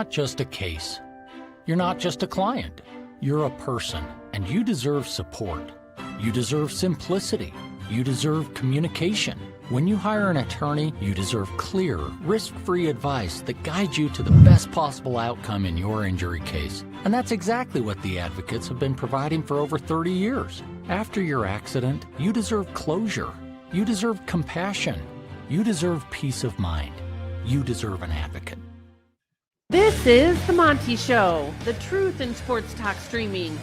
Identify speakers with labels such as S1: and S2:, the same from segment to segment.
S1: not just a case. You're not just a client. You're a person, and you deserve support. You deserve simplicity. You deserve communication. When you hire an attorney, you deserve clear, risk-free advice that guides you to the best possible outcome in your injury case. And that's exactly what the advocates have been providing for over 30 years. After your accident, you deserve closure. You deserve compassion. You deserve peace of mind. You deserve an advocate.
S2: This is The Monty Show, the truth in sports talk streaming.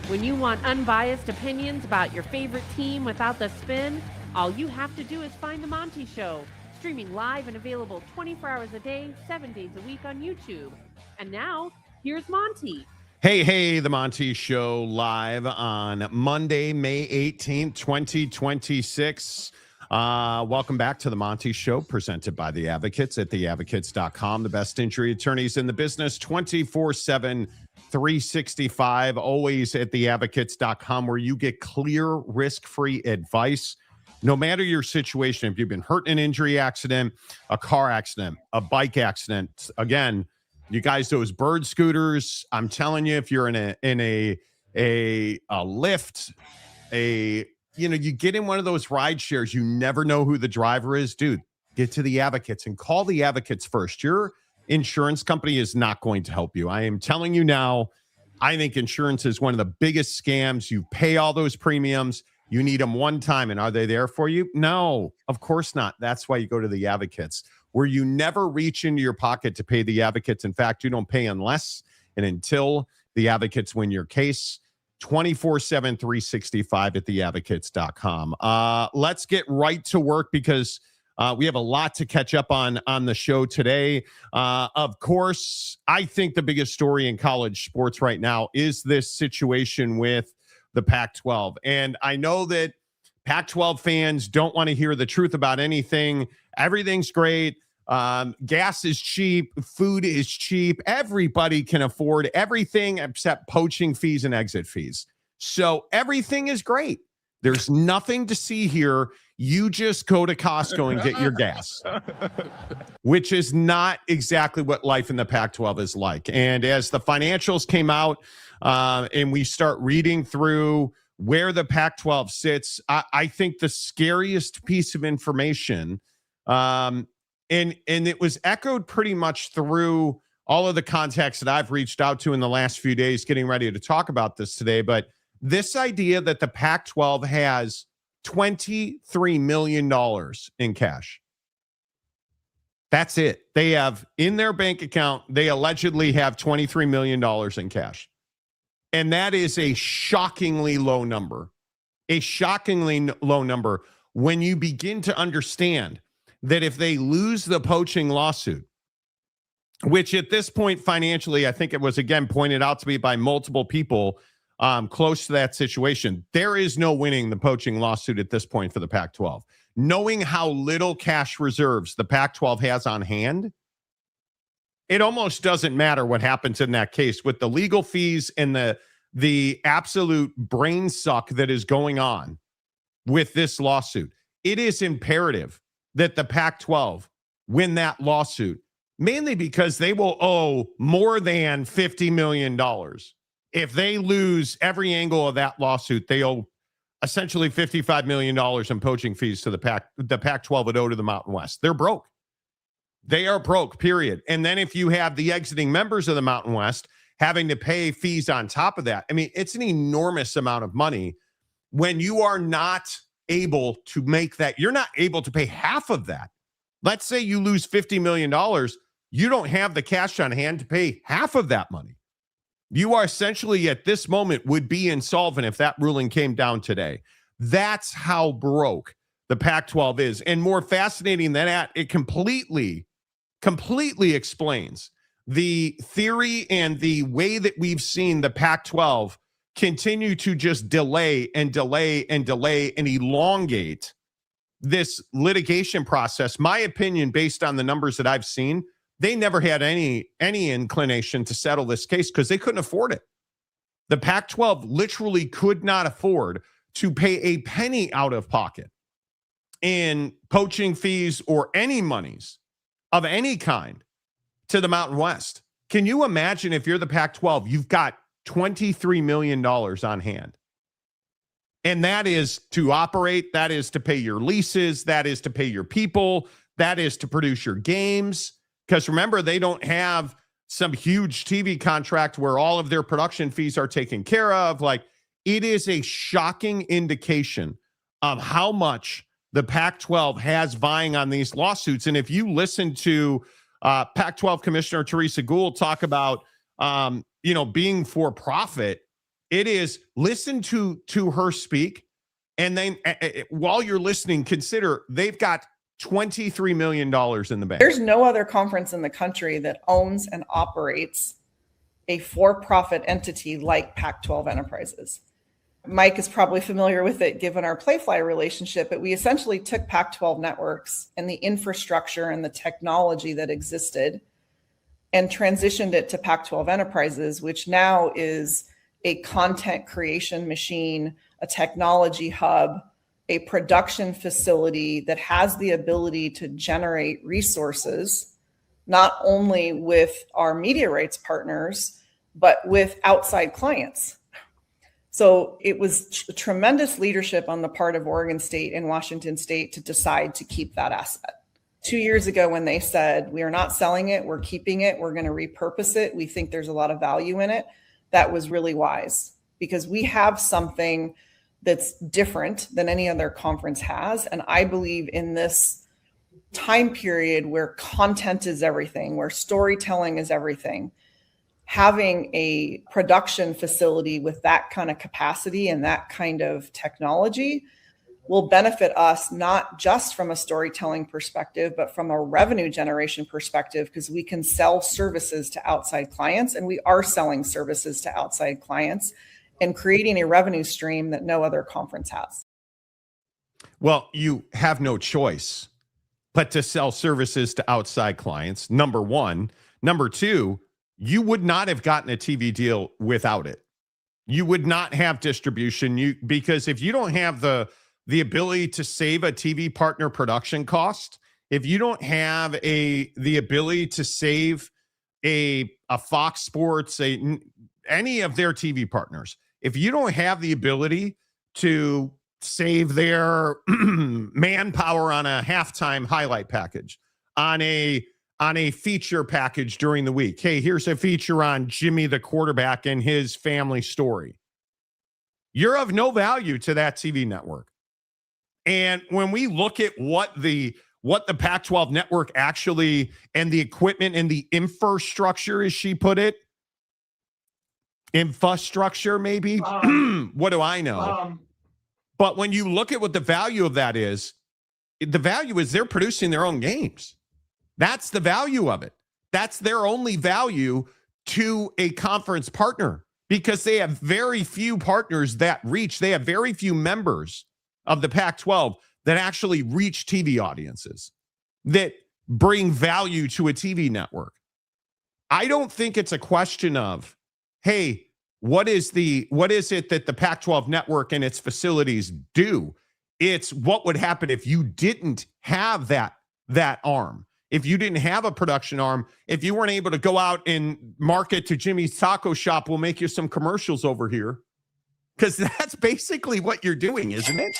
S2: When you want unbiased opinions about your favorite team without the spin, all you have to do is find The Monty Show, streaming live and available 24 hours a day, 7 days a week on YouTube. And now, here's Monty.
S3: Hey, The Monty Show live on Monday, May 18th, 2026. Welcome back to The Monty Show, presented by The Advocates at theadvocates.com. The best injury attorneys in the business, 24/7, 365, always at theadvocates.com, where you get clear, risk-free advice. No matter your situation, if you've been hurt in an injury accident, a car accident, a bike accident, again, you guys, those bird scooters, I'm telling you, if you're in a lift, you get in one of those ride shares, you never know who the driver is. Dude, get to the advocates and call the advocates first. Your insurance company is not going to help you. I am telling you now, I think insurance is one of the biggest scams. You pay all those premiums. You need them one time, and are they there for you? No, of course not. That's why you go to the advocates, where you never reach into your pocket to pay the advocates. In fact, you don't pay unless and until the advocates win your case. 24/7, 365 at theadvocates.com. Let's get right to work, because we have a lot to catch up on the show today. Of course, I think the biggest story in college sports right now is this situation with the Pac-12. And I know that Pac-12 fans don't want to hear the truth about anything. Everything's great. Gas is cheap. Food is cheap. Everybody can afford everything except poaching fees and exit fees. So everything is great. There's nothing to see here. You just go to Costco and get your gas, which is not exactly what life in the Pac-12 is like. And as the financials came out and we start reading through where the Pac-12 sits, I think the scariest piece of information, and it was echoed pretty much through all of the contacts that I've reached out to in the last few days, getting ready to talk about this today. But this idea that the Pac-12 has $23 million in cash. That's it. They have in their bank account, they allegedly have $23 million in cash. And that is a shockingly low number. A shockingly low number when you begin to understand that if they lose the poaching lawsuit, which at this point financially, I think it was again pointed out to me by multiple people close to that situation, there is no winning the poaching lawsuit at this point for the Pac-12. Knowing how little cash reserves the Pac-12 has on hand, it almost doesn't matter what happens in that case with the legal fees and the absolute brain suck that is going on with this lawsuit. It is imperative that the Pac-12 win that lawsuit, mainly because they will owe more than $50 million. If they lose every angle of that lawsuit, they owe essentially $55 million in poaching fees to the Pac-12 would owe to the Mountain West. They're broke. They are broke, period. And then if you have the exiting members of the Mountain West having to pay fees on top of that, I mean, it's an enormous amount of money when you are not able to make that. You're not able to pay half of that. Let's say you lose $50 million. You don't have the cash on hand to pay half of that money. You are essentially at this moment would be insolvent if that ruling came down today. That's how broke the Pac-12 is. And more fascinating than that, it completely explains the theory and the way that we've seen the Pac-12 continue to just delay and elongate this litigation process. My opinion, based on the numbers that I've seen, they never had any inclination to settle this case because they couldn't afford it. The Pac-12 literally could not afford to pay a penny out of pocket in poaching fees or any monies of any kind to the Mountain West. Can you imagine if you're the Pac-12, you've got $23 million on hand? And that is to operate, that is to pay your leases, that is to pay your people, that is to produce your games. Because remember, they don't have some huge TV contract where all of their production fees are taken care of. Like, it is a shocking indication of how much the Pac-12 has vying on these lawsuits. And if you listen to Pac-12 Commissioner Teresa Gould talk about, being for profit, it is listen to her speak. And then while you're listening, consider they've got $23 million in the bank.
S4: There's no other conference in the country that owns and operates a for-profit entity like Pac-12 Enterprises. Mike is probably familiar with it given our Playfly relationship, but we essentially took Pac-12 networks and the infrastructure and the technology that existed and transitioned it to Pac-12 Enterprises, which now is a content creation machine, a technology hub, a production facility that has the ability to generate resources, not only with our media rights partners, but with outside clients. So it was tremendous leadership on the part of Oregon State and Washington State to decide to keep that asset. 2 years ago, when they said, we are not selling it, we're keeping it, we're going to repurpose it, we think there's a lot of value in it, that was really wise, because we have something that's different than any other conference has. And I believe in this time period where content is everything, where storytelling is everything, having a production facility with that kind of capacity and that kind of technology will benefit us, not just from a storytelling perspective, but from a revenue generation perspective, because we can sell services to outside clients, and we are selling services to outside clients and creating a revenue stream that no other conference has.
S3: Well, you have no choice but to sell services to outside clients, number one. Number two, you would not have gotten a TV deal without it. You would not have distribution, because if you don't have the ability to save a TV partner production cost, if you don't have the ability to save a Fox Sports, any of their TV partners, if you don't have the ability to save their manpower on a halftime highlight package, on a feature package during the week. Hey, here's a feature on Jimmy the quarterback and his family story. You're of no value to that TV network. And when we look at what the Pac-12 network actually, and the equipment and the infrastructure, as she put it, infrastructure maybe, what do I know? But when you look at what the value of that is, the value is they're producing their own games. That's the value of it. That's their only value to a conference partner, because they have very few partners that reach. They have very few members of the Pac-12 that actually reach TV audiences, that bring value to a TV network. I don't think it's a question of, hey, what is it that the Pac-12 network and its facilities do? It's what would happen if you didn't have that arm. If you didn't have a production arm, if you weren't able to go out and market to Jimmy's Taco Shop, we'll make you some commercials over here. Because that's basically what you're doing, isn't it?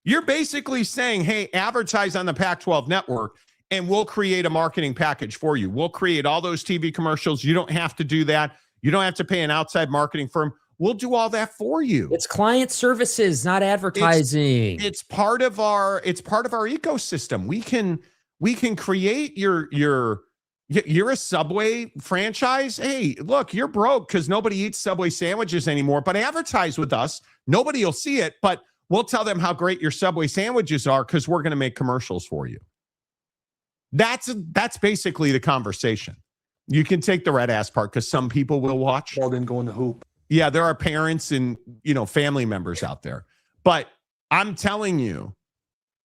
S3: You're basically saying, hey, advertise on the Pac-12 network and we'll create a marketing package for you. We'll create all those TV commercials. You don't have to do that. You don't have to pay an outside marketing firm. We'll do all that for you.
S5: It's client services, not advertising.
S3: It's part of our ecosystem. We can create you're a Subway franchise. Hey, look, you're broke because nobody eats Subway sandwiches anymore, but advertise with us. Nobody will see it, but we'll tell them how great your Subway sandwiches are because we're going to make commercials for you. That's basically the conversation. You can take the red ass part because some people will watch.
S6: Ball didn't go in the hoop.
S3: Yeah, there are parents and family members out there. But I'm telling you,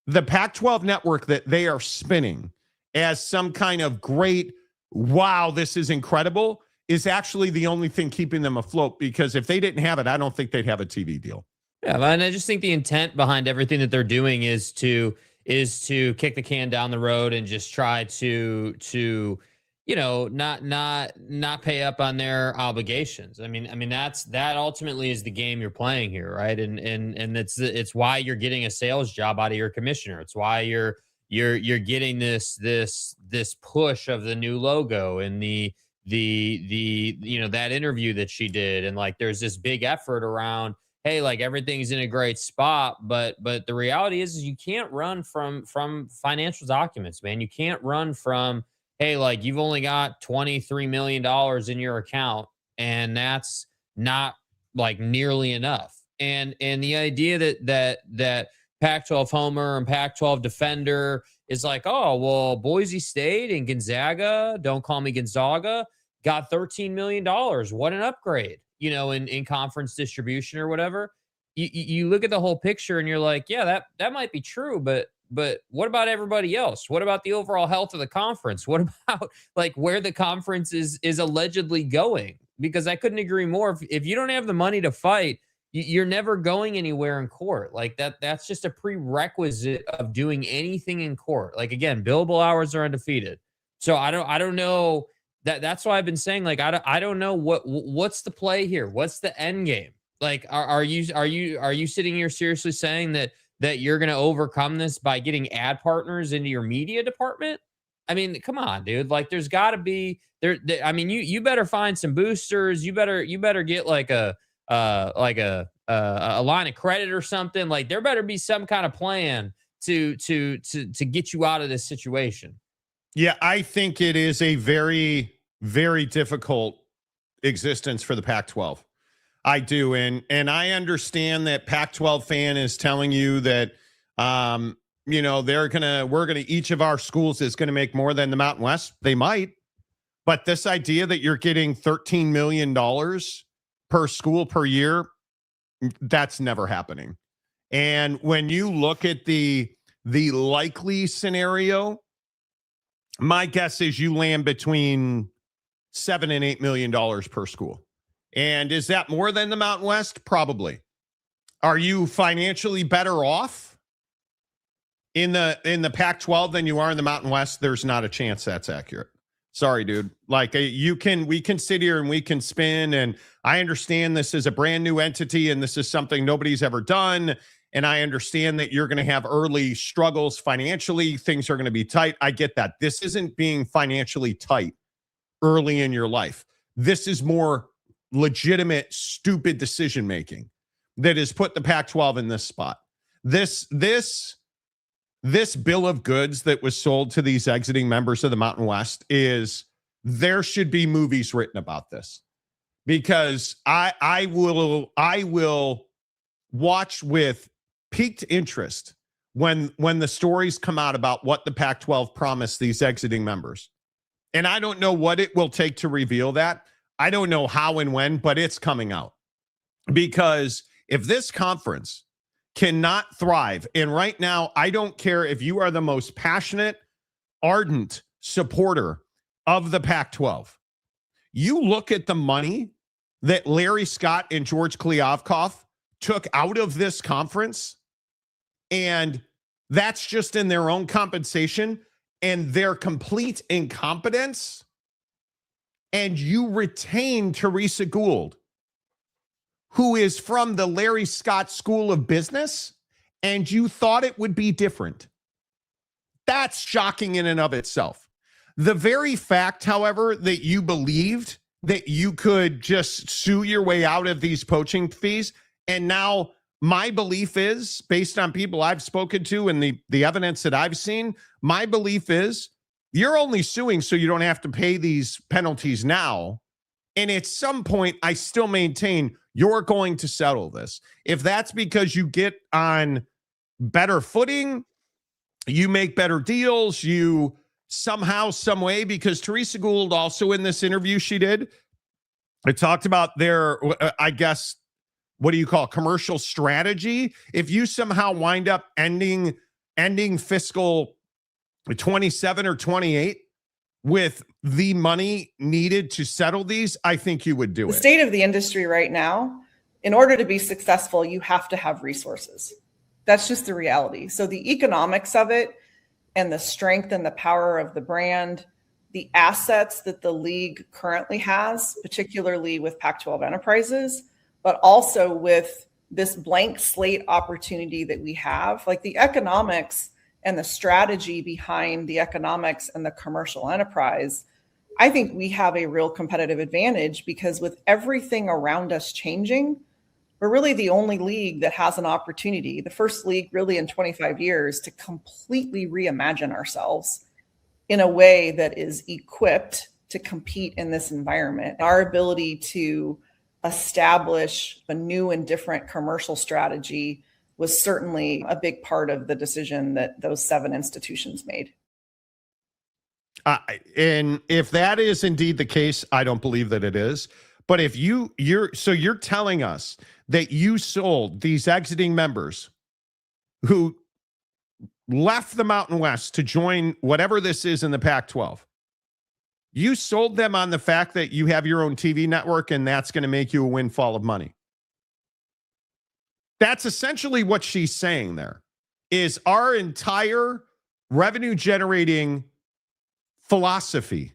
S3: the Pac-12 network that they are spinning as some kind of great, wow, this is incredible, is actually the only thing keeping them afloat, because if they didn't have it, I don't think they'd have a TV deal.
S5: Yeah, and I just think the intent behind everything that they're doing is to kick the can down the road and just try to not pay up on their obligations. I mean that ultimately is the game you're playing here, right? And it's why you're getting a sales job out of your commissioner. It's why you're getting this push of the new logo and the that interview that she did, and like there's this big effort around, hey, like everything's in a great spot, but the reality is you can't run from financial documents, man. You can't run from, hey, like you've only got $23 million in your account, and that's not like nearly enough. And the idea that Pac-12 homer and Pac-12 defender is like, oh, well, Boise State and Gonzaga, don't call me Gonzaga, got $13 million. What an upgrade, in conference distribution or whatever. You look at the whole picture and you're like, yeah, that might be true, but what about everybody else? What about the overall health of the conference? What about like where the conference is allegedly going? Because I couldn't agree more. If you don't have the money to fight, you're never going anywhere in court. Like that's just a prerequisite of doing anything in court. Like, again, billable hours are undefeated. So I don't know that's why I've been saying, like, I don't know what's the play here. What's the end game? Like, are you sitting here seriously saying that you're going to overcome this by getting ad partners into your media department? I mean, come on, dude. Like, there's got to be there. I mean, you better find some boosters. You better get like a line of credit or something. Like, there better be some kind of plan to get you out of this situation.
S3: Yeah, I think it is a very, very difficult existence for the Pac-12. I do. And I understand that Pac-12 fan is telling you that, each of our schools is going to make more than the Mountain West. They might. But this idea that you're getting $13 million per school per year, that's never happening. And when you look at the likely scenario, my guess is you land between $7 and $8 million per school. And is that more than the Mountain West? Probably. Are you financially better off in the Pac-12 than you are in the Mountain West? There's not a chance that's accurate. Sorry, dude. Like, we can sit here and we can spin, and I understand this is a brand new entity and this is something nobody's ever done. And I understand that you're going to have early struggles financially. Things are going to be tight. I get that. This isn't being financially tight early in your life. This is more legitimate, stupid decision-making that has put the Pac-12 in this spot. This bill of goods that was sold to these exiting members of the Mountain West there should be movies written about this, because I will watch with piqued interest when the stories come out about what the Pac-12 promised these exiting members. And I don't know what it will take to reveal that. I don't know how and when, but it's coming out. Because if this conference cannot thrive, and right now, I don't care if you are the most passionate, ardent supporter of the Pac-12, you look at the money that Larry Scott and George Kliavkoff took out of this conference, and that's just in their own compensation and their complete incompetence, and you retain Teresa Gould, who is from the Larry Scott School of Business, and you thought it would be different. That's shocking in and of itself. The very fact, however, that you believed that you could just sue your way out of these poaching fees, and now my belief is, based on people I've spoken to and the evidence that I've seen, my belief is you're only suing so you don't have to pay these penalties now. And at some point, I still maintain you're going to settle this. If that's because you get on better footing, you make better deals, you somehow, some way, because Teresa Gould also in this interview she did, it talked about their, I guess, what do you call commercial strategy? If you somehow wind up ending fiscal 27 or 28 with the money needed to settle these, I think you would do it.
S4: The state of the industry right now, in order to be successful, you have to have resources. That's just the reality. So the economics of it and the strength and the power of the brand, the assets that the league currently has, particularly with Pac-12 enterprises, but also with this blank slate opportunity that we have, like the economics and the strategy behind the economics and the commercial enterprise. I think we have a real competitive advantage because with everything around us changing, we're really the only league that has an opportunity, the first league really in 25 years, to completely reimagine ourselves in a way that is equipped to compete in this environment. Our ability to establish a new and different commercial strategy was certainly a big part of the decision that those 7 institutions made.
S3: And if that is indeed the case, I don't believe that it is. But if you're telling us that you sold these exiting members who left the Mountain West to join whatever this is in the Pac-12, you sold them on the fact that you have your own TV network and that's going to make you a windfall of money. That's essentially what she's saying there, is our entire revenue generating philosophy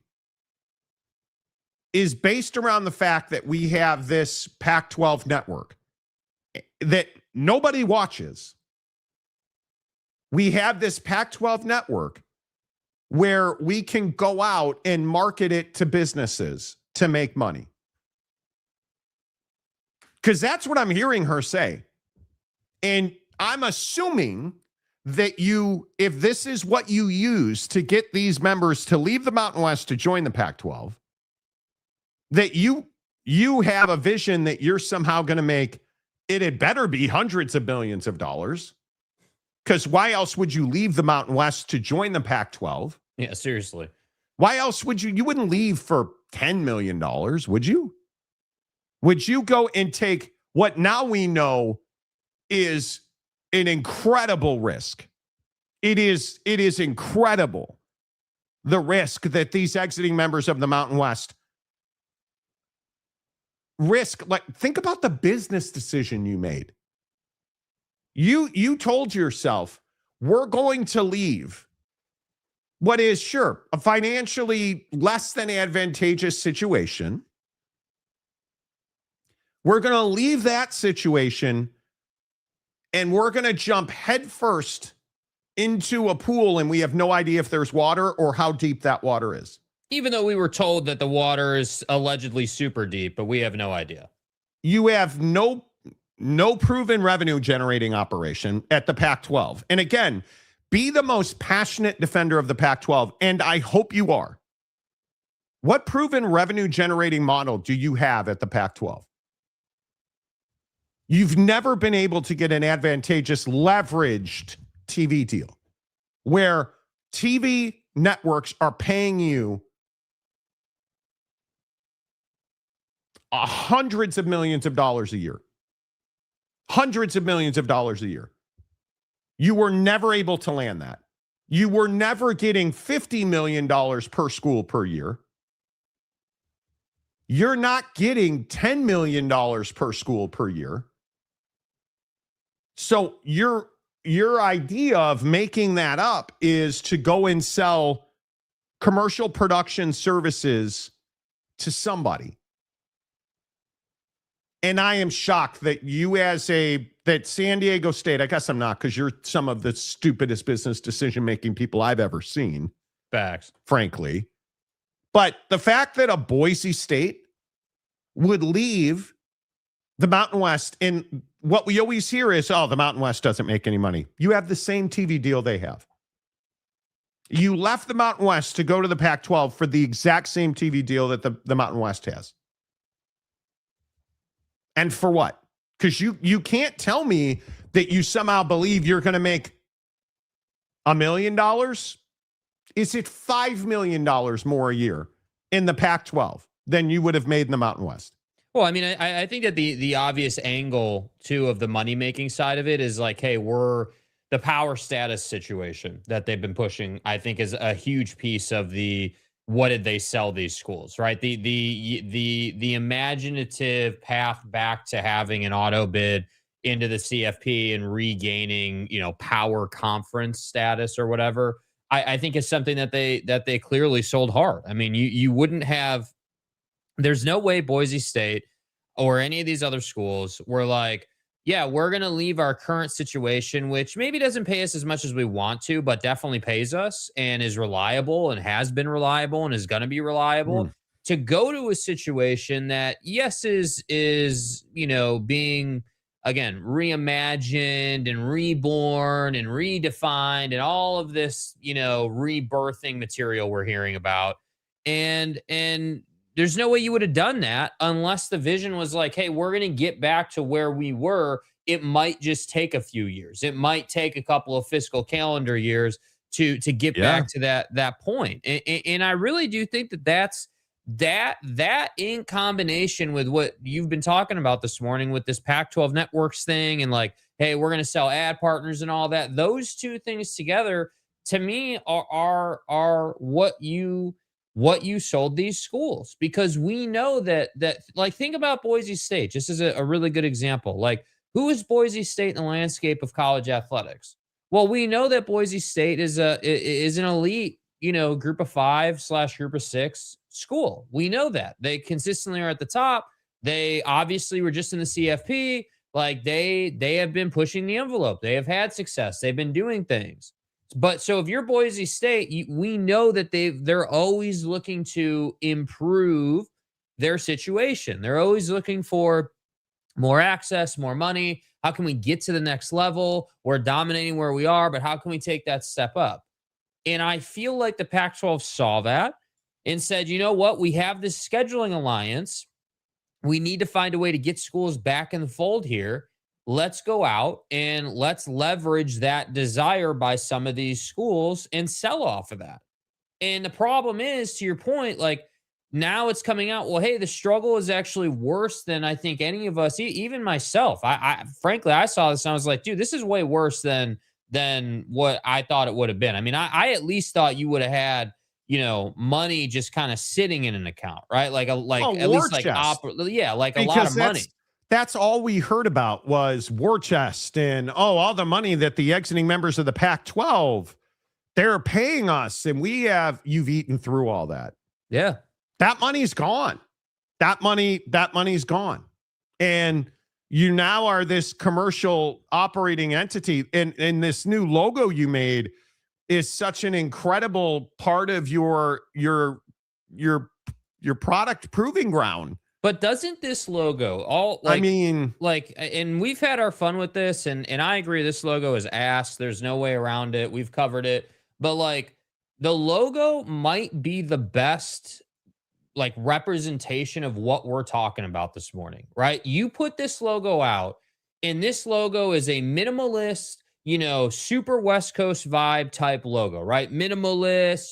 S3: is based around the fact that we have this Pac-12 network that nobody watches. We have this Pac-12 network where we can go out and market it to businesses to make money. Because that's what I'm hearing her say. And I'm assuming that if this is what you use to get these members to leave the Mountain West to join the Pac-12, that you have a vision that you're somehow going to make it. It better be hundreds of millions of dollars. Because why else would you leave the Mountain West to join the Pac-12?
S5: Yeah, seriously.
S3: Why else would you wouldn't leave for $10 million, would you? Would you go and take what now we know is an incredible risk? It is incredible, the risk that these exiting members of the Mountain West risk. Like, think about the business decision you made. You told yourself, we're going to leave what is, sure, a financially less than advantageous situation. We're going to leave that situation and we're going to jump headfirst into a pool, and we have no idea if there's water or how deep that water is.
S5: Even though we were told that the water is allegedly super deep, but we have no idea.
S3: You have no proven revenue generating operation at the Pac-12. And again, be the most passionate defender of the Pac-12, and I hope you are. What proven revenue generating model do you have at the Pac-12? You've never been able to get an advantageous leveraged TV deal where TV networks are paying you hundreds of millions of dollars a year. Hundreds of millions of dollars a year. You were never able to land that. You were never getting $50 million per school per year. You're not getting $10 million per school per year. So your idea of making that up is to go and sell commercial production services to somebody. And I am shocked that that San Diego State, I guess I'm not, because you're some of the stupidest business decision-making people I've ever seen.
S5: Facts.
S3: Frankly. But the fact that a Boise State would leave the Mountain West, and what we always hear is, oh, the Mountain West doesn't make any money. You have the same TV deal they have. You left the Mountain West to go to the Pac-12 for the exact same TV deal that the Mountain West has. And for what? Because you can't tell me that you somehow believe you're going to make $1 million. Is it $5 million more a year in the Pac-12 than you would have made in the Mountain West?
S5: Well, I mean, I think that the obvious angle, too, of the money-making side of it is like, hey, the power status situation that they've been pushing, I think, is a huge piece of what did they sell these schools, right? The imaginative path back to having an auto bid into the CFP and regaining, power conference status or whatever. I think is something that they clearly sold hard. I mean, you wouldn't have. There's no way Boise State or any of these other schools were like, yeah, we're going to leave our current situation, which maybe doesn't pay us as much as we want to, but definitely pays us and is reliable and has been reliable and is going to be reliable, to go to a situation that, yes, is being, again, reimagined and reborn and redefined and all of this, rebirthing material we're hearing about. And there's no way you would have done that unless the vision was like, hey, we're going to get back to where we were. It might just take a few years. It might take a couple of fiscal calendar years to get back to that point. And I really do think that's in combination with what you've been talking about this morning with this Pac-12 networks thing and like, hey, we're going to sell ad partners and all that. Those two things together, to me, are what you sold these schools, because we know that like, think about Boise State. Just as a really good example, like, who is Boise State in the landscape of college athletics? Well, we know that Boise State is an elite, group of 5/group of 6 school. We know that they consistently are at the top. They obviously were just in the CFP. Like, they have been pushing the envelope. They have had success. They've been doing things. But so if you're Boise State, we know that they're always looking to improve their situation. They're always looking for more access, more money. How can we get to the next level? We're dominating where we are, but how can we take that step up? And I feel like the Pac-12 saw that and said, you know what? We have this scheduling alliance. We need to find a way to get schools back in the fold here. Let's go out and let's leverage that desire by some of these schools and sell off of that. And the problem is, to your point, like, now it's coming out, well, hey, the struggle is actually worse than I think any of us, even myself. I frankly, I saw this and I was like, dude, this is way worse than what I thought it would have been. I mean, I at least thought you would have had, money just kind of sitting in an account, right? Like at least like a lot of money.
S3: That's all we heard about was war chest and, all the money that the exiting members of the Pac-12, they're paying us. And you've eaten through all that.
S5: Yeah.
S3: That money's gone. That money's gone. And you now are this commercial operating entity. And this new logo you made is such an incredible part of your product proving ground.
S5: But doesn't this logo and we've had our fun with this, and I agree, this logo is ass. There's no way around it. We've covered it. But like, the logo might be the best like representation of what we're talking about this morning, right? You put this logo out, and this logo is a minimalist, super West Coast vibe type logo, right? Minimalist,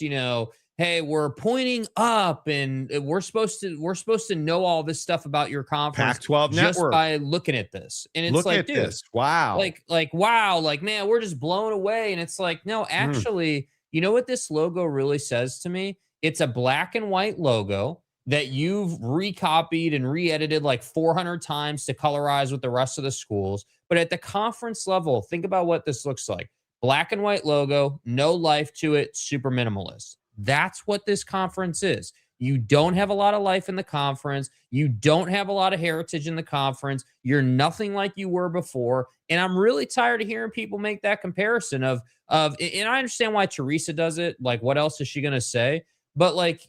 S5: hey, we're pointing up, and we're supposed to know all this stuff about your conference
S3: Pac-12
S5: just
S3: network
S5: by looking at this. And it's
S3: Look
S5: like,
S3: at
S5: dude,
S3: this. Wow.
S5: Like, wow, like, man, we're just blown away. And it's like, no, actually, you know what this logo really says to me? It's a black and white logo that you've recopied and re-edited like 400 times to colorize with the rest of the schools. But at the conference level, think about what this looks like. Black and white logo, no life to it, super minimalist. That's what this conference is. You don't have a lot of life in the conference. You don't have a lot of heritage in the conference. You're nothing like you were before. And I'm really tired of hearing people make that comparison of, and I understand why Teresa does it. Like, what else is she going to say? But like,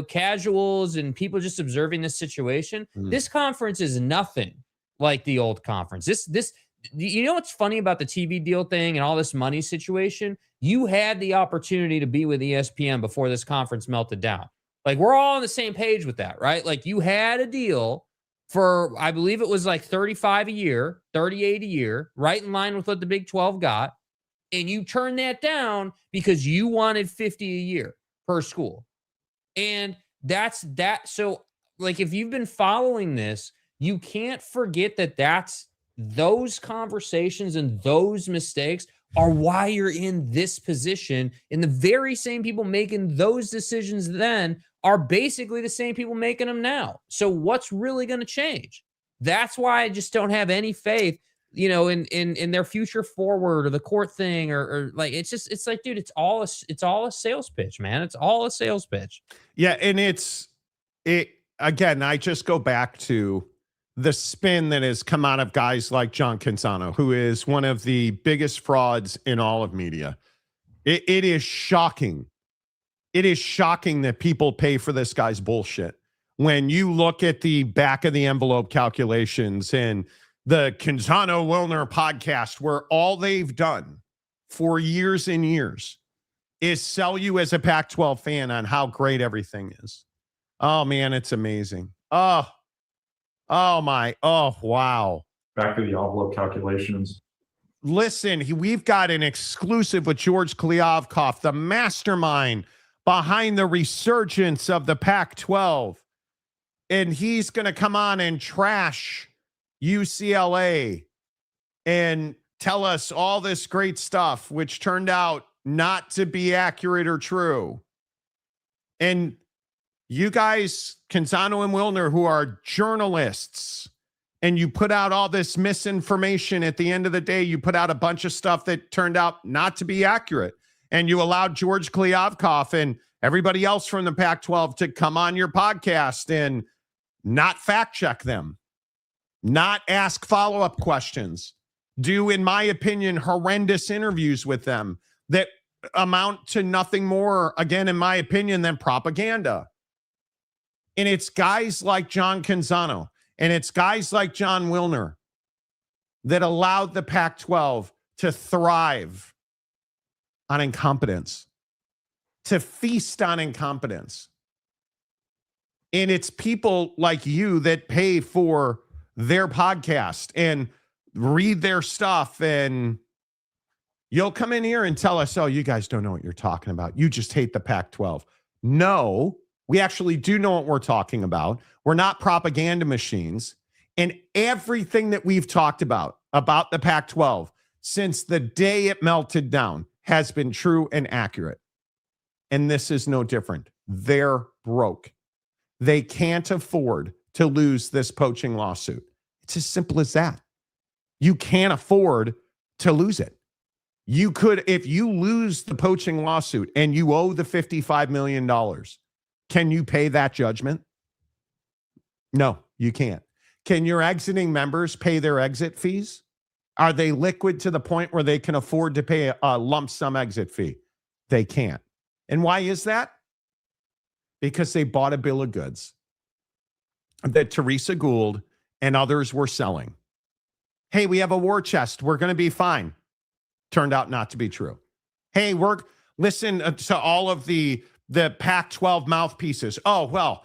S5: casuals and people just observing this situation, this conference is nothing like the old conference. This, what's funny about the TV deal thing and all this money situation? You had the opportunity to be with ESPN before this conference melted down. Like, we're all on the same page with that, right? Like, you had a deal for, I believe it was like 35 a year, 38 a year, right in line with what the Big 12 got. And you turned that down because you wanted 50 a year per school. And that's that. So, like, if you've been following this, you can't forget that those conversations and those mistakes are why you're in this position. And the very same people making those decisions then are basically the same people making them now. So what's really going to change? That's why I just don't have any faith in their future forward or the court thing or like it's like, dude, it's all a sales pitch, man. It's all a sales pitch.
S3: Yeah, and it again, I just go back to the spin that has come out of guys like John Canzano, who is one of the biggest frauds in all of media. It is shocking. It is shocking that people pay for this guy's bullshit. When you look at the back of the envelope calculations and the Canzano Wilner podcast, where all they've done for years and years is sell you as a Pac-12 fan on how great everything is. Oh, man, it's amazing. Oh, wow.
S6: Back to the envelope calculations.
S3: Listen, we've got an exclusive with George Kliavkoff, the mastermind behind the resurgence of the Pac-12. And he's going to come on and trash UCLA and tell us all this great stuff, which turned out not to be accurate or true. And you guys, Canzano and Wilner, who are journalists, and you put out all this misinformation. At the end of the day, you put out a bunch of stuff that turned out not to be accurate. And you allowed George Kliavkoff and everybody else from the Pac-12 to come on your podcast and not fact check them, not ask follow-up questions, do, in my opinion, horrendous interviews with them that amount to nothing more, again, in my opinion, than propaganda. And it's guys like John Canzano and it's guys like John Wilner that allowed the Pac-12 to thrive on incompetence, to feast on incompetence. And it's people like you that pay for their podcast and read their stuff. And you'll come in here and tell us, oh, you guys don't know what you're talking about. You just hate the Pac-12. No, we actually do know what we're talking about. We're not propaganda machines. And everything that we've talked about the Pac-12 since the day it melted down has been true and accurate. And this is no different. They're broke. They can't afford to lose this poaching lawsuit. It's as simple as that. You can't afford to lose it. You could, if you lose the poaching lawsuit and you owe the $55 million, can you pay that judgment? No, you can't. Can your exiting members pay their exit fees? Are they liquid to the point where they can afford to pay a lump sum exit fee? They can't. And why is that? Because they bought a bill of goods that Teresa Gould and others were selling. Hey, we have a war chest. We're going to be fine. Turned out not to be true. Hey, listen to all of the Pac-12 mouthpieces. Oh, well,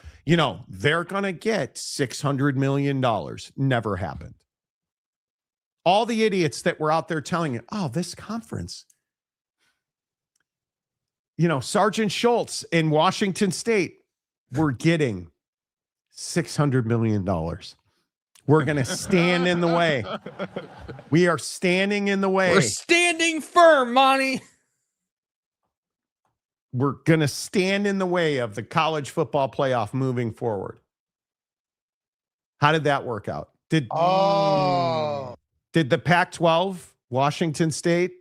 S3: they're going to get $600 million. Never happened. All the idiots that were out there telling you, oh, this conference, Sergeant Schultz in Washington State, we're getting $600 million. We're going to stand in the way. We are standing in the way.
S5: We're standing firm, Monty.
S3: We're going to stand in the way of the college football playoff moving forward. How did that work out? Did the Pac-12, Washington State,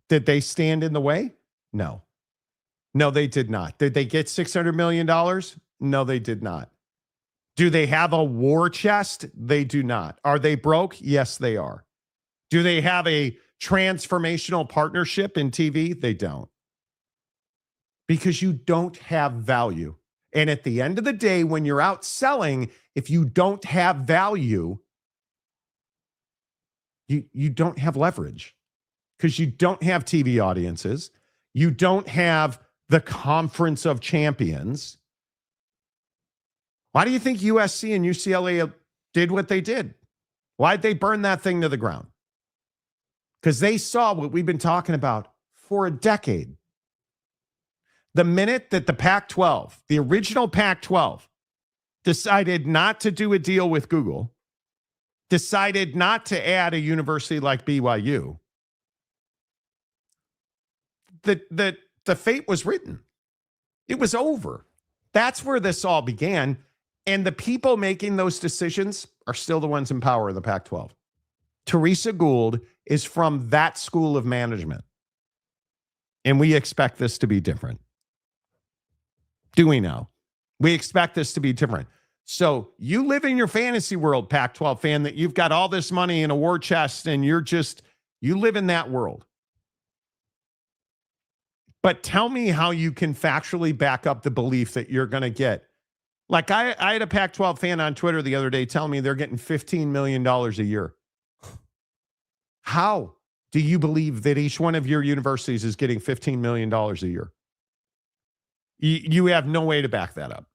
S3: did they stand in the way? No. No, they did not. Did they get $600 million? No, they did not. Do they have a war chest? They do not. Are they broke? Yes, they are. Do they have a transformational partnership in TV? They don't. Because you don't have value. And at the end of the day, when you're out selling, if you don't have value, you don't have leverage. Because you don't have TV audiences. You don't have the Conference of Champions. Why do you think USC and UCLA did what they did? Why'd they burn that thing to the ground? Because they saw what we've been talking about for a decade. The minute that the Pac-12, the original Pac-12, decided not to do a deal with Google, decided not to add a university like BYU, the fate was written. It was over. That's where this all began. And the people making those decisions are still the ones in power in the Pac-12. Teresa Gould is from that school of management. And we expect this to be different. Do we know? We expect this to be different. So you live in your fantasy world, Pac-12 fan, that you've got all this money in a war chest and you live in that world. But tell me how you can factually back up the belief that you're going to get. Like I had a Pac-12 fan on Twitter the other day telling me they're getting $15 million a year. How do you believe that each one of your universities is getting $15 million a year? You have no way to back that up.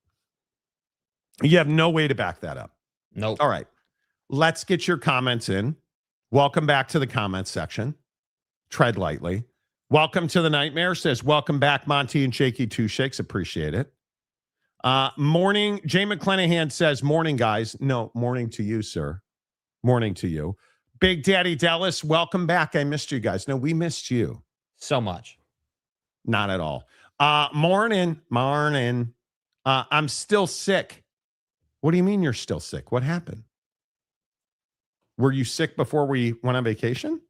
S3: You have no way to back that up.
S5: Nope.
S3: All right. Let's get your comments in. Welcome back to the comments section. Tread lightly. Welcome to the nightmare. Says, welcome back, Monty and Shaky Two Shakes. Appreciate it. Morning. Jay McClanahan says, morning, guys. No, morning to you, sir. Morning to you. Big Daddy Dallas, welcome back. I missed you guys. No, we missed you.
S5: So much.
S3: Not at all. Morning. I'm still sick. What do you mean you're still sick? What happened? Were you sick before we went on vacation?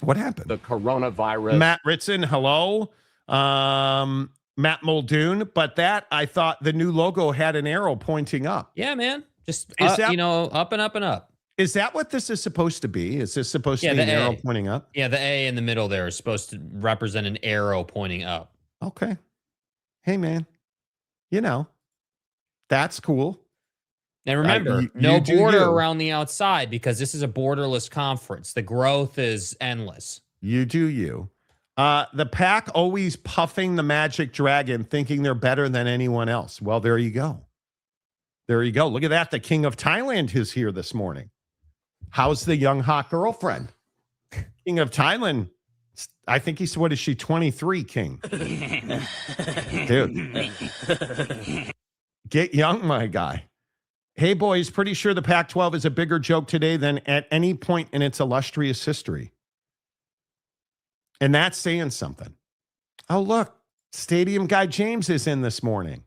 S3: What happened?
S7: The coronavirus.
S3: Matt Ritson, hello. Matt Muldoon. But that, I thought the new logo had an arrow pointing up.
S5: Yeah, man. Just,
S3: Is that-
S5: up and up and up.
S3: Is that what this is supposed to be? Is this supposed to be an arrow pointing up?
S5: Yeah, the A in the middle there is supposed to represent an arrow pointing up.
S3: Okay. Hey, man. That's cool.
S5: And remember,
S3: you
S5: no
S3: do
S5: border
S3: you.
S5: around the outside because this is a borderless conference. The growth is endless.
S3: You do you. The Pac always puffing the Magic Dragon, thinking they're better than anyone else. Well, there you go. There you go. Look at that. The King of Thailand is here this morning. How's the young hot girlfriend? King of Thailand. I think he's, what is she, 23, King? Dude. Get young, my guy. Hey, boys, pretty sure the Pac-12 is a bigger joke today than at any point in its illustrious history. And that's saying something. Oh, look, Stadium Guy James is in this morning.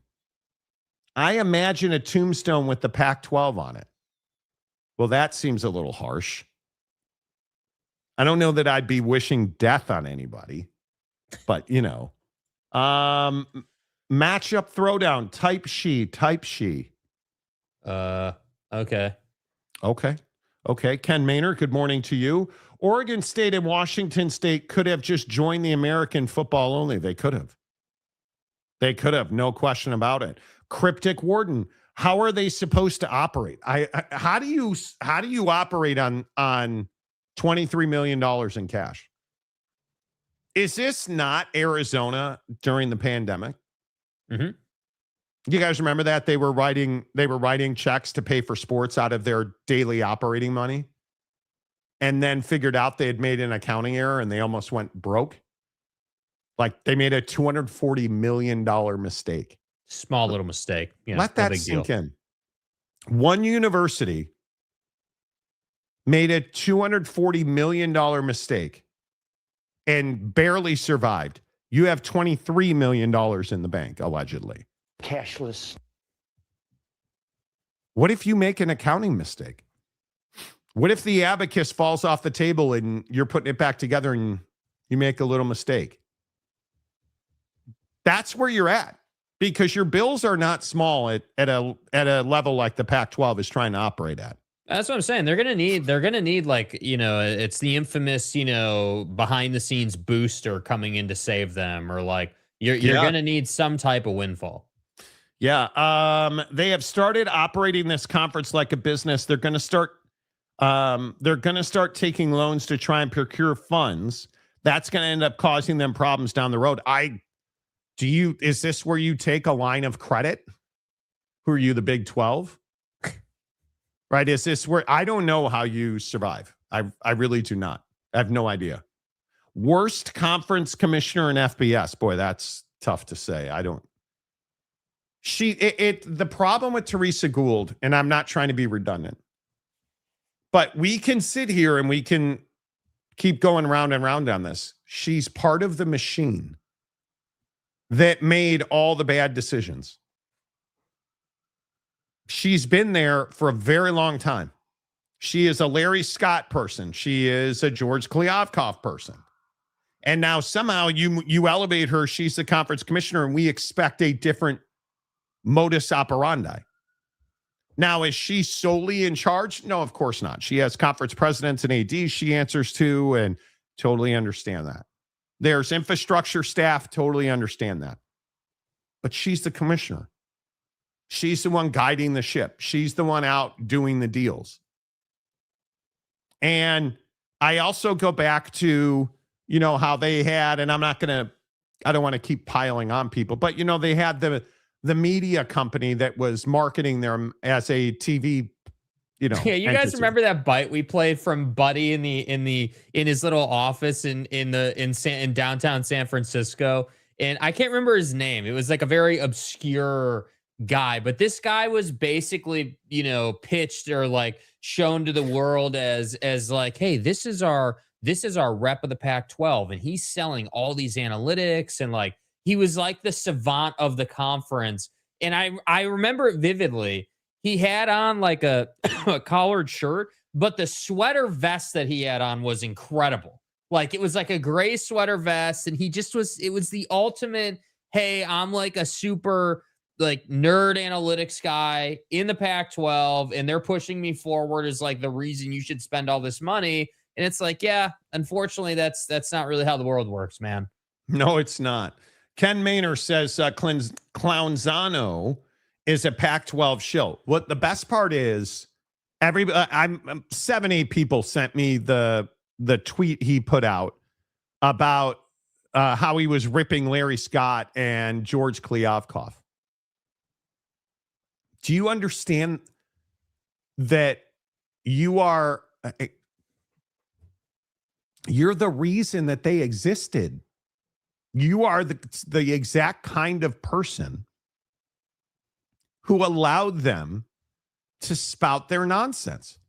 S3: I imagine a tombstone with the Pac-12 on it. Well, that seems a little harsh. I don't know that I'd be wishing death on anybody, but matchup throwdown, type she.
S5: Okay.
S3: Okay. Ken Maynard, good morning to you. Oregon State and Washington State could have just joined the American football only. They could have. No question about it. Cryptic Warden, how are they supposed to operate? How do you operate on $23 million in cash? Is this not Arizona during the pandemic?
S5: Mm-hmm.
S3: You guys remember that they were writing checks to pay for sports out of their daily operating money, and then figured out they had made an accounting error and they almost went broke. Like they made a $240 million mistake.
S5: Small little mistake.
S3: Let that sink in. One university made a $240 million mistake and barely survived. You have $23 million in the bank, allegedly.
S7: Cashless.
S3: What if you make an accounting mistake? What if the abacus falls off the table and you're putting it back together and you make a little mistake? That's where you're at, because your bills are not small at a level like the Pac-12 is trying to operate at.
S5: That's what I'm saying. They're gonna need like, it's the infamous, behind the scenes booster coming in to save them, or like you're gonna need some type of windfall.
S3: Yeah. They have started operating this conference like a business. They're gonna start taking loans to try and procure funds. That's gonna end up causing them problems down the road. Is this where you take a line of credit? Who are you, the Big 12? Right? Is this where, I don't know how you survive. I really do not. I have no idea. Worst conference commissioner in FBS. Boy, that's tough to say. The problem with Teresa Gould, and I'm not trying to be redundant, but we can sit here and we can keep going round and round on this. She's part of the machine that made all the bad decisions. She's been there for a very long time. She is a Larry Scott person. She is a George Kliavkoff person. And now somehow you elevate her. She's the conference commissioner, and we expect a different modus operandi. Now, is she solely in charge? No, of course not. She has conference presidents and ADs she answers to, and totally understand that. There's infrastructure staff, totally understand that. But she's the commissioner. She's the one guiding the ship. She's the one out doing the deals. And I also go back to, how they had, and I don't want to keep piling on people, but, they had the media company that was marketing them as a TV,
S5: Yeah, you guys remember that bite we played from Buddy in his little office in downtown San Francisco? And I can't remember his name. It was like a very obscure guy, but this guy was basically, pitched or like shown to the world as like, hey, this is our rep of the Pac-12, and he's selling all these analytics, and like he was like the savant of the conference. And I remember it vividly. He had on like a collared shirt, but the sweater vest that he had on was incredible. Like it was like a gray sweater vest, and it was the ultimate, hey, I'm like a super like nerd analytics guy in the Pac-12, and they're pushing me forward as like the reason you should spend all this money. And it's like, yeah, unfortunately, that's not really how the world works, man.
S3: No, it's not. Ken Maynor says Clownzano is a Pac-12 shill. What the best part is, 7-8 people sent me the tweet he put out about how he was ripping Larry Scott and George Kliavkoff. Do you understand that you're the reason that they existed? You are the exact kind of person who allowed them to spout their nonsense.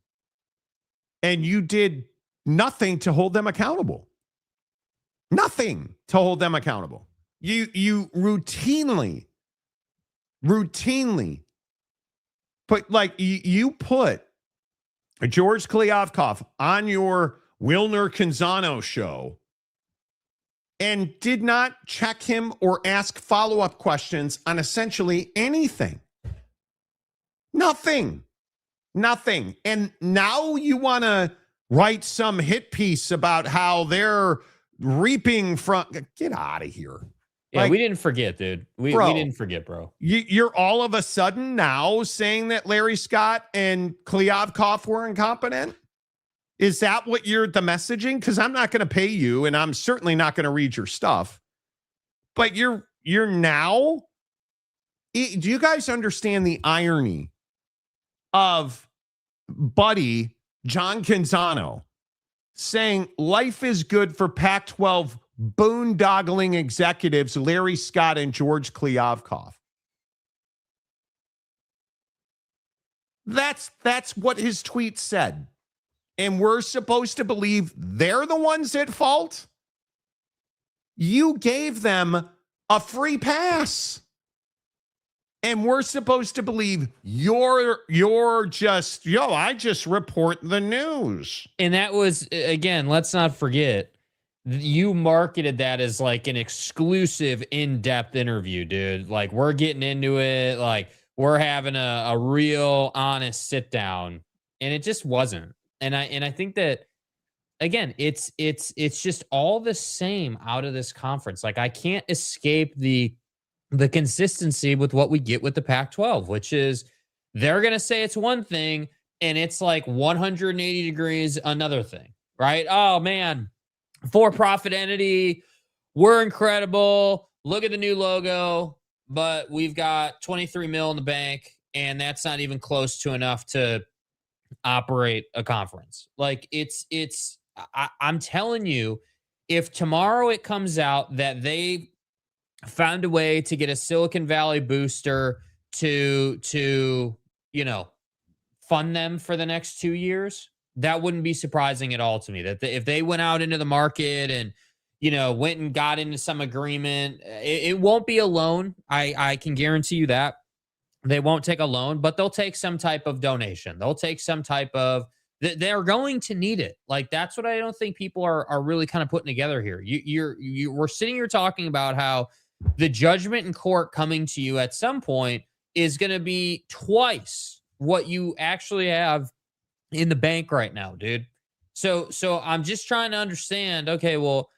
S3: And you did nothing to hold them accountable. Nothing to hold them accountable. You routinely put, like, you put George Kliavkoff on your Wilner Canzano show and did not check him or ask follow-up questions on essentially anything. Nothing. And now you want to write some hit piece about how they're reaping from... Get out of here.
S5: Yeah, we didn't forget, dude. We didn't forget, bro.
S3: You're all of a sudden now saying that Larry Scott and Kliavkoff were incompetent? Is that what the messaging? Because I'm not going to pay you, and I'm certainly not going to read your stuff. But you're now... Do you guys understand the irony of Buddy John Canzano saying life is good for Pac-12 boondoggling executives Larry Scott and George Kliavkoff? That's what his tweet said. And we're supposed to believe they're the ones at fault? You gave them a free pass. And we're supposed to believe you're just, I just report the news.
S5: And that was, again, let's not forget, you marketed that as like an exclusive in-depth interview, dude. Like, we're getting into it. Like, we're having a real honest sit down. And it just wasn't. And I think that, again, it's just all the same out of this conference. Like, I can't escape the consistency with what we get with the Pac-12, which is they're going to say it's one thing and it's like 180 degrees another thing, right? Oh, man, for-profit entity, we're incredible. Look at the new logo, but we've got 23 mil in the bank, and that's not even close to enough to operate a conference. Like, I'm telling you, if tomorrow it comes out that they found a way to get a Silicon Valley booster to fund them for the next 2 years, that wouldn't be surprising at all to me. That if they went out into the market and went and got into some agreement, it won't be a loan. I can guarantee you that. They won't take a loan, but they'll take some type of donation. They'll take some type of They're going to need it. Like, that's what I don't think people are really kind of putting together here. We're sitting here talking about how the judgment in court coming to you at some point is going to be twice what you actually have in the bank right now, dude. So I'm just trying to understand, okay, well,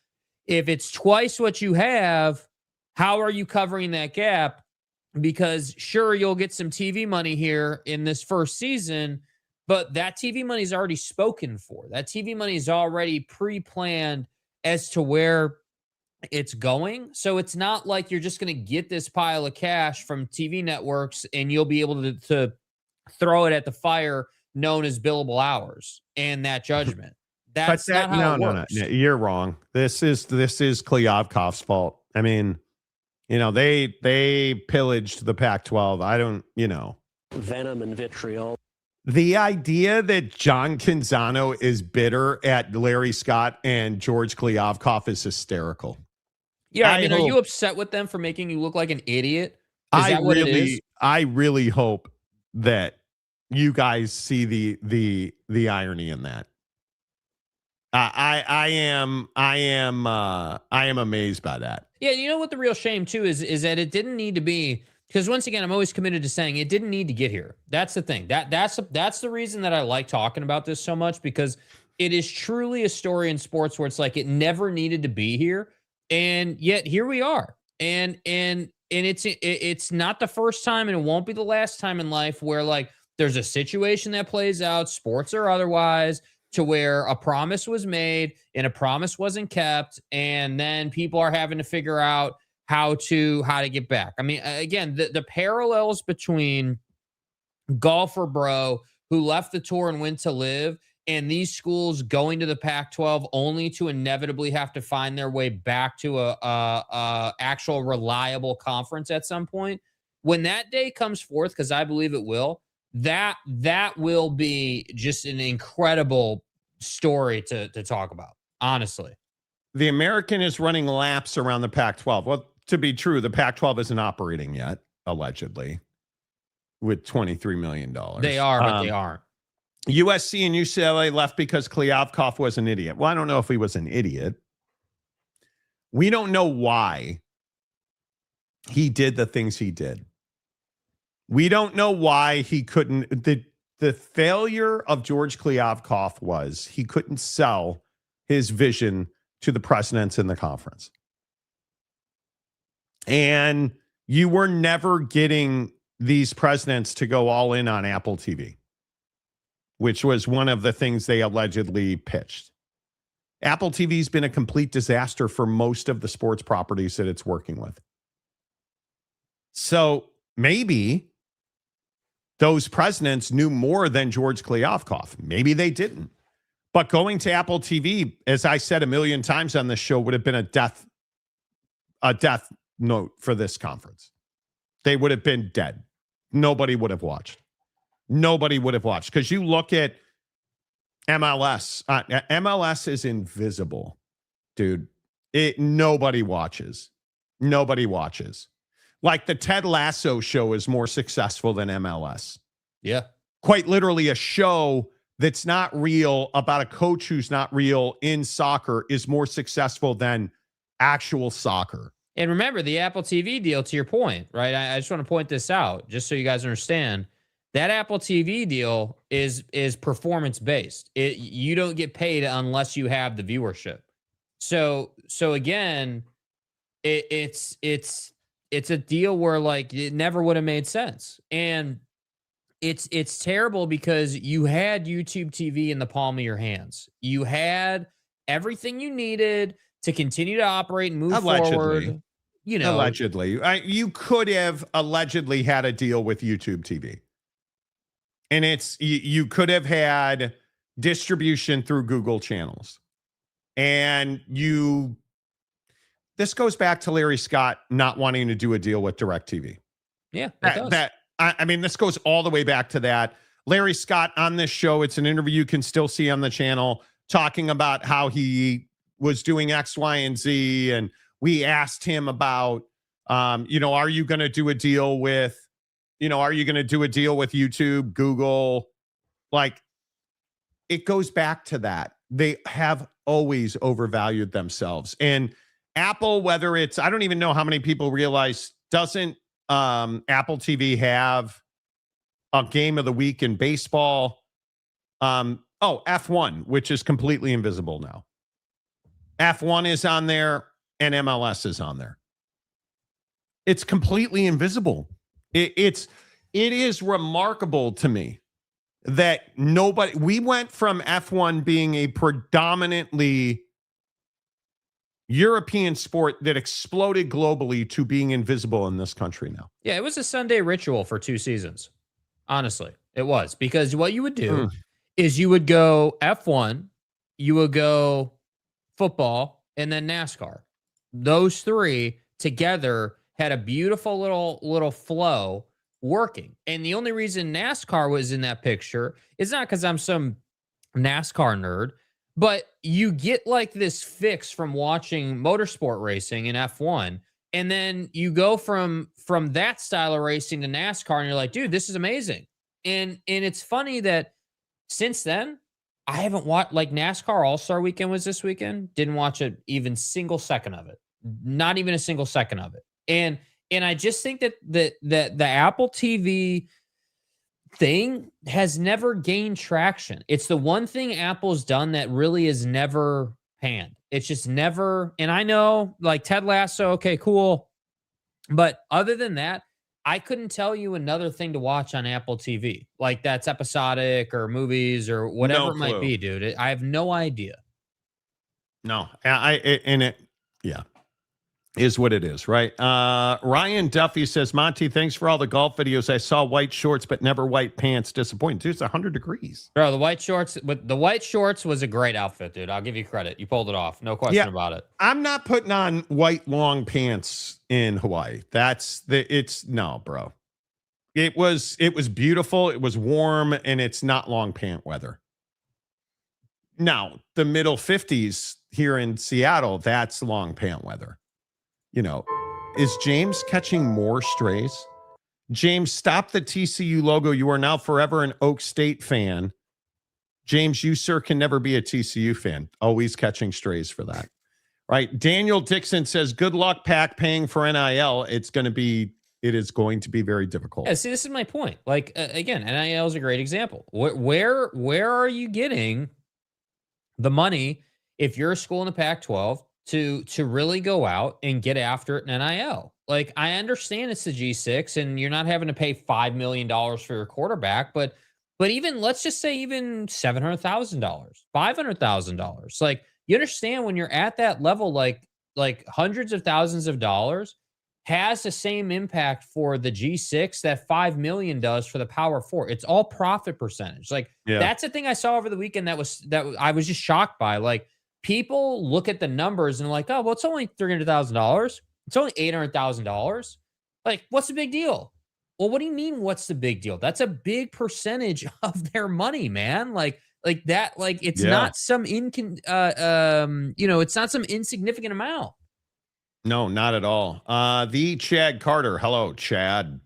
S5: if it's twice what you have, how are you covering that gap? Because sure, you'll get some TV money here in this first season, but that TV money is already spoken for. That TV money is already pre-planned as to where it's going. So it's not like you're just going to get this pile of cash from TV networks and you'll be able to throw it at the fire known as billable hours and that judgment. That's not how it works.
S3: No, you're wrong. This is Klyavkov's fault. I mean, they pillaged the Pac-12. I don't,
S7: Venom and vitriol.
S3: The idea that John Canzano is bitter at Larry Scott and George Klyavkov is hysterical.
S5: Yeah, I mean, are you upset with them for making you look like an idiot? Is that what it is?
S3: I really hope that you guys see the irony in that. I am amazed by that.
S5: Yeah, you know what the real shame too is that it didn't need to be, because once again, I'm always committed to saying it didn't need to get here. That's the thing. That's the reason that I like talking about this so much, because it is truly a story in sports where it's like it never needed to be here, and yet here we are. And it's not the first time, and it won't be the last time in life where like there's a situation that plays out, sports or otherwise, to where a promise was made and a promise wasn't kept, and then people are having to figure out how to get back. I mean, again, the parallels between Golfer Bro, who left the tour and went to live, and these schools going to the Pac-12 only to inevitably have to find their way back to a actual reliable conference at some point. When that day comes forth, because I believe it will, that will be just an incredible story to talk about, honestly.
S3: The American is running laps around the Pac-12. Well, to be true, the Pac-12 isn't operating yet, allegedly, with $23 million.
S5: They are, but they aren't.
S3: USC and UCLA left because Klyavkov was an idiot. Well, I don't know if he was an idiot. We don't know why he did the things he did. We don't know why he couldn't. The failure of George Klyavkov was he couldn't sell his vision to the presidents in the conference. And you were never getting these presidents to go all in on Apple TV, which was one of the things they allegedly pitched. Apple TV's been a complete disaster for most of the sports properties that it's working with. So maybe those presidents knew more than George Klyavkov. Maybe they didn't. But going to Apple TV, as I said a million times on this show, would have been a death note for this conference. They would have been dead. Nobody would have watched. Nobody would have watched. Because you look at MLS. MLS is invisible, dude. Nobody watches. Nobody watches. Like the Ted Lasso show is more successful than MLS.
S5: Yeah.
S3: Quite literally, a show that's not real about a coach who's not real in soccer is more successful than actual soccer.
S5: And remember the Apple TV deal, to your point, right? I just want to point this out just so you guys understand. That Apple TV deal is performance based. You don't get paid unless you have the viewership. So again, it's a deal where like it never would have made sense. And it's terrible because you had YouTube TV in the palm of your hands. You had everything you needed to continue to operate and move forward.
S3: Allegedly. You could have allegedly had a deal with YouTube TV. And you could have had distribution through Google channels. And this goes back to Larry Scott not wanting to do a deal with DirecTV.
S5: Yeah,
S3: I mean, this goes all the way back to that. Larry Scott on this show, it's an interview you can still see on the channel, talking about how he was doing X, Y, and Z. And we asked him about, are you going to do a deal with, YouTube, Google? Like, it goes back to that. They have always overvalued themselves. And Apple, whether it's, I don't even know how many people realize, doesn't Apple TV have a game of the week in baseball? F1, which is completely invisible now. F1 is on there and MLS is on there. It's completely invisible. It is remarkable to me that we went from F1 being a predominantly European sport that exploded globally to being invisible in this country now.
S5: Yeah, it was a Sunday ritual for 2 seasons. Honestly, it was, because what you would do is you would go F1, you would go football, and then NASCAR. Those 3 together had a beautiful little flow working. And the only reason NASCAR was in that picture is not because I'm some NASCAR nerd, but you get like this fix from watching motorsport racing in F1. And then you go from that style of racing to NASCAR, and you're like, dude, this is amazing. And it's funny that since then, I haven't watched, like, NASCAR All-Star Weekend was this weekend. Didn't watch it even single second of it. Not even a single second of it. And I just think that the Apple TV thing has never gained traction. It's the one thing Apple's done that really is never panned. It's just never, and I know, like, Ted Lasso, okay, cool. But other than that, I couldn't tell you another thing to watch on Apple TV. Like, that's episodic or movies or whatever it might be, dude. I have no idea.
S3: No, is what it is, right? Ryan Duffy says, Monty, thanks for all the golf videos. I saw white shorts, but never white pants. Disappointing. Dude, it's 100 degrees.
S5: Bro, the white shorts was a great outfit, dude. I'll give you credit. You pulled it off. No question about it.
S3: I'm not putting on white long pants in Hawaii. No, bro. It was beautiful. It was warm, and it's not long pant weather. Now, the middle 50s here in Seattle, that's long pant weather. You know, is James catching more strays? James, stop the TCU logo. You are now forever an Oak State fan. James, you, sir, can never be a TCU fan. Always catching strays for that. Right? Daniel Dixon says, good luck, Pac, paying for NIL. It is going to be very difficult.
S5: Yeah, see, this is my point. Like, again, NIL is a great example. Where are you getting the money if you're a school in the Pac-12 to really go out and get after it in NIL? Like, I understand it's the G6 and you're not having to pay $5 million for your quarterback, but even, let's just say even $700,000, $500,000. Like, you understand when you're at that level, like hundreds of thousands of dollars has the same impact for the G6 that $5 million does for the Power 4. It's all profit percentage. Like, that's the thing I saw over the weekend that I was just shocked by. Like, people look at the numbers and like, oh, well, it's only $300,000. It's only $800,000. Like, what's the big deal? Well, what do you mean, what's the big deal? That's a big percentage of their money, man. Like that, like, it's not some it's not some insignificant amount.
S3: No, not at all. The Chad Carter. Hello, Chad.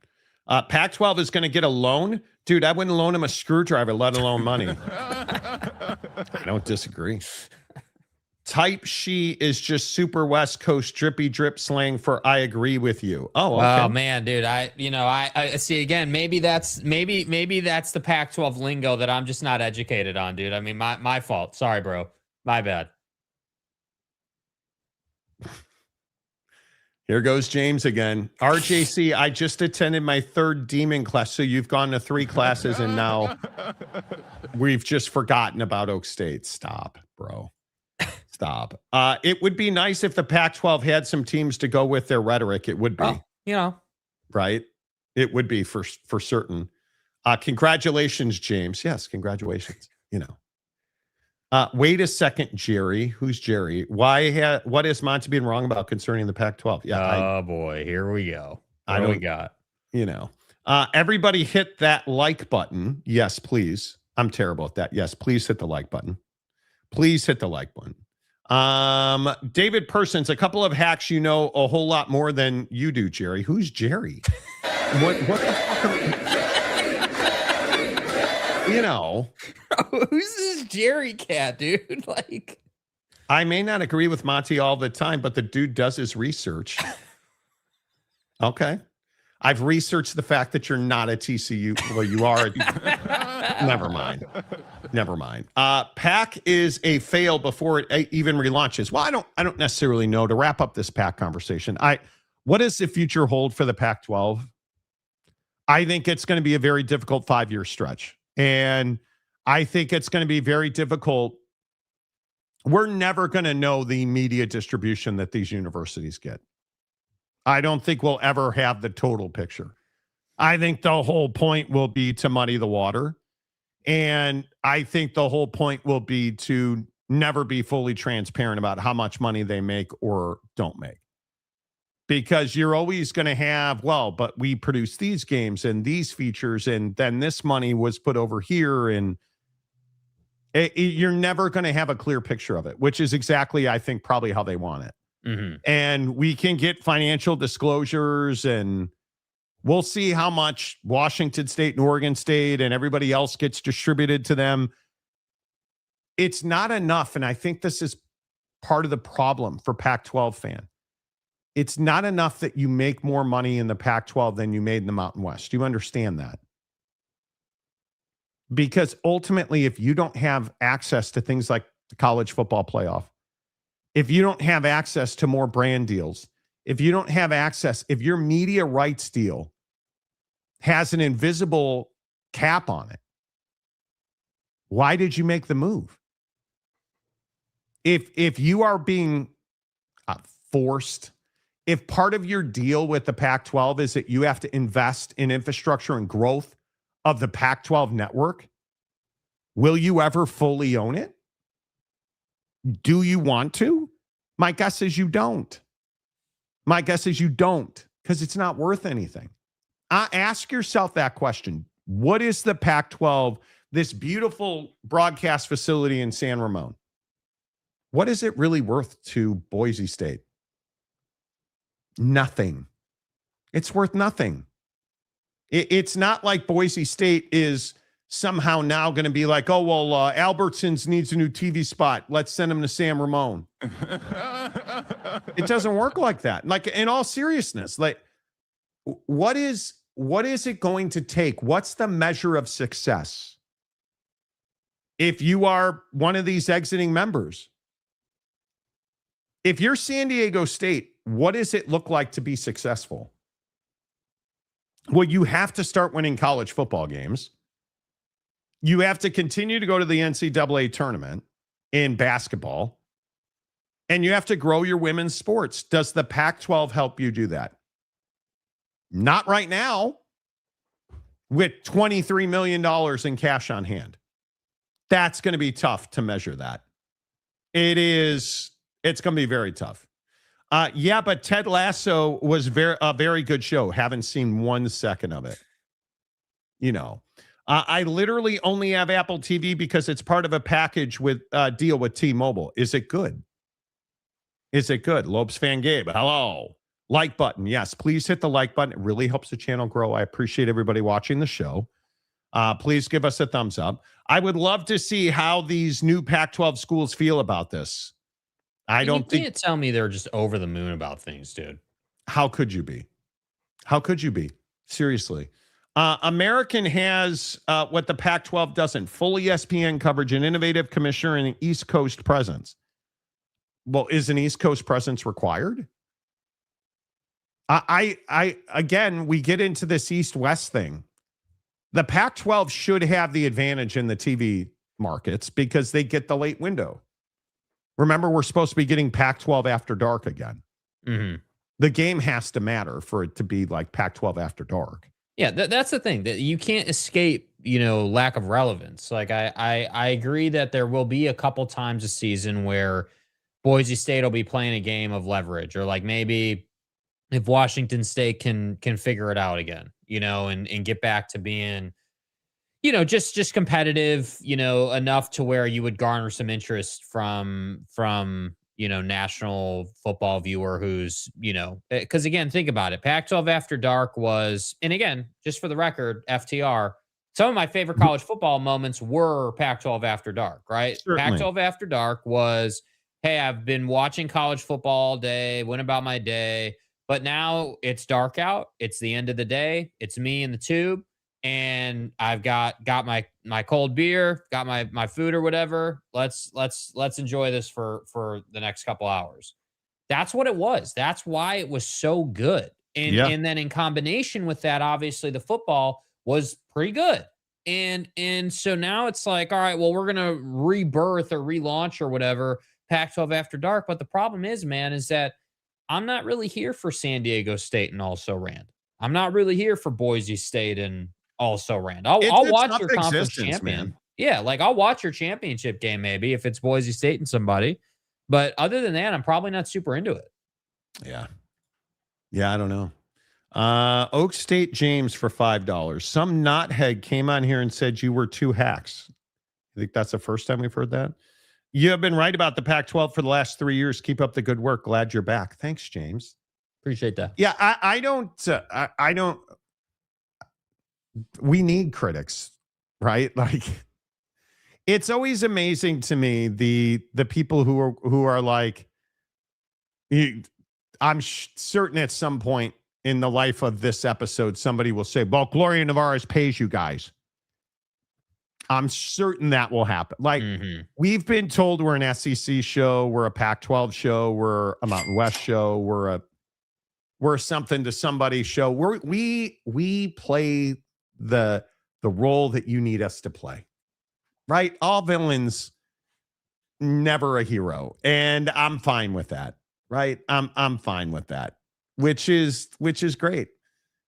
S3: Pac-12 is going to get a loan. Dude, I wouldn't loan him a screwdriver, let alone money. I don't disagree. Type she is just super West Coast drippy drip slang for I agree with you. Oh, okay.
S5: Oh man, dude. I see again, maybe that's the Pac-12 lingo that I'm just not educated on, dude. I mean, my fault. Sorry, bro. My bad.
S3: Here goes James again. RJC, I just attended my 3rd demon class. So you've gone to 3 classes and now we've just forgotten about Oak State. Stop, bro. Stop. It would be nice if the Pac-12 had some teams to go with their rhetoric. It would be. Right? It would be for certain. Congratulations, James. Yes, congratulations. Wait a second, Jerry. Who's Jerry? What is Monty being wrong about concerning the Pac-12?
S5: Yeah. Boy, here we go. What do we got?
S3: Everybody hit that like button. Yes, please. I'm terrible at that. Yes, please hit the like button. Please hit the like button. David Persons, a couple of hacks you know a whole lot more than you do, Jerry. Who's Jerry? What the fuck are we... you know.
S5: Who's this Jerry cat, dude? Like,
S3: I may not agree with Monty all the time, but the dude does his research. Okay. I've researched the fact that you're not a TCU. Well, you are. Never mind. Pac is a fail before it even relaunches. Well, I don't necessarily know. To wrap up this Pac conversation, what does the future hold for the Pac-12? I think it's going to be a very difficult 5-year stretch. And I think it's going to be very difficult. We're never going to know the media distribution that these universities get. I don't think we'll ever have the total picture. I think the whole point will be to muddy the water. And I think the whole point will be to never be fully transparent about how much money they make or don't make. Because you're always going to have, well, but we produce these games and these features, and then this money was put over here. And you're never going to have a clear picture of it, which is exactly, I think, probably how they want it. Mm-hmm. And we can get financial disclosures, and we'll see how much Washington State and Oregon State and everybody else gets distributed to them. It's not enough. And I think this is part of the problem for Pac-12 fan. It's not enough that you make more money in the Pac-12 than you made in the Mountain West. Do you understand that? Because ultimately, if you don't have access to things like the college football playoff, if you don't have access to more brand deals, if you don't have access, if your media rights deal has an invisible cap on it, why did you make the move? If you are being forced, if part of your deal with the Pac-12 is that you have to invest in infrastructure and growth of the Pac-12 network, will you ever fully own it? Do you want to? My guess is you don't. Because it's not worth anything. Ask yourself that question. What is the Pac-12, this beautiful broadcast facility in San Ramon? What is it really worth to Boise State? Nothing. It's worth nothing. It's not like Boise State is somehow now going to be like, oh, well, Albertsons needs a new TV spot. Let's send him to San Ramon. It doesn't work like that. Like, in all seriousness, like, what is it going to take? What's the measure of success? If you are one of these exiting members, if you're San Diego State, what does it look like to be successful? Well, you have to start winning college football games. You have to continue to go to the NCAA tournament in basketball, and you have to grow your women's sports. Does the Pac-12 help you do that? Not right now, with $23 million in cash on hand. That's going to be tough to measure that. It's going to be very tough. Yeah, but Ted Lasso was a very good show. Haven't seen 1 second of it. You know, I literally only have Apple TV because it's part of a package with deal with T-Mobile. Is it good? Lopes Fan Gabe, hello. Like button. Yes, please hit the like button. It really helps the channel grow. I appreciate everybody watching the show. Please give us a thumbs up. I would love to see how these new Pac-12 schools feel about this. You can't
S5: tell me they're just over the moon about things, dude.
S3: How could you be? Seriously. American has what the Pac-12 doesn't: full ESPN coverage, an innovative commissioner, and an East Coast presence. Well, is an East Coast presence required? Again, we get into this East-West thing. The Pac-12 should have the advantage in the TV markets because they get the late window. Remember, we're supposed to be getting Pac-12 after dark again. Mm-hmm. The game has to matter for it to be like Pac-12 after dark.
S5: Yeah, that's the thing, that you can't escape, lack of relevance. Like, I agree that there will be a couple times a season where Boise State will be playing a game of leverage, or like maybe if Washington State can figure it out again, and get back to being, just competitive, enough to where you would garner some interest from national football viewer who's, because again, think about it. Pac-12 After Dark was, and again, just for the record, FTR, some of my favorite college football moments were Pac-12 After Dark, right?
S3: Certainly.
S5: Pac-12 After Dark was, hey, I've been watching college football all day, went about my day, but now it's dark out. It's the end of the day. It's me in the tube, and I've got my cold beer, got my food or whatever. Let's enjoy this for the next couple hours. That's what it was. That's why it was so good. And then in combination with that, obviously the football was pretty good. And so now it's like, all right, well, we're going to rebirth or relaunch or whatever Pac-12 After Dark. But the problem is, man, is that I'm not really here for San Diego State and also Rand. I'm not really here for Boise State and also Rand. I'll watch your conference champion. Man. Yeah, like I'll watch your championship game maybe if it's Boise State and somebody. But other than that, I'm probably not super into it.
S3: Yeah. Yeah, I don't know. Oak State James for $5. Some knothead came on here and said you were two hacks. I think that's the first time we've heard that. You have been right about the Pac-12 for the last 3 years. Keep up the good work. Glad you're back. Thanks, James.
S5: Appreciate that.
S3: Yeah, I don't. We need critics, right? Like, it's always amazing to me the people who are like, I'm certain at some point in the life of this episode, somebody will say, well, Gloria Nevarez pays you guys. I'm certain that will happen. Like, we've been told we're an SEC show, we're a Pac-12 show, we're a Mountain West show, we're something to somebody show. We play the role that you need us to play. Right? All villains, never a hero. And I'm fine with that. Right? I'm fine with that. Which is great.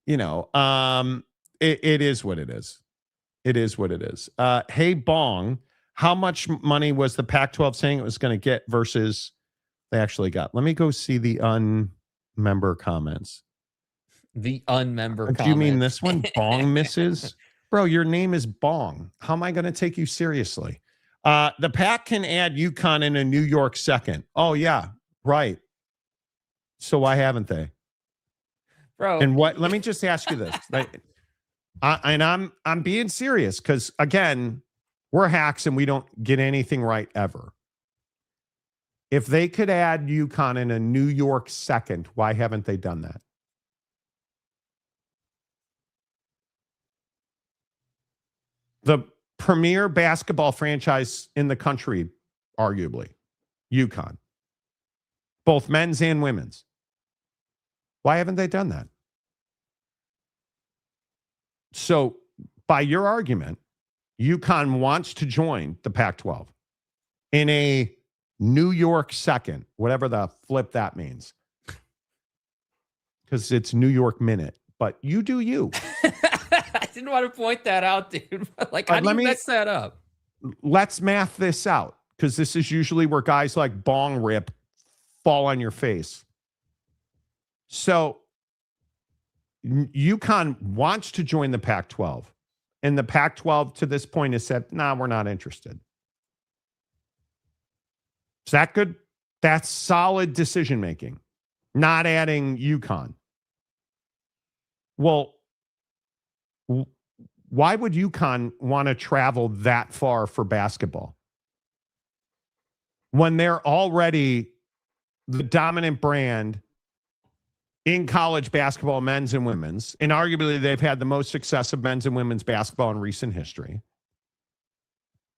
S3: You know, it is what it is. It is what it is. Hey, Bong, how much money was the Pac-12 saying it was going to get versus they actually got? Let me go see the unmember comments.
S5: The unmember comments.
S3: Do you mean this one? Bong misses? Bro, your name is Bong. How am I going to take you seriously? The Pac can add UConn in a New York second. Oh, yeah, right. So why haven't they?
S5: Bro.
S3: And what? Let me just ask you this. And I'm being serious because, again, we're hacks and we don't get anything right ever. If they could add UConn in a New York second, why haven't they done that? The premier basketball franchise in the country, arguably, UConn, both men's and women's. Why haven't they done that? So, by your argument, UConn wants to join the Pac-12 in a New York second, whatever the flip that means. Because it's New York minute, but you do you.
S5: I didn't want to point that out, dude. Like, how do you mess that up?
S3: Let's math this out, because this is usually where guys like Bong Rip fall on your face. So, UConn wants to join the Pac-12, and the Pac-12 to this point has said, nah, we're not interested. Is that good? That's solid decision-making, not adding UConn. Well, why would UConn want to travel that far for basketball when they're already the dominant brand in college basketball, men's and women's, and arguably they've had the most success of men's and women's basketball in recent history?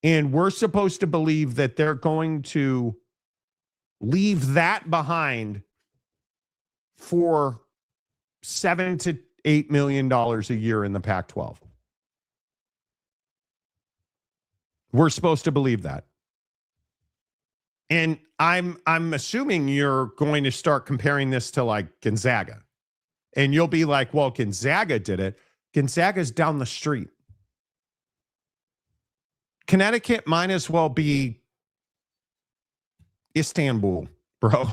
S3: And we're supposed to believe that they're going to leave that behind for $7 to $8 million a year in the Pac-12. We're supposed to believe that. And I'm assuming you're going to start comparing this to like Gonzaga. And you'll be like, well, Gonzaga did it. Gonzaga's down the street. Connecticut might as well be Istanbul, bro.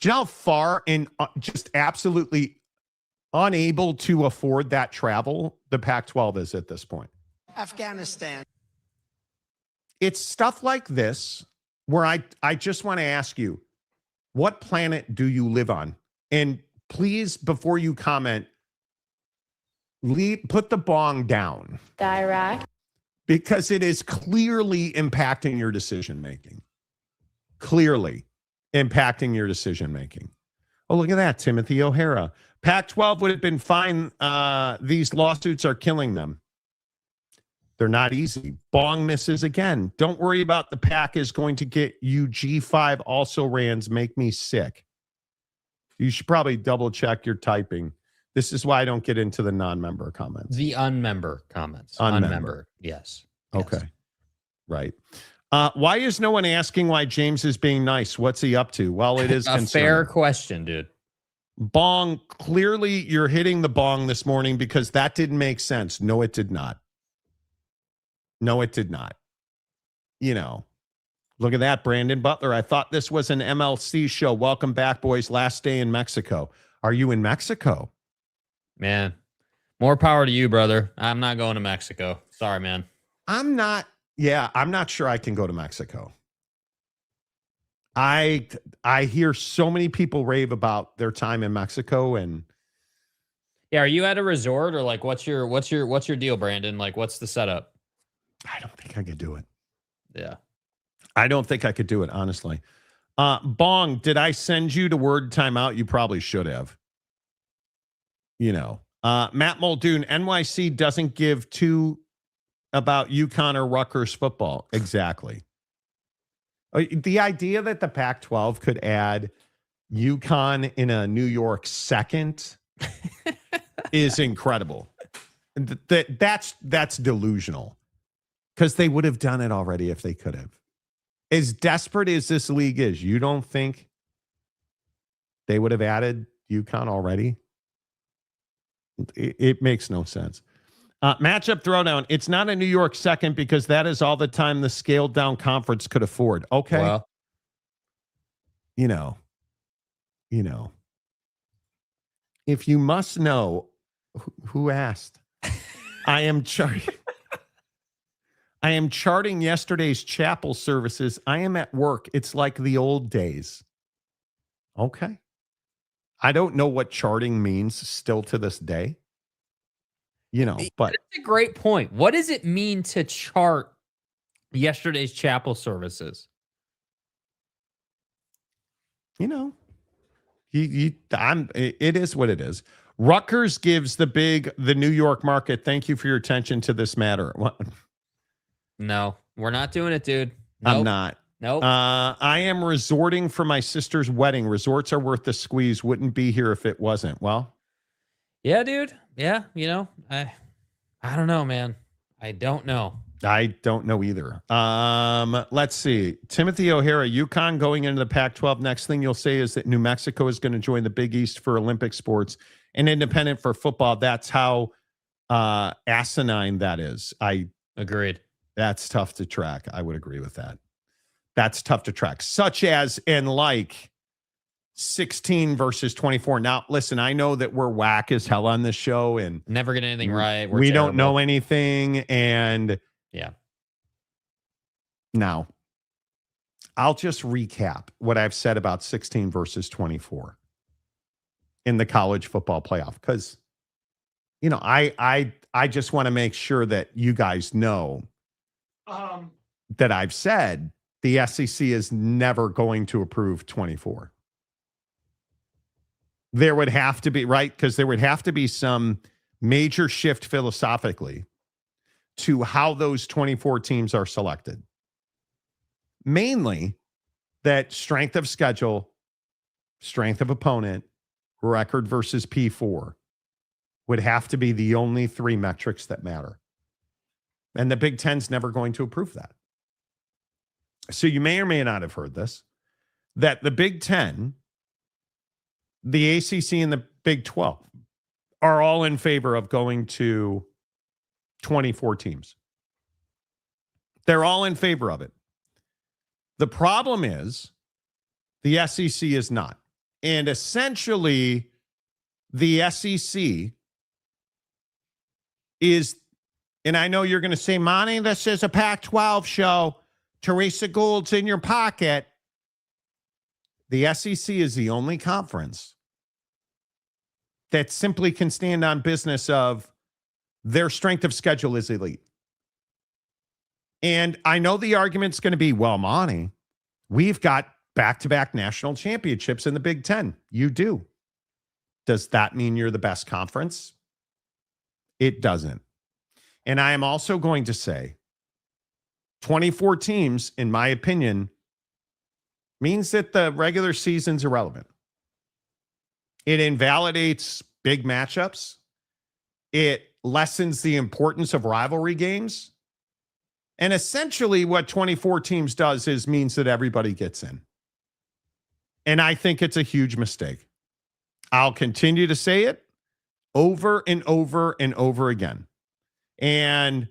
S3: Do you know how far and just absolutely unable to afford that travel the Pac-12 is at this point?
S8: Afghanistan.
S3: It's stuff like this where I just want to ask you, what planet do you live on? And please, before you comment, put the bong down.
S8: Direct.
S3: Because it is clearly impacting your decision making. Clearly impacting your decision making. Oh, look at that. Timothy O'Hara. Pac-12 would have been fine. These lawsuits are killing them. They're not easy. Bong misses again. Don't worry about the Pac is going to get you G5 also rans. Make me sick. You should probably double check your typing. This is why I don't get into the non-member comments.
S5: The unmember comments.
S3: Unmember.
S5: Yes.
S3: Okay. Right. Why is no one asking why James is being nice? What's he up to? Well, it is
S5: a
S3: concerning.
S5: fair question, dude.
S3: Bong, clearly you're hitting the bong this morning because that didn't make sense. No, it did not. No, it did not. You know, look at that, Brandon Butler. I thought this was an MLC show. Welcome back, boys. Last day in Mexico. Are you in Mexico?
S5: Man, more power to you, brother. I'm not going to Mexico. Sorry, man.
S3: I'm not sure I can go to Mexico. I hear so many people rave about their time in Mexico, and
S5: yeah, are you at a resort or like what's your deal, Brandon? Like what's the setup?
S3: I don't think I could do it.
S5: Yeah.
S3: I don't think I could do it, honestly. Bong, did I send you to Word Timeout? You probably should have. You know, Matt Muldoon, NYC doesn't give two about UConn or Rutgers football. Exactly. The idea that the Pac-12 could add UConn in a New York second is incredible. That's delusional because they would have done it already if they could have. As desperate as this league is, you don't think they would have added UConn already? It makes no sense. Matchup throwdown. It's not a New York second because that is all the time the scaled down conference could afford. Okay.
S5: Well,
S3: you know, if you must know who asked, I am charting yesterday's chapel services. I am at work. It's like the old days. Okay. I don't know what charting means still to this day. You know, but
S5: that's a great point. What does it mean to chart yesterday's chapel services?
S3: You know, it is what it is. Rutgers gives the New York market. Thank you for your attention to this matter. What?
S5: No, we're not doing it, dude. Nope.
S3: I'm not.
S5: Nope.
S3: I am resorting for my sister's wedding. Resorts are worth the squeeze. Wouldn't be here if it wasn't. Well,
S5: yeah, dude. Yeah, you know, I don't know, man. I don't know.
S3: I don't know either. Let's see. Timothy O'Hara, UConn going into the Pac-12. Next thing you'll say is that New Mexico is going to join the Big East for Olympic sports and independent for football. That's how asinine that is. I
S5: agreed.
S3: That's tough to track. I would agree with that. That's tough to track. Such as in like 16 versus 24. Now, listen, I know that we're whack as hell on this show and
S5: never get anything right.
S3: We don't know anything. And
S5: yeah.
S3: Now, I'll just recap what I've said about 16 versus 24 in the college football playoff. Because, you know, I just want to make sure that you guys know that I've said the SEC is never going to approve 24. There would have to be, right? Because there would have to be some major shift philosophically to how those 24 teams are selected. Mainly that strength of schedule, strength of opponent, record versus P4 would have to be the only three metrics that matter. And the Big Ten's never going to approve that. So you may or may not have heard this, that the Big Ten, the ACC, and the Big 12 are all in favor of going to 24 teams. They're all in favor of it. The problem is the SEC is not. And essentially, the SEC is, and I know you're going to say, Monty, this is a Pac-12 show. Teresa Gould's in your pocket. The SEC is the only conference that simply can stand on business of their strength of schedule is elite. And I know the argument's going to be, well, Monty, we've got back-to-back national championships in the Big Ten. You do. Does that mean you're the best conference? It doesn't. And I am also going to say 24 teams, in my opinion, means that the regular season's irrelevant. It invalidates big matchups. It lessens the importance of rivalry games. And essentially what 24 teams does is means that everybody gets in. And I think it's a huge mistake. I'll continue to say it over and over and over again. And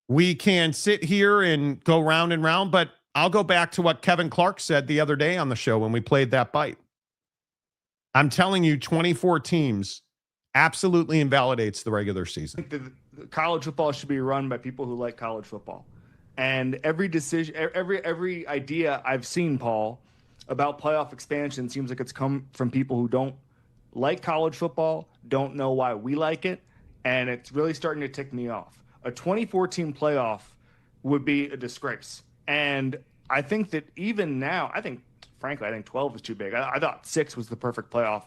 S3: we can sit here and go round and round, but I'll go back to what Kevin Clark said the other day on the show when we played that bite. I'm telling you, 24 teams absolutely invalidates the regular season.
S8: I think that college football should be run by people who like college football. And every decision, every idea I've seen, Paul, about playoff expansion seems like it's come from people who don't like college football, don't know why we like it, and it's really starting to tick me off. A 24-team playoff would be a disgrace. And I think that even now, frankly, I think 12 is too big. I thought 6 was the perfect playoff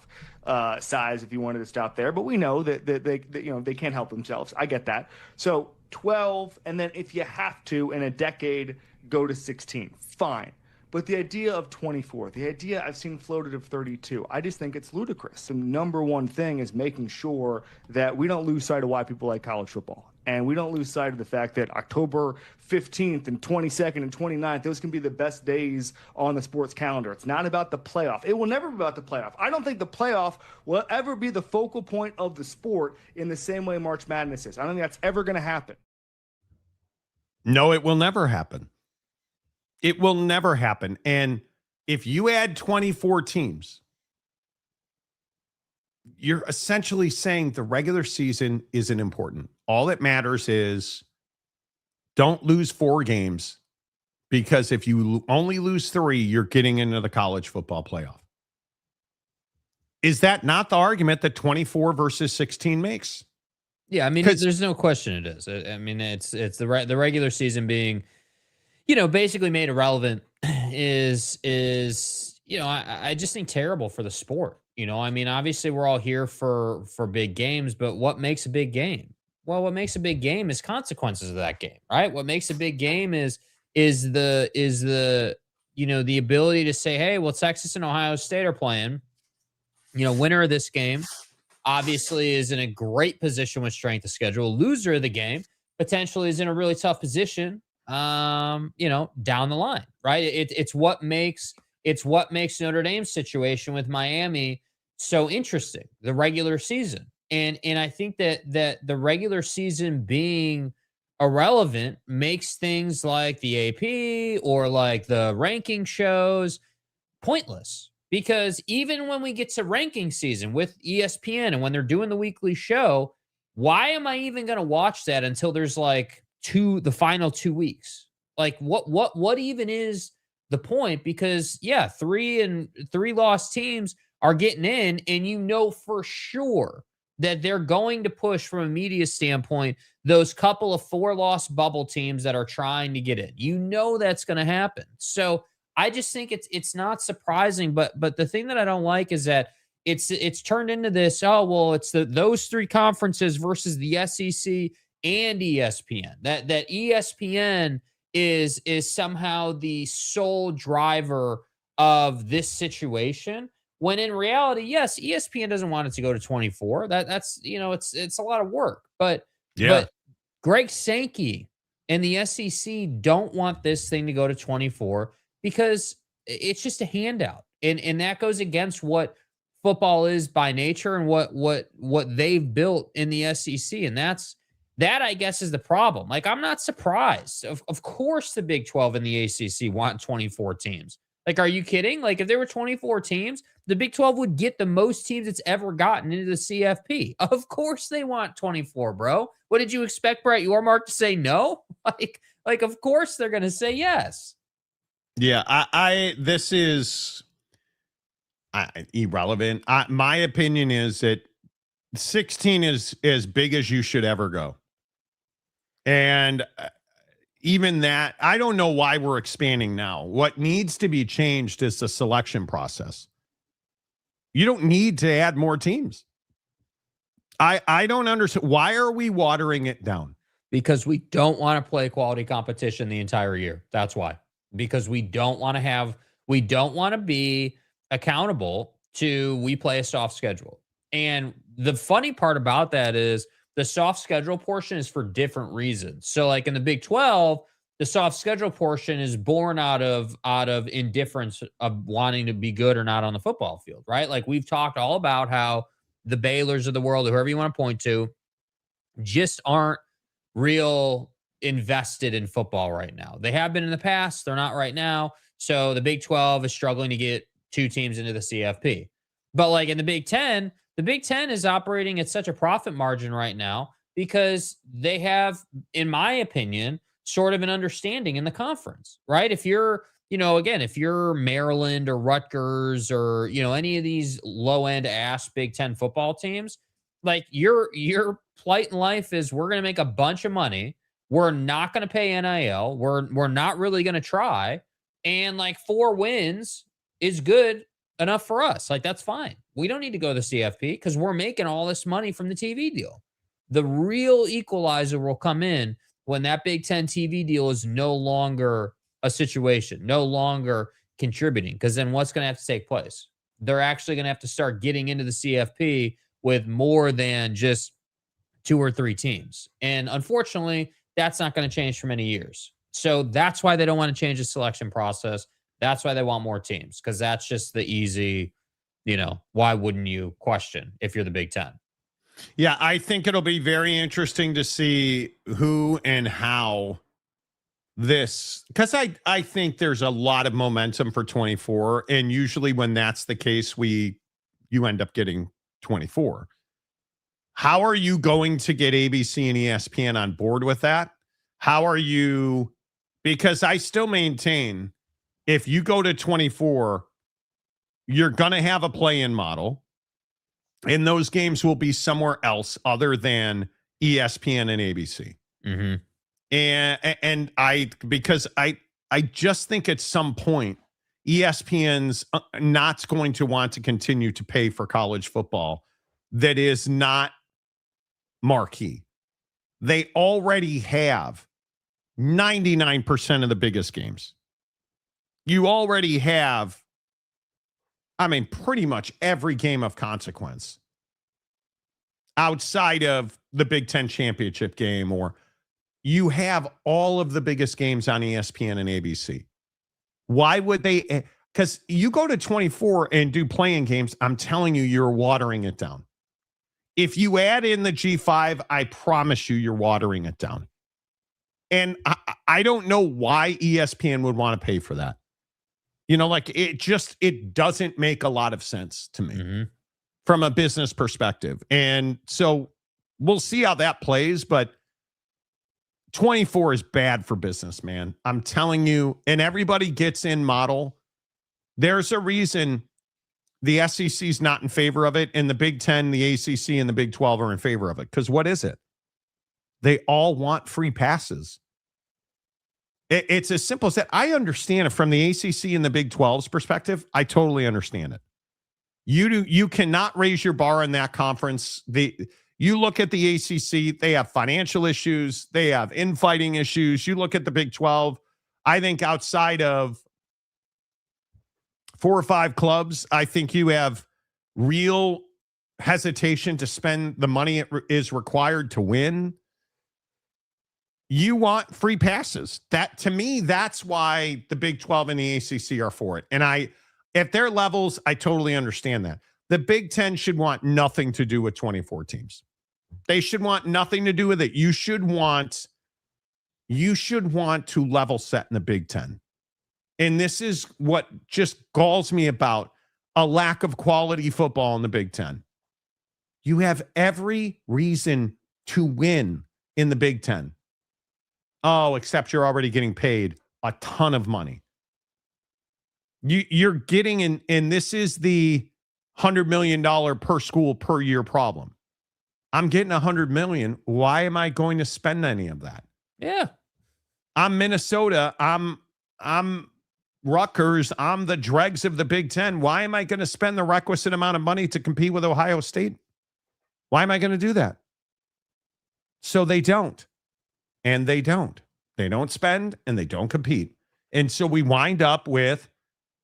S8: size if you wanted to stop there. But we know that they can't help themselves. I get that. So 12, and then if you have to, in a decade, go to 16. Fine. But the idea of 24, the idea I've seen floated of 32, I just think it's ludicrous. The number one thing is making sure that we don't lose sight of why people like college football. And we don't lose sight of the fact that October 15th and 22nd and 29th, those can be the best days on the sports calendar. It's not about the playoff. It will never be about the playoff. I don't think the playoff will ever be the focal point of the sport in the same way March Madness is. I don't think that's ever going to happen.
S3: No, it will never happen. It will never happen. And if you add 24 teams, you're essentially saying the regular season isn't important. All that matters is don't lose 4 games, because if you only lose 3, you're getting into the college football playoff. Is that not the argument that 24 versus 16 makes?
S5: Yeah, I mean, there's no question it is. I mean, it's the regular season being, basically made irrelevant is I just think terrible for the sport. I mean, obviously we're all here for big games, but what makes a big game? Well, what makes a big game is consequences of that game, right? What makes a big game is the the ability to say, hey, well, Texas and Ohio State are playing. Winner of this game obviously is in a great position with strength of schedule. Loser of the game potentially is in a really tough position. Down the line, right? It's what makes Notre Dame's situation with Miami so interesting, the regular season. And I think that the regular season being irrelevant makes things like the AP or like the ranking shows pointless, because even when we get to ranking season with ESPN and when they're doing the weekly show, why am I even going to watch that until there's like the final 2 weeks? Like what even is the point? Because 3 lost teams are getting in, and for sure that they're going to push from a media standpoint those couple of 4-loss bubble teams that are trying to get in. That's going to happen. So I just think it's not surprising, but the thing that I don't like is that it's turned into this, it's those 3 conferences versus the SEC and ESPN. That ESPN is somehow the sole driver of this situation, when in reality, yes, ESPN doesn't want it to go to 24. That's it's a lot of work. But Greg Sankey and the SEC don't want this thing to go to 24 because it's just a handout. And that goes against what football is by nature and what they've built in the SEC. And that, I guess, is the problem. Like, I'm not surprised. Of course, the Big 12 and the ACC want 24 teams. Like, are you kidding? Like, if there were 24 teams, the Big 12 would get the most teams it's ever gotten into the CFP. Of course they want 24, bro. What did you expect, Brett Yormark, to say no? Like, of course they're going to say yes.
S3: Yeah, this is irrelevant. My opinion is that 16 is as big as you should ever go. And even that, I don't know why we're expanding now. What needs to be changed is the selection process. You don't need to add more teams. I don't understand. Why are we watering it down?
S5: Because we don't want to play quality competition the entire year. That's why. Because we don't want to be accountable to we play a soft schedule. And the funny part about that is the soft schedule portion is for different reasons. So like in the Big 12, the soft schedule portion is born out of indifference of wanting to be good or not on the football field, right? Like we've talked all about how the Baylors of the world, or whoever you want to point to, just aren't real invested in football right now. They have been in the past. They're not right now. So the Big 12 is struggling to get 2 teams into the CFP. But like in the Big 10 is operating at such a profit margin right now because they have, in my opinion, sort of an understanding in the conference, right? If you're, if you're Maryland or Rutgers or, any of these low end ass Big 10 football teams, like your plight in life is we're going to make a bunch of money. We're not going to pay NIL. We're not really going to try. And like 4 wins is good enough for us. Like that's fine. We don't need to go to the CFP because we're making all this money from the TV deal. The real equalizer will come in when that Big 10 TV deal is no longer a situation, no longer contributing. Because then what's going to have to take place? They're actually going to have to start getting into the CFP with more than just 2 or 3 teams. And unfortunately, that's not going to change for many years. So that's why they don't want to change the selection process. That's why they want more teams, because that's just the easy, why wouldn't you question if you're the Big 10?
S3: Yeah, I think it'll be very interesting to see who and how this, because I think there's a lot of momentum for 24. And usually when that's the case, you end up getting 24. How are you going to get ABC and ESPN on board with that? How are you? Because I still maintain if you go to 24, you're going to have a play-in model, and those games will be somewhere else other than ESPN and ABC.
S5: Mm-hmm.
S3: And I just think at some point ESPN's not going to want to continue to pay for college football that is not marquee. They already have 99% of the biggest games. You already have, pretty much every game of consequence outside of the Big 10 championship game, or you have all of the biggest games on ESPN and ABC. Why would they? Because you go to 24 and do playing games, I'm telling you, you're watering it down. If you add in the G5, I promise you're watering it down. And I don't know why ESPN would want to pay for that. It doesn't make a lot of sense to me from a business perspective. And so we'll see how that plays, but 24 is bad for business, man. I'm telling you, and everybody gets in model. There's a reason the SEC is not in favor of it, and the Big 10, the ACC, and the Big 12 are in favor of it. Because what is it? They all want free passes. It's as simple as that. I understand it from the ACC and the Big 12's perspective. I totally understand it. You cannot raise your bar in that conference. You look at the ACC, they have financial issues. They have infighting issues. You look at the Big 12, I think outside of 4 or 5 clubs, I think you have real hesitation to spend the money it is required to win. You want free passes. That, to me, that's why the Big 12 and the ACC are for it. And at their levels, I totally understand that. The Big 10 should want nothing to do with 24 teams. They should want nothing to do with it. You should want to level set in the Big 10. And this is what just galls me about a lack of quality football in the Big 10. You have every reason to win in the Big 10. Oh, except you're already getting paid a ton of money. You're getting and this is the $100 million per school per year problem. I'm getting $100 million. Why am I going to spend any of that?
S5: Yeah.
S3: I'm Minnesota. I'm Rutgers. I'm the dregs of the Big Ten. Why am I going to spend the requisite amount of money to compete with Ohio State? Why am I going to do that? So they don't. And they don't. They don't spend and they don't compete. And so we wind up with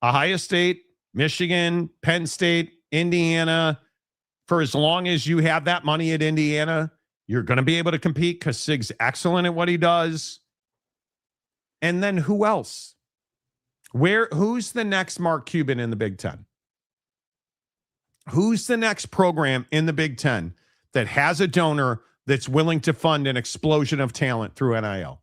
S3: Ohio State, Michigan, Penn State, Indiana. For as long as you have that money at Indiana, you're going to be able to compete because Sig's excellent at what he does. And then who else? Who's the next Mark Cuban in the Big Ten? Who's the next program in the Big Ten that has a donor that's willing to fund an explosion of talent through NIL?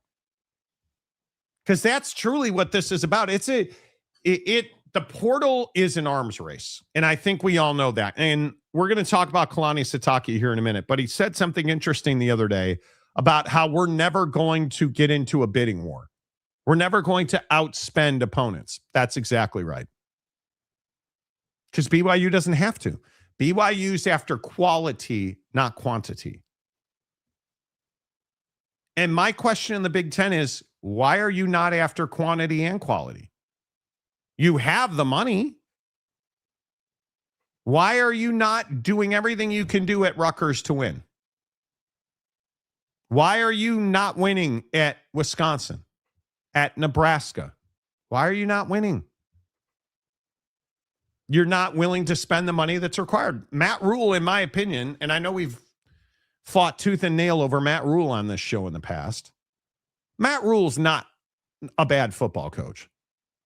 S3: Because that's truly what this is about. The portal is an arms race, and I think we all know that. And we're going to talk about Kalani Sitake here in a minute, but he said something interesting the other day about how we're never going to get into a bidding war. We're never going to outspend opponents. That's exactly right. Because BYU doesn't have to. BYU's after quality, not quantity. And my question in the Big Ten is, why are you not after quantity and quality? You have the money. Why are you not doing everything you can do at Rutgers to win? Why are you not winning at Wisconsin, at Nebraska? Why are you not winning? You're not willing to spend the money that's required. Matt Rule, in my opinion, and I know we've fought tooth and nail over Matt Rule on this show in the past. Matt Rule's not a bad football coach.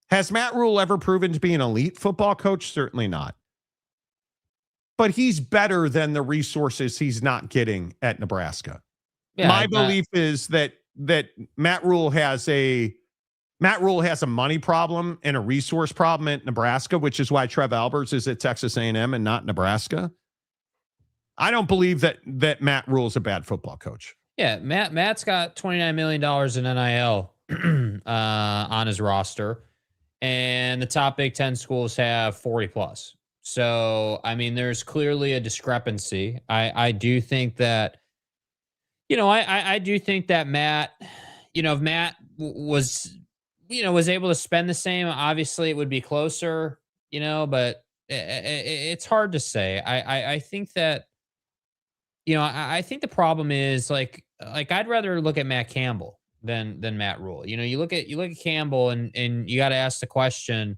S3: Has Matt Rule ever proven to be an elite football coach? Certainly not. But he's better than the resources he's not getting at Nebraska. Yeah, my belief is that Matt Rule has a money problem and a resource problem at Nebraska, which is why Trev Alberts is at Texas A&M and not Nebraska. I don't believe that Matt Rule's a bad football coach.
S5: Yeah, Matt's got $29 million in NIL on his roster, and the top Big Ten schools have 40 plus. So, I mean, there's clearly a discrepancy. I do think that, I do think that Matt, if Matt was able to spend the same, obviously it would be closer, but it's hard to say. I think that, I think the problem is like I'd rather look at Matt Campbell than Matt Rule. You look at Campbell and you got to ask the question,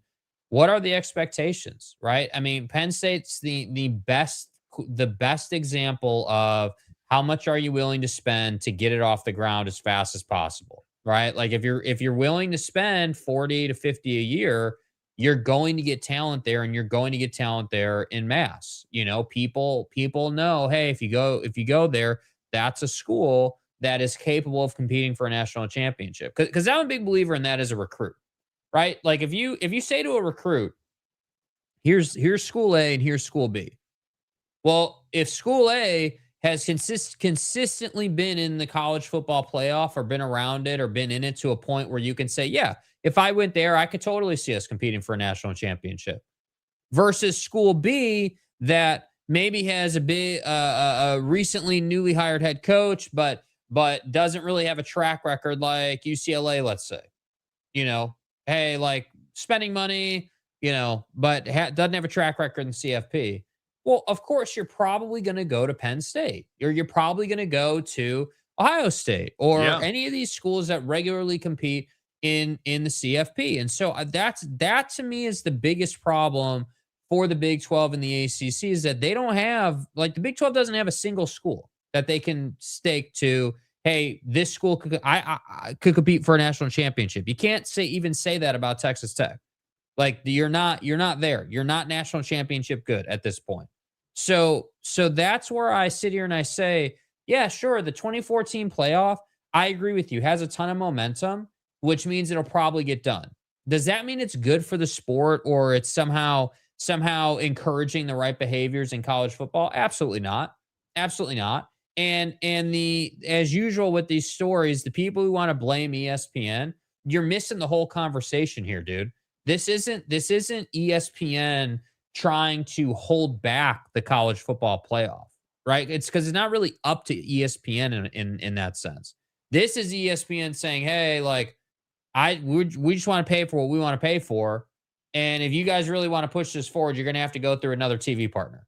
S5: what are the expectations, right? I mean, Penn State's the best example of how much are you willing to spend to get it off the ground as fast as possible, right? Like if you're willing to spend 40 to 50 a year, you're going to get talent there, and you're going to get talent there in mass. People know, hey, if you go there, that's a school that is capable of competing for a national championship. Because I'm a big believer in that as a recruit, right? Like if you say to a recruit, here's school A and here's school B. Well, if school A has consistently been in the college football playoff or been around it or been in it to a point where you can say, yeah, if I went there, I could totally see us competing for a national championship, versus school B that maybe has a recently newly hired head coach, but doesn't really have a track record like UCLA, let's say, hey, like spending money, but doesn't have a track record in CFP. Well, of course, you're probably going to go to Penn State, or you're probably going to go to Ohio State, or any of these schools that regularly compete in the CFP. And so that to me is the biggest problem for the Big 12 and the ACC, is that they don't have, like, the Big 12 doesn't have a single school that they can stake to, hey, this school could compete for a national championship. You can't even say that about Texas Tech. Like, you're not there. You're not national championship good at this point. So that's where I sit here and I say, yeah, sure, the 2014 playoff, I agree with you, has a ton of momentum, which means it'll probably get done. Does that mean it's good for the sport, or it's somehow encouraging the right behaviors in college football? Absolutely not. Absolutely not. And as usual with these stories, the people who want to blame ESPN, you're missing the whole conversation here, dude. This isn't ESPN trying to hold back the college football playoff, right? It's because it's not really up to ESPN in that sense. This is ESPN saying, hey, like, we just want to pay for what we want to pay for. And if you guys really want to push this forward, you're going to have to go through another TV partner.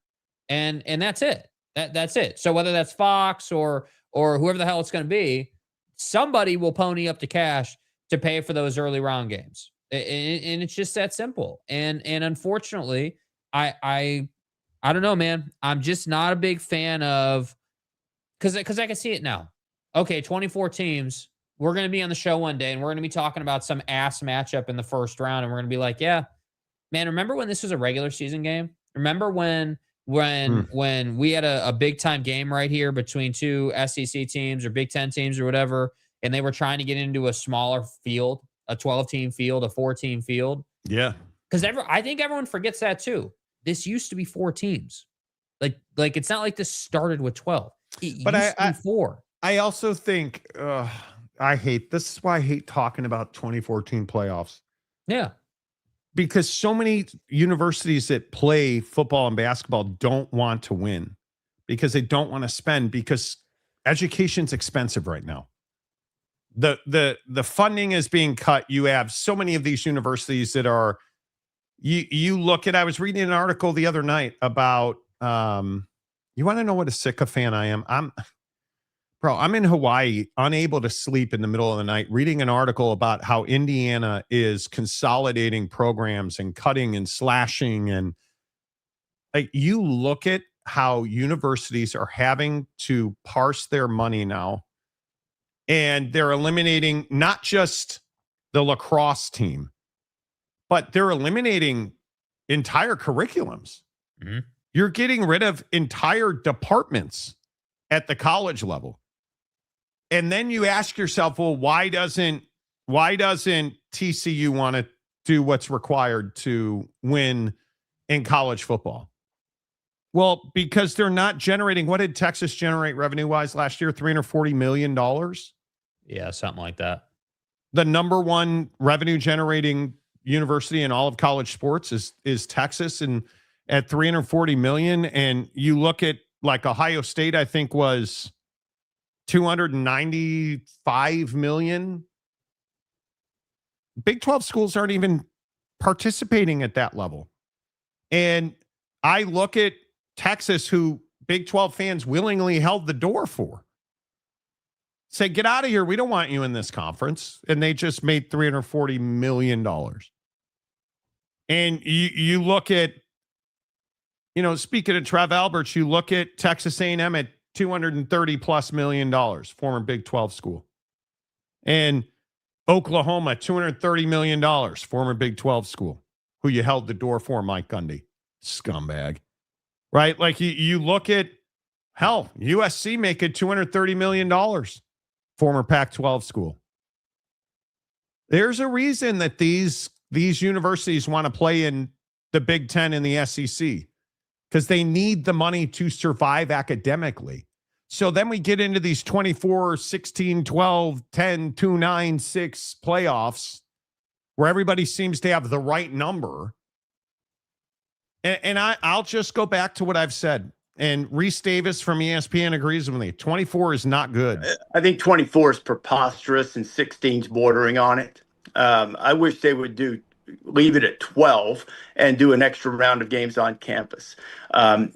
S5: And that's it. That's it. So whether that's Fox or whoever the hell it's going to be, somebody will pony up the cash to pay for those early round games. And it's just that simple. And unfortunately, I don't know, man. I'm just not a big fan of, because I can see it now. Okay, 24 teams. We're going to be on the show one day, and we're going to be talking about some ass matchup in the first round, and we're going to be like, yeah, man, remember when this was a regular season game? Remember when we had a big-time game right here between two SEC teams or Big Ten teams or whatever, and they were trying to get into a smaller field, a 12-team field, a 4-team field?
S3: Yeah.
S5: Because I think everyone forgets that too. This used to be 4 teams. Like it's not like this started with 12. It used to be 4.
S3: I also think this is why I hate talking about 2014 playoffs.
S5: Yeah.
S3: Because so many universities that play football and basketball don't want to win because they don't want to spend, because education's expensive right now. The funding is being cut. You have so many of these universities that are, you look at, I was reading an article the other night about, you want to know what a sycophant I am? I'm in Hawaii, unable to sleep in the middle of the night, reading an article about how Indiana is consolidating programs and cutting and slashing. And like, you look at how universities are having to parse their money now, and they're eliminating not just the lacrosse team, but they're eliminating entire curriculums.
S5: Mm-hmm.
S3: You're getting rid of entire departments at the college level. And then you ask yourself, well, why doesn't TCU want to do what's required to win in college football? Well, because they're not generating. What did Texas generate revenue-wise last year? $340 million?
S5: Yeah, something like that.
S3: The number one revenue-generating university in all of college sports is Texas, and at $340 million. And you look at, like, Ohio State, I think was $295 million. Big 12 schools aren't even participating at that level. And I look at Texas, who Big 12 fans willingly held the door for. Say, get out of here. We don't want you in this conference. And they just made $340 million. And you look at, speaking of Trev Alberts, you look at Texas A&M at $230+ million, former Big 12 school. And Oklahoma, $230 million, former Big 12 school, who you held the door for, Mike Gundy. Scumbag. Right? Like, you look at, hell, USC making $230 million, former Pac-12 school. There's a reason that these universities want to play in the Big Ten and the SEC, because they need the money to survive academically. So then we get into these 24, 16, 12, 10, 2, 9, 6 playoffs where everybody seems to have the right number. And I'll just go back to what I've said. And Reese Davis from ESPN agrees with me. 24 is not good.
S9: I think 24 is preposterous and 16's bordering on it. I wish they would leave it at 12 and do an extra round of games on campus. Right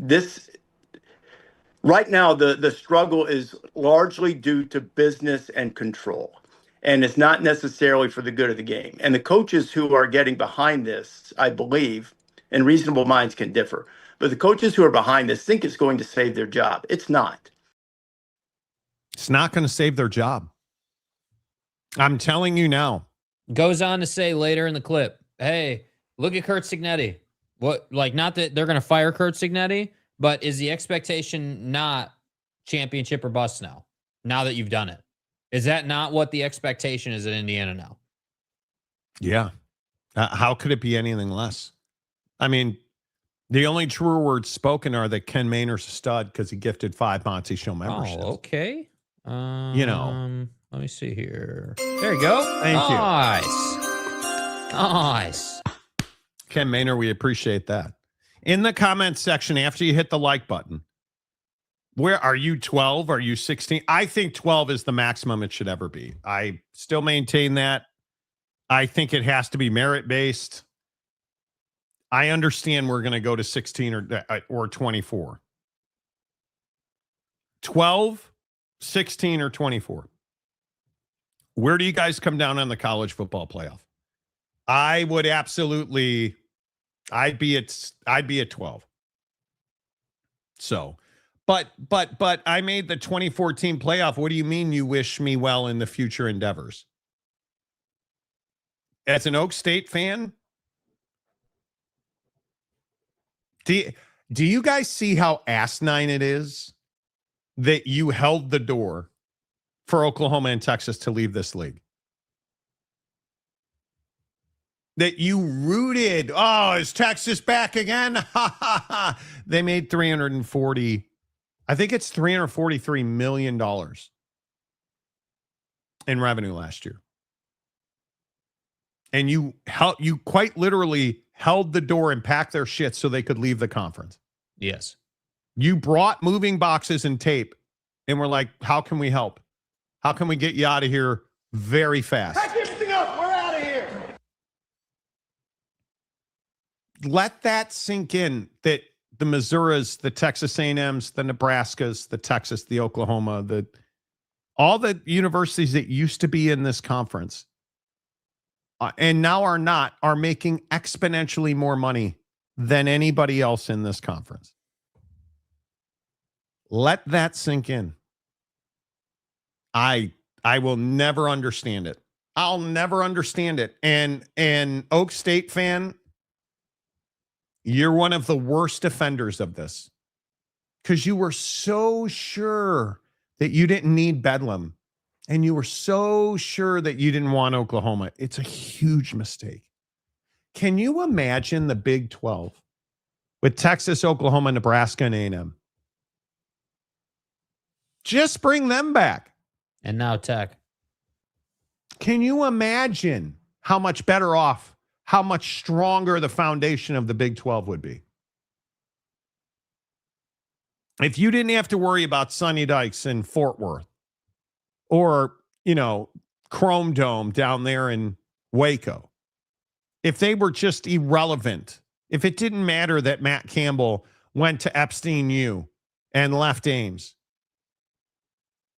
S9: now, the struggle is largely due to business and control, and it's not necessarily for the good of the game. And the coaches who are getting behind this, I believe, and reasonable minds can differ, but the coaches who are behind this think it's going to save their job. It's not.
S3: It's not going to save their job. I'm telling you now.
S5: Goes on to say later in the clip, hey, look at Kurt Cignetti. What, like, not that they're going to fire Kurt Cignetti, but is the expectation not championship or bust now that you've done it? Is that not what the expectation is at Indiana now?
S3: Yeah. How could it be anything less? I mean, the only truer words spoken are that Ken Mainer's a stud because he gifted 5 Monty Show memberships.
S5: Oh, okay.
S3: Let
S5: me see here. There you go.
S3: Thank you.
S5: Nice.
S3: Ken Maynor, we appreciate that. In the comments section, after you hit the like button, Where are you 12? Are you 16? I think 12 is the maximum it should ever be. I still maintain that. I think it has to be merit-based. I understand we're going to go to 16 or 24. 12, 16, or 24. Where do you guys come down on the college football playoff? I would absolutely, I'd be at 12. So, but I made the 2014 playoff. What do you mean you wish me well in the future endeavors? As an Oak State fan, do you guys see how asinine it is that you held the door for Oklahoma and Texas to leave this league? That you rooted, is Texas back again? They made $343 million in revenue last year. And you quite literally held the door and packed their shit so they could leave the conference.
S5: Yes.
S3: You brought moving boxes and tape and were like, how can we help? How can we get you out of here very fast?
S9: Pack everything up. We're out of here.
S3: Let that sink in, that the Missouris, the Texas A&Ms, the Nebraskas, the Texas, the Oklahoma, all the universities that used to be in this conference and now are making exponentially more money than anybody else in this conference. Let that sink in. I will never understand it. I'll never understand it. And Oak State fan, you're one of the worst offenders of this, because you were so sure that you didn't need Bedlam, and you were so sure that you didn't want Oklahoma. It's a huge mistake. Can you imagine the Big 12 with Texas, Oklahoma, Nebraska, and A&M? Just bring them back.
S5: And now Tech.
S3: Can you imagine how much better off, how much stronger the foundation of the Big 12 would be? If you didn't have to worry about Sonny Dykes in Fort Worth or, Chrome Dome down there in Waco. If they were just irrelevant, if it didn't matter that Matt Campbell went to Epstein U and left Ames,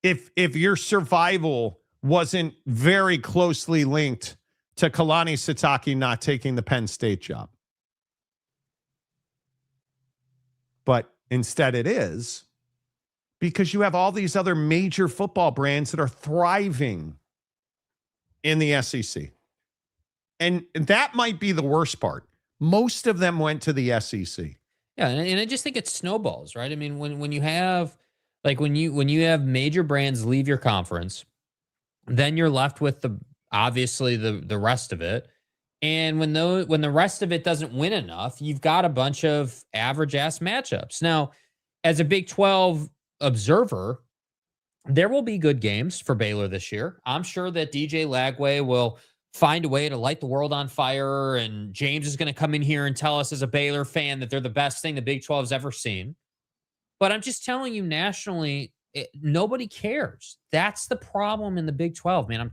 S3: if your survival wasn't very closely linked to Kalani Sitake not taking the Penn State job. But instead it is, because you have all these other major football brands that are thriving in the SEC. And that might be the worst part. Most of them went to the SEC.
S5: Yeah, and I just think it snowballs, right? I mean, when you have when you have major brands leave your conference, then you're left with the rest of it. And when the rest of it doesn't win enough, you've got a bunch of average ass matchups. Now, as a Big 12 observer, there will be good games for Baylor this year. I'm sure that DJ Lagway will find a way to light the world on fire, and James is going to come in here and tell us as a Baylor fan that they're the best thing the Big 12's ever seen. But I'm just telling you, nationally, nobody cares. That's the problem in the Big 12, man.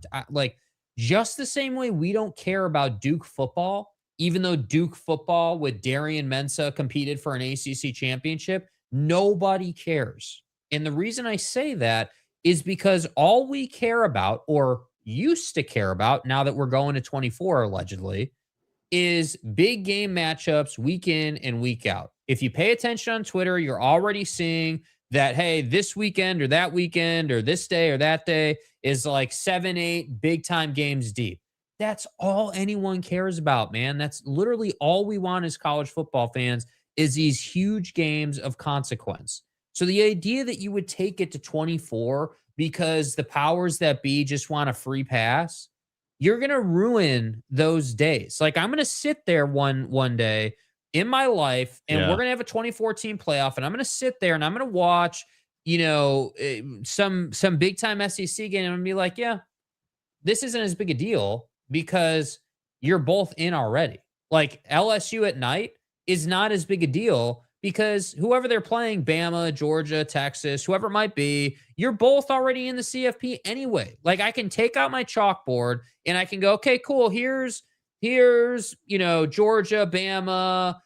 S5: Just the same way we don't care about Duke football, even though Duke football with Darian Mensah competed for an ACC championship, nobody cares. And the reason I say that is because all we care about, or used to care about, now that we're going to 24 allegedly, is big game matchups week in and week out. If you pay attention on Twitter, you're already seeing that, hey, this weekend or that weekend or this day or that day is like 7-8 big time games deep. That's all anyone cares about, man. That's literally all we want as college football fans, is these huge games of consequence. So the idea that you would take it to 24 because the powers that be just want a free pass, you're going to ruin those days. Like, I'm going to sit there one day in my life, and we're going to have a 2014 playoff, and I'm going to sit there and I'm going to watch, some big time SEC game, and I'm going to be like, yeah, this isn't as big a deal because you're both in already. Like, LSU at night is not as big a deal because whoever they're playing, Bama, Georgia, Texas, whoever it might be, you're both already in the CFP anyway. Like, I can take out my chalkboard and I can go, okay, cool. Here's, Georgia, Bama,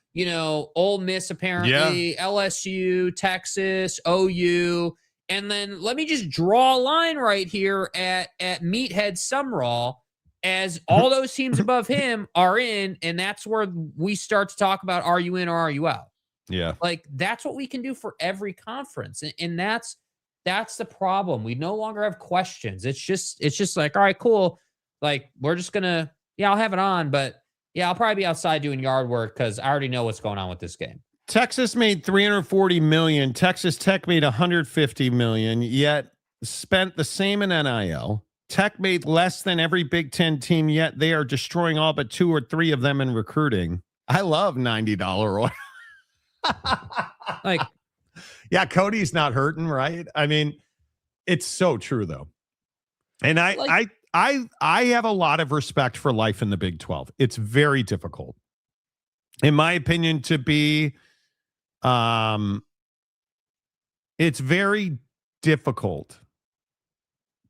S5: Ole Miss, apparently, LSU, Texas, OU. And then let me just draw a line right here at Meathead Sumrall, as all those teams above him are in, and that's where we start to talk about, are you in or are you out?
S3: Yeah.
S5: Like, that's what we can do for every conference. And that's the problem. We no longer have questions. It's just like, all right, cool. Like, we're just gonna, I'll have it on, but I'll probably be outside doing yard work because I already know what's going on with this game.
S3: Texas made $340 million. Texas Tech made $150 million, yet spent the same in NIL. Tech made less than every Big Ten team, yet they are destroying all but 2 or 3 of them in recruiting. I love $90 oil.
S5: Like,
S3: yeah, Cody's not hurting, right? I mean, it's so true though. And I have a lot of respect for life in the Big 12. It's very difficult, in my opinion, to be it's very difficult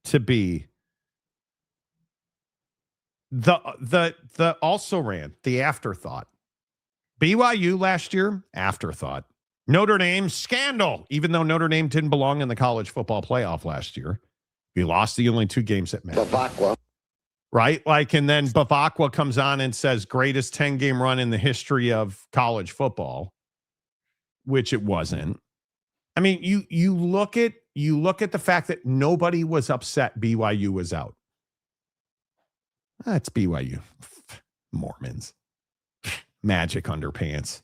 S3: to be the also ran the afterthought. BYU last year, afterthought. Notre Dame, scandal, even though Notre Dame didn't belong in the college football playoff last year. We lost the only 2 games that mattered.
S7: Bavakwa.
S3: Right? Like, and then Bavakwa comes on and says, greatest 10-game run in the history of college football, which it wasn't. I mean, you look at the fact that nobody was upset BYU was out. That's BYU. Mormons. Magic underpants.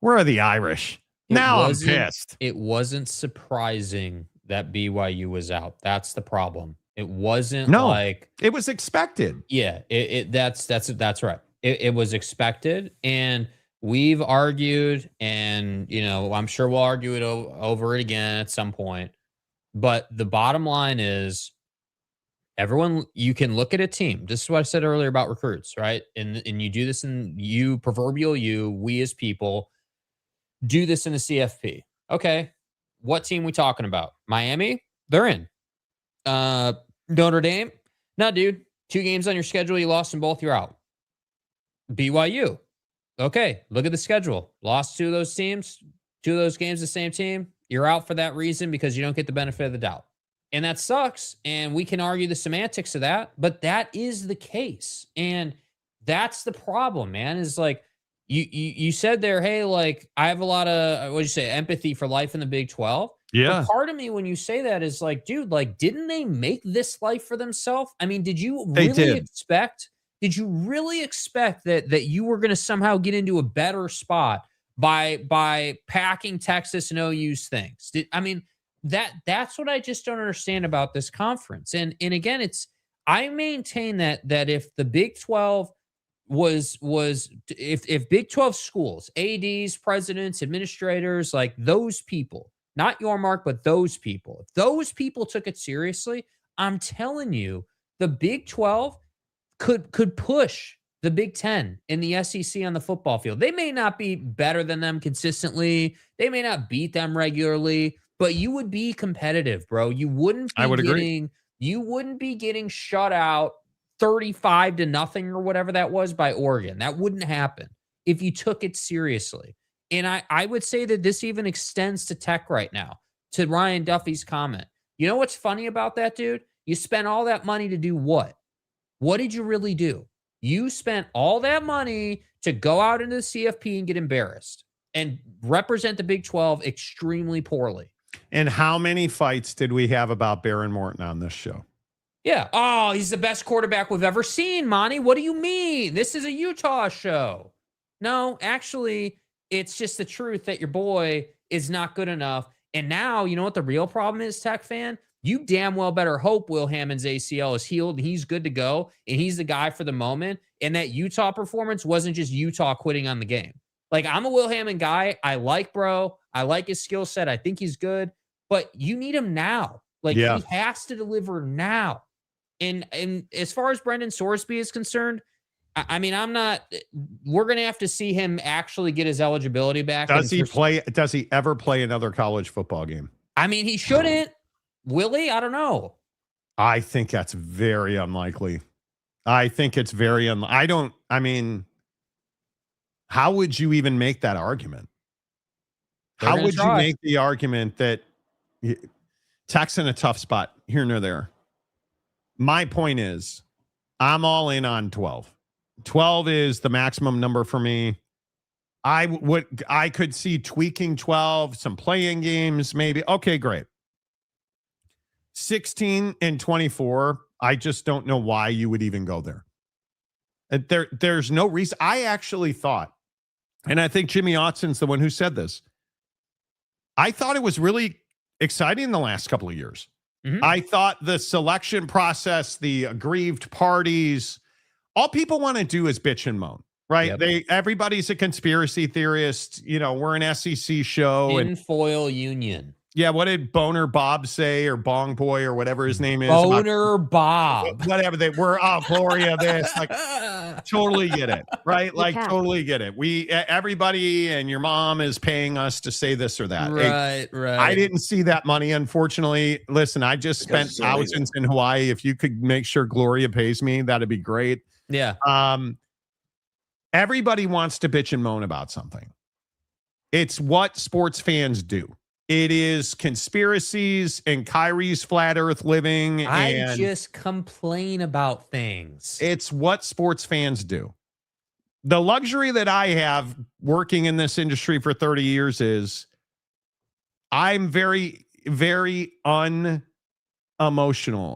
S3: Where are the Irish? Now I'm pissed.
S5: It wasn't surprising that BYU was out. That's the problem. It wasn't like
S3: it was expected.
S5: Yeah, that's right. It was expected, and we've argued, and I'm sure we'll argue it over it again at some point. But the bottom line is, everyone, you can look at a team. This is what I said earlier about recruits, right? And you do this in we as people do this in the CFP. Okay, what team we talking about? Miami? They're in. Notre Dame? No, dude. 2 games on your schedule, you lost them both, you're out. BYU? Okay, look at the schedule. Lost 2 of those teams, 2 of those games, the same team. You're out for that reason because you don't get the benefit of the doubt. And that sucks. And we can argue the semantics of that, but that is the case. And that's the problem, man, is like, you said there, hey, like, I have a lot of, empathy for life in the Big 12.
S3: Yeah.
S5: But part of me, when you say that, is like, dude, like, didn't they make this life for themselves? I mean, did you really expect that you were going to somehow get into a better spot by packing Texas and OU's things? That's what I just don't understand about this conference. And again, I maintain that if the Big 12 if Big 12 schools, ADs, presidents, administrators, like those people, not your mark, but those people, if those people took it seriously, I'm telling you, the Big 12 could push the Big 10 in the SEC on the football field. They may not be better than them consistently. They may not beat them regularly, but you would be competitive, bro. You wouldn't be getting shut out 35-0 or whatever that was by Oregon. That wouldn't happen if you took it seriously. And I would say that this even extends to Tech right now, to Ryan Duffy's comment. You know what's funny about that, dude? You spent all that money to do what? What did you really do? You spent all that money to go out into the CFP and get embarrassed and represent the Big 12 extremely poorly.
S3: And how many fights did we have about Baron Morton on this show?
S5: Yeah. Oh, he's the best quarterback we've ever seen, Monty. What do you mean? This is a Utah show. No, actually, it's just the truth that your boy is not good enough. And now, you know what the real problem is, Tech fan? You damn well better hope Will Hammond's ACL is healed and he's good to go and he's the guy for the moment. And that Utah performance wasn't just Utah quitting on the game. Like, I'm a Will Hammond guy. I like bro. I like his skill set. I think he's good. But you need him now. Like, he has to deliver now. And as far as Brendan Sorsby is concerned, I mean, I'm not. We're going to have to see him actually get his eligibility back.
S3: Does he ever play another college football game?
S5: I mean, he shouldn't. Will he? I don't know.
S3: I think that's very unlikely. I think it's very unlikely. I mean, how would you even make that argument? How would you make the argument that Tech's in a tough spot here nor there? My point is, I'm all in on 12. 12 is the maximum number for me. I could see tweaking 12, some playing games, maybe. Okay, great. 16 and 24, I just don't know why you would even go there. There's no reason. I actually thought, and I think Jimmy Otson's the one who said this, I thought it was really exciting the last couple of years. Mm-hmm. I thought the selection process, the aggrieved parties, all people want to do is bitch and moan, right? Yep. Everybody's a conspiracy theorist. You know, we're an SEC show.
S5: Tinfoil union.
S3: Yeah, what did Boner Bob say, or Bong Boy, or whatever his name is?
S5: Boner Bob.
S3: Whatever they were. Oh, Gloria, this. Like, totally get it, right? Like, totally get it. Everybody and your mom is paying us to say this or that.
S5: Right.
S3: I didn't see that money, unfortunately. Listen, I just spent thousands in Hawaii. If you could make sure Gloria pays me, that'd be great.
S5: Yeah.
S3: Everybody wants to bitch and moan about something. It's what sports fans do. It is conspiracies and Kyrie's flat earth living.
S5: I just complain about things.
S3: It's what sports fans do. The luxury that I have working in this industry for 30 years is I'm very, very unemotional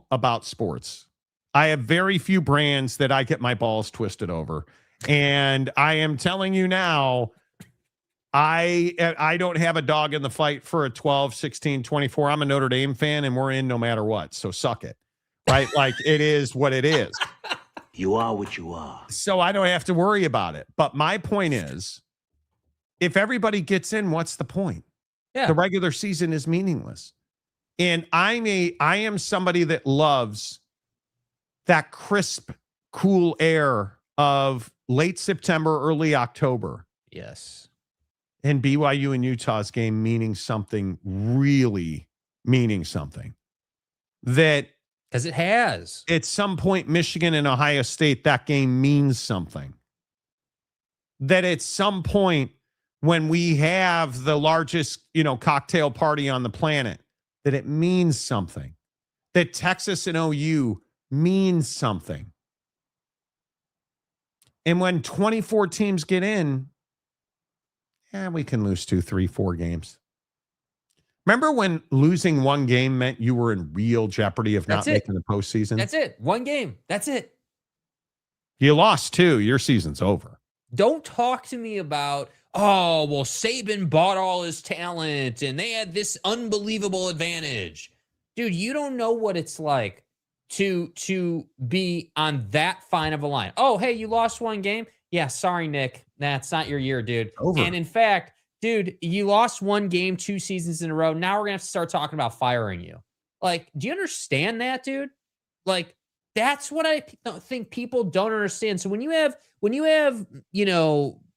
S3: about sports. I have very few brands that I get my balls twisted over. And I am telling you now, I don't have a dog in the fight for a 12, 16, 24. I'm a Notre Dame fan, and we're in no matter what. So suck it, right? Like, it is what it is.
S7: You are what you are.
S3: So I don't have to worry about it. But my point is, if everybody gets in, what's the point?
S5: Yeah.
S3: The regular season is meaningless. And I am somebody that loves that crisp, cool air of late September, early October.
S5: Yes.
S3: And BYU and Utah's game meaning something, really meaning something. That,
S5: because it has.
S3: At some point, Michigan and Ohio State, that game means something. That at some point, when we have the largest, cocktail party on the planet, that it means something. That Texas and OU means something. And when 24 teams get in, we can lose 2, 3, 4 games. Remember when losing one game meant you were in real jeopardy of not making the postseason?
S5: That's it. One game. That's it.
S3: You lost 2. Your season's over.
S5: Don't talk to me about, Saban bought all his talent and they had this unbelievable advantage. Dude, you don't know what it's like to be on that fine of a line. Oh, hey, you lost one game? Yeah, sorry, Nick. That's not your year, dude.
S3: Over.
S5: And in fact, dude, you lost one game 2 seasons in a row. Now we're going to have to start talking about firing you. Like, do you understand that, dude? Like, that's what I think people don't understand. So when you have,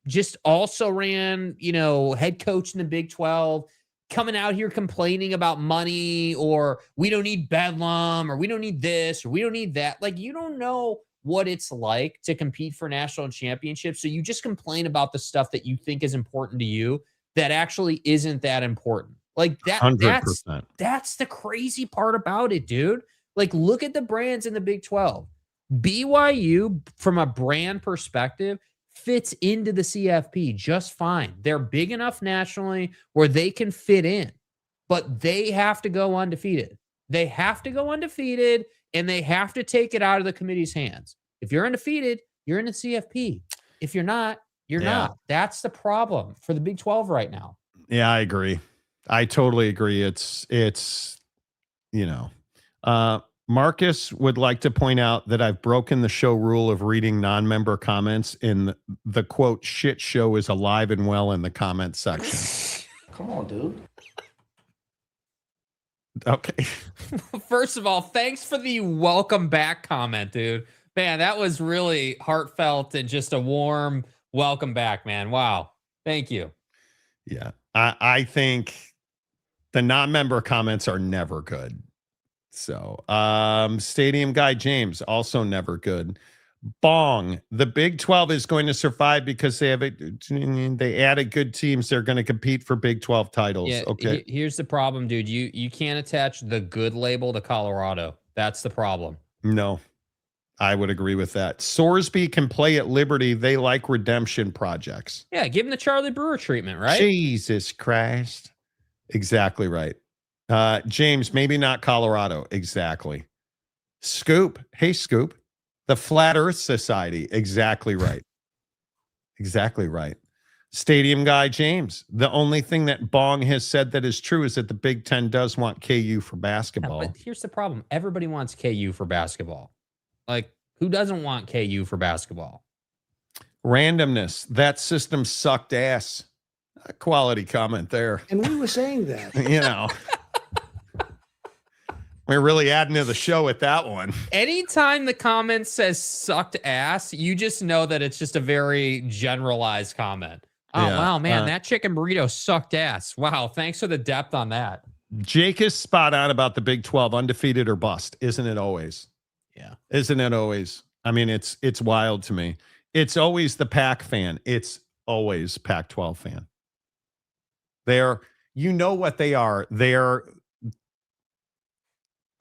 S5: just also ran, head coach in the Big 12, coming out here complaining about money, or we don't need Bedlam, or we don't need this, or we don't need that. Like, you don't know what it's like to compete for national championships. So you just complain about the stuff that you think is important to you that actually isn't that important. Like that,
S3: 100%.
S5: That's the crazy part about it, dude. Like, look at the brands in the Big 12. BYU, from a brand perspective, fits into the CFP just fine. They're big enough nationally where they can fit in, but they have to go undefeated. They have to go undefeated, and they have to take it out of the committee's hands. If you're undefeated, you're in the CFP. If you're not, you're not. That's the problem for the Big 12 right now.
S3: Yeah, I agree. I totally agree. Marcus would like to point out that I've broken the show rule of reading non-member comments in the quote, shit show is alive and well in the comment section.
S7: Come on, dude.
S3: Okay.
S5: First of all, thanks for the welcome back comment, dude. Man, that was really heartfelt and just a warm welcome back, man. Wow. Thank you.
S3: Yeah. I think the non-member comments are never good. So, Stadium Guy James, also never good. Bong, the Big 12 is going to survive because they added good teams. They're going to compete for Big 12 titles.
S5: Yeah,
S3: Okay.
S5: Here's the problem, dude. You can't attach the good label to Colorado. That's the problem.
S3: No, I would agree with that. Sorsby can play at Liberty. They like redemption projects.
S5: Yeah, give him the Charlie Brewer treatment, right?
S3: Jesus Christ. Exactly right. James, maybe not Colorado. Exactly. Scoop. Hey, Scoop. The Flat Earth Society. Exactly right. Exactly right. Stadium Guy James. The only thing that Bong has said that is true is that the Big Ten does want KU for basketball.
S5: Yeah, but here's the problem. Everybody wants KU for basketball. Like, who doesn't want KU for basketball?
S3: Randomness. That system sucked ass. A quality comment there.
S7: And we were saying that.
S3: You know. We're really adding to the show with that one.
S5: Anytime the comment says sucked ass, you just know that it's just a very generalized comment. Oh,
S3: Yeah,
S5: wow, man, that chicken burrito sucked ass. Wow, thanks for the depth on that.
S3: Jake is spot on about the Big 12, undefeated or bust. Isn't it always?
S5: Yeah.
S3: Isn't it always? I mean, it's wild to me. It's always the Pac fan. It's always Pac-12 fan. They're, you know what they are.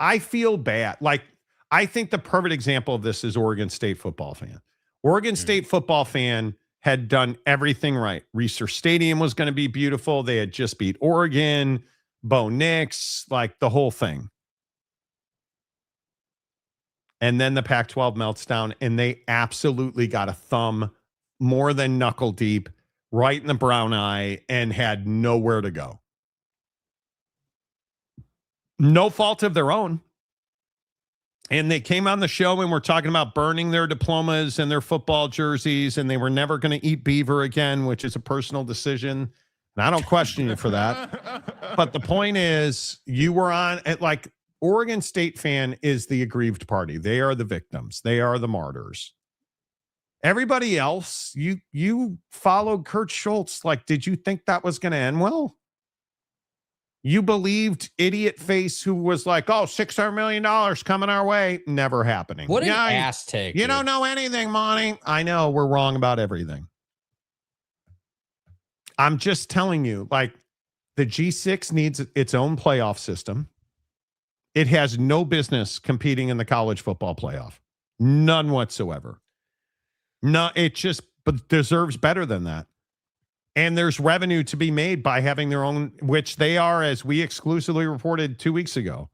S3: I feel bad. Like, I think the perfect example of this is Oregon State football fan. Oregon State football fan had done everything right. Reser Stadium was going to be beautiful. They had just beat Oregon, Bo Nix, like the whole thing. And then the Pac-12 melts down, and they absolutely got a thumb more than knuckle deep right in the brown eye and had nowhere to go. No fault of their own. And they came on the show and were talking about burning their diplomas and their football jerseys, and they were never going to eat beaver again, which is a personal decision. And I don't question you for that. But the point is, you were on at like Oregon State fan is the aggrieved party. They are the victims. They are the martyrs. Everybody else, you followed Kurt Schultz. Like, did you think that was going to end well? You believed idiot face who was like, oh, $600 million coming our way. Never happening.
S5: What an ass take.
S3: You don't know anything, Monty. I know we're wrong about everything. I'm just telling you, like, the G6 needs its own playoff system. It has no business competing in the college football playoff. None whatsoever. No, it just deserves better than that. And there's revenue to be made by having their own, which they are, as we exclusively reported 2 weeks ago.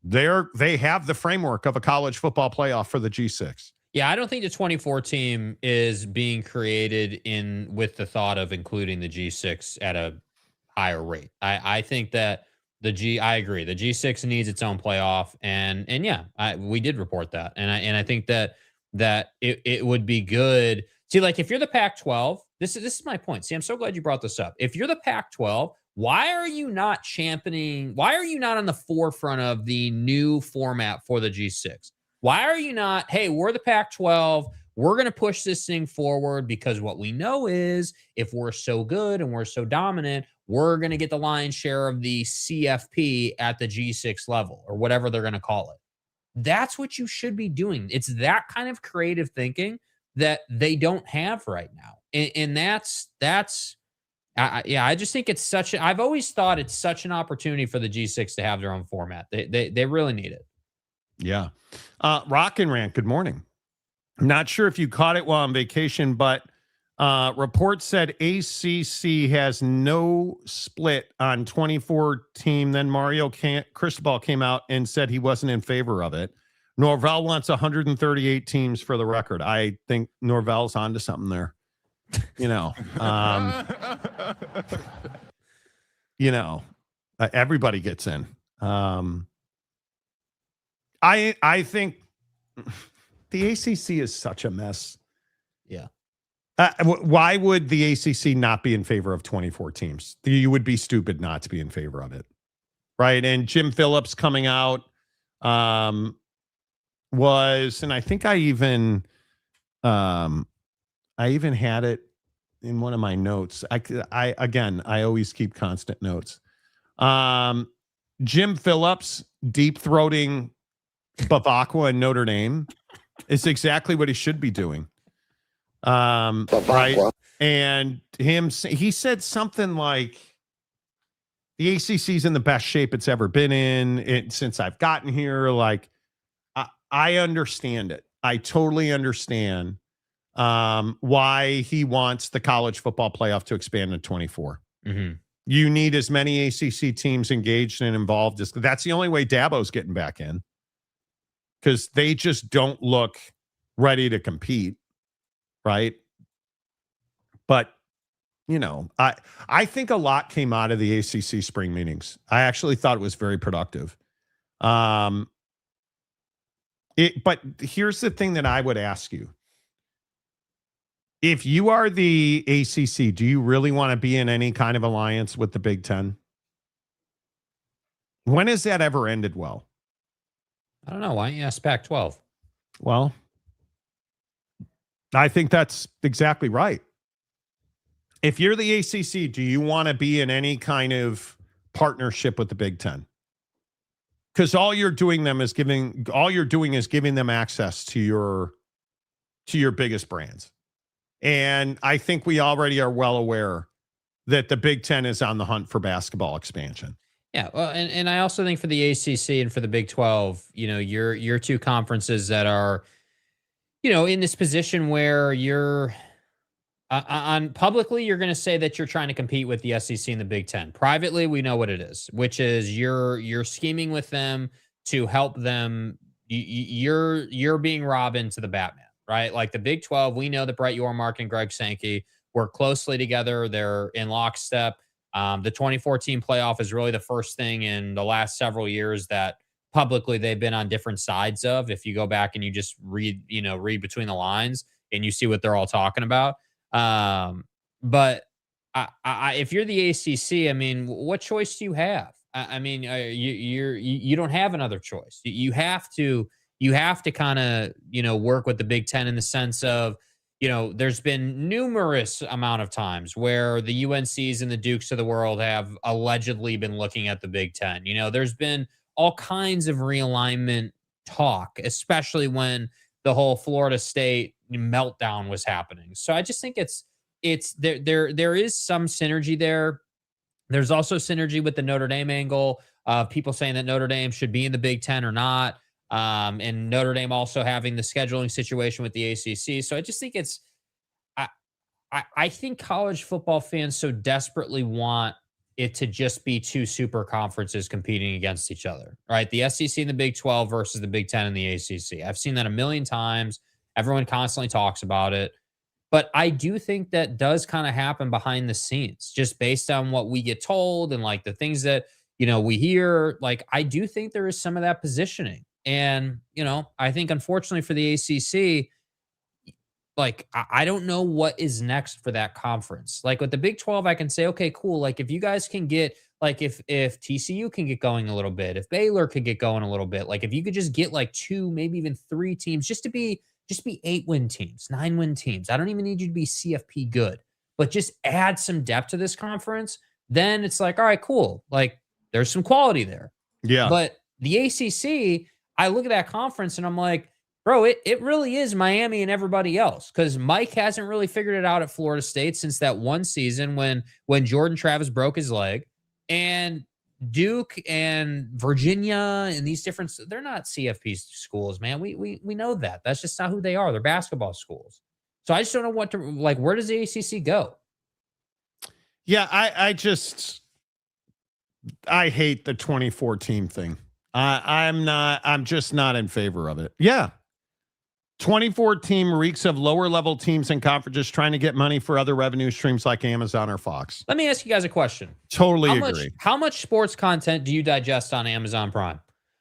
S3: They have the framework of a college football playoff for the G6.
S5: Yeah, I don't think the 24 team is being created with the thought of including the G6 at a higher rate. I think that I agree. The G6 needs its own playoff, and yeah, we did report that, and I think that it would be good. See, like, if you're the Pac-12, this is my point. See, I'm so glad you brought this up. If you're the Pac-12, why are you not championing? Why are you not on the forefront of the new format for the G6? Why are you not, hey, we're the Pac-12, we're going to push this thing forward, because what we know is if we're so good and we're so dominant, we're going to get the lion's share of the CFP at the G6 level, or whatever they're going to call it. That's what you should be doing. It's that kind of creative thinking that they don't have right now. And I just think it's I've always thought it's such an opportunity for the G6 to have their own format. They really need it.
S3: Yeah. Rock and Rant, good morning. Not sure if you caught it while on vacation, but reports said ACC has no split on 24 team. Then Mario Cristobal came out and said he wasn't in favor of it. Norvell wants 138 teams for the record. I think Norvell's onto something there. Everybody gets in. I think the ACC is such a mess.
S5: Yeah.
S3: Why would the ACC not be in favor of 24 teams? You would be stupid not to be in favor of it. Right. And Jim Phillips coming out, was, and I think I even had it in one of my notes. I always keep constant notes. Jim Phillips deep throating Bavacqua and Notre Dame is exactly what he should be doing. Right. And he said something like, the ACC's in the best shape it's ever been in since I've gotten here. Like, I understand it. I totally understand why he wants the college football playoff to expand to 24.
S5: Mm-hmm.
S3: You need as many ACC teams engaged and involved as that's the only way Dabo's getting back in, because they just don't look ready to compete, right? But I think a lot came out of the ACC spring meetings. I actually thought it was very productive. But here's the thing that I would ask you. If you are the ACC, do you really want to be in any kind of alliance with the Big Ten? When has that ever ended well?
S5: I don't know. Why don't you ask Pac-12?
S3: Well, I think that's exactly right. If you're the ACC, do you want to be in any kind of partnership with the Big Ten? Because all you're doing is giving them access to your biggest brands. And I think we already are well aware that the Big Ten is on the hunt for basketball expansion.
S5: Yeah, well, and I also think for the ACC and for the Big 12, your two conferences that are, in this position where you're on publicly, you're going to say that you're trying to compete with the SEC and the Big 10. Privately, we know what it is, which is you're scheming with them to help them. You're being Robin to the Batman. Right? Like the Big 12, we know that Brett Yormark and Greg Sankey work closely together. They're in lockstep. The 2014 playoff is really the first thing in the last several years that publicly they've been on different sides of. If you go back and you just read between the lines and you see what they're all talking about. But if you're the ACC, I mean, what choice do you have? You don't have another choice. You have to kind of, work with the Big Ten in the sense of, there's been numerous amount of times where the UNCs and the Dukes of the world have allegedly been looking at the Big Ten. There's been all kinds of realignment talk, especially when the whole Florida State meltdown was happening. So I just think it's there is some synergy there. There's also synergy with the Notre Dame angle of people saying that Notre Dame should be in the Big Ten or not. And Notre Dame also having the scheduling situation with the ACC. So I just think I think college football fans so desperately want it to just be two super conferences competing against each other, right? The SEC and the Big 12 versus the Big 10 and the ACC. I've seen that a million times. Everyone constantly talks about it. But I do think that does kind of happen behind the scenes, just based on what we get told and like the things that, we hear. Like, I do think there is some of that positioning. And, I think unfortunately for the ACC, like, I don't know what is next for that conference. Like with the Big 12, I can say, okay, cool. Like if you guys can get, like if TCU can get going a little bit, if Baylor could get going a little bit, like if you could just get like 2, maybe even 3 teams just to be 8-win teams, 9-win teams. I don't even need you to be CFP good, but just add some depth to this conference. Then it's like, all right, cool. Like there's some quality there.
S3: Yeah.
S5: But the ACC, I look at that conference and I'm like, bro, it really is Miami and everybody else, because Mike hasn't really figured it out at Florida State since that one season when Jordan Travis broke his leg. And Duke and Virginia and these different, they're not CFP schools, man. We know that. That's just not who they are. They're basketball schools. So I just don't know what to, like, where does the ACC go?
S3: Yeah, I hate the 2014 thing. I'm just not in favor of it. Yeah. 2014 reeks of lower level teams and conferences trying to get money for other revenue streams like Amazon or Fox.
S5: Let me ask you guys a question.
S3: Totally agree.
S5: How much sports content do you digest on Amazon Prime?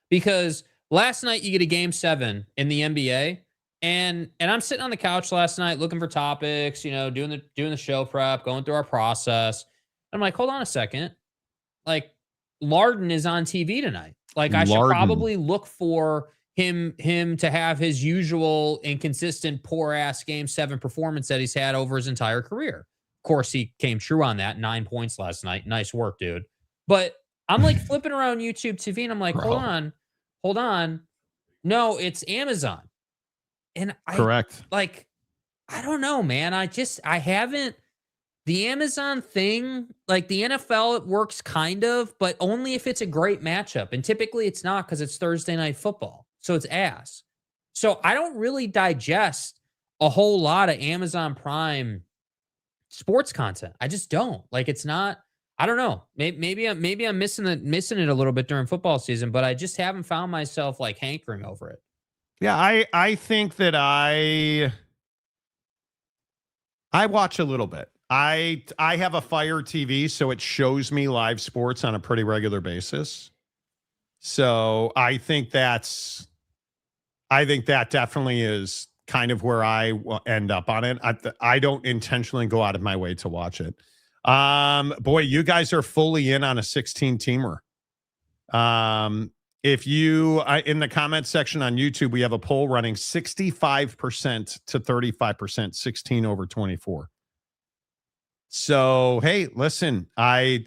S5: Because last night you get a game 7 in the NBA, and I'm sitting on the couch last night looking for topics, doing the show prep, going through our process. I'm like, hold on a second. Like, Larden is on TV tonight. Like, I should probably look for him to have his usual inconsistent, poor ass game 7 performance that he's had over his entire career. Of course, he came true on that. 9 points last night. Nice work, dude. But I'm like flipping around YouTube TV and I'm like,
S3: Bro.
S5: hold on. No, it's Amazon. And
S3: Correct.
S5: I don't know, man. I haven't. The Amazon thing, like the NFL, it works kind of, but only if it's a great matchup. And typically it's not because it's Thursday night football. So it's ass. So I don't really digest a whole lot of Amazon Prime sports content. I just don't. Like it's not, I don't know. Maybe I'm missing it a little bit during football season, but I just haven't found myself like hankering over it.
S3: Yeah, I think that I watch a little bit. I have a Fire TV, so it shows me live sports on a pretty regular basis. So I think that definitely is kind of where I will end up on it. I don't intentionally go out of my way to watch it. Boy, you guys are fully in on a 16-teamer. If you in the comment section on YouTube, we have a poll running 65% to 35%, 16 over 24. So, hey, listen, that's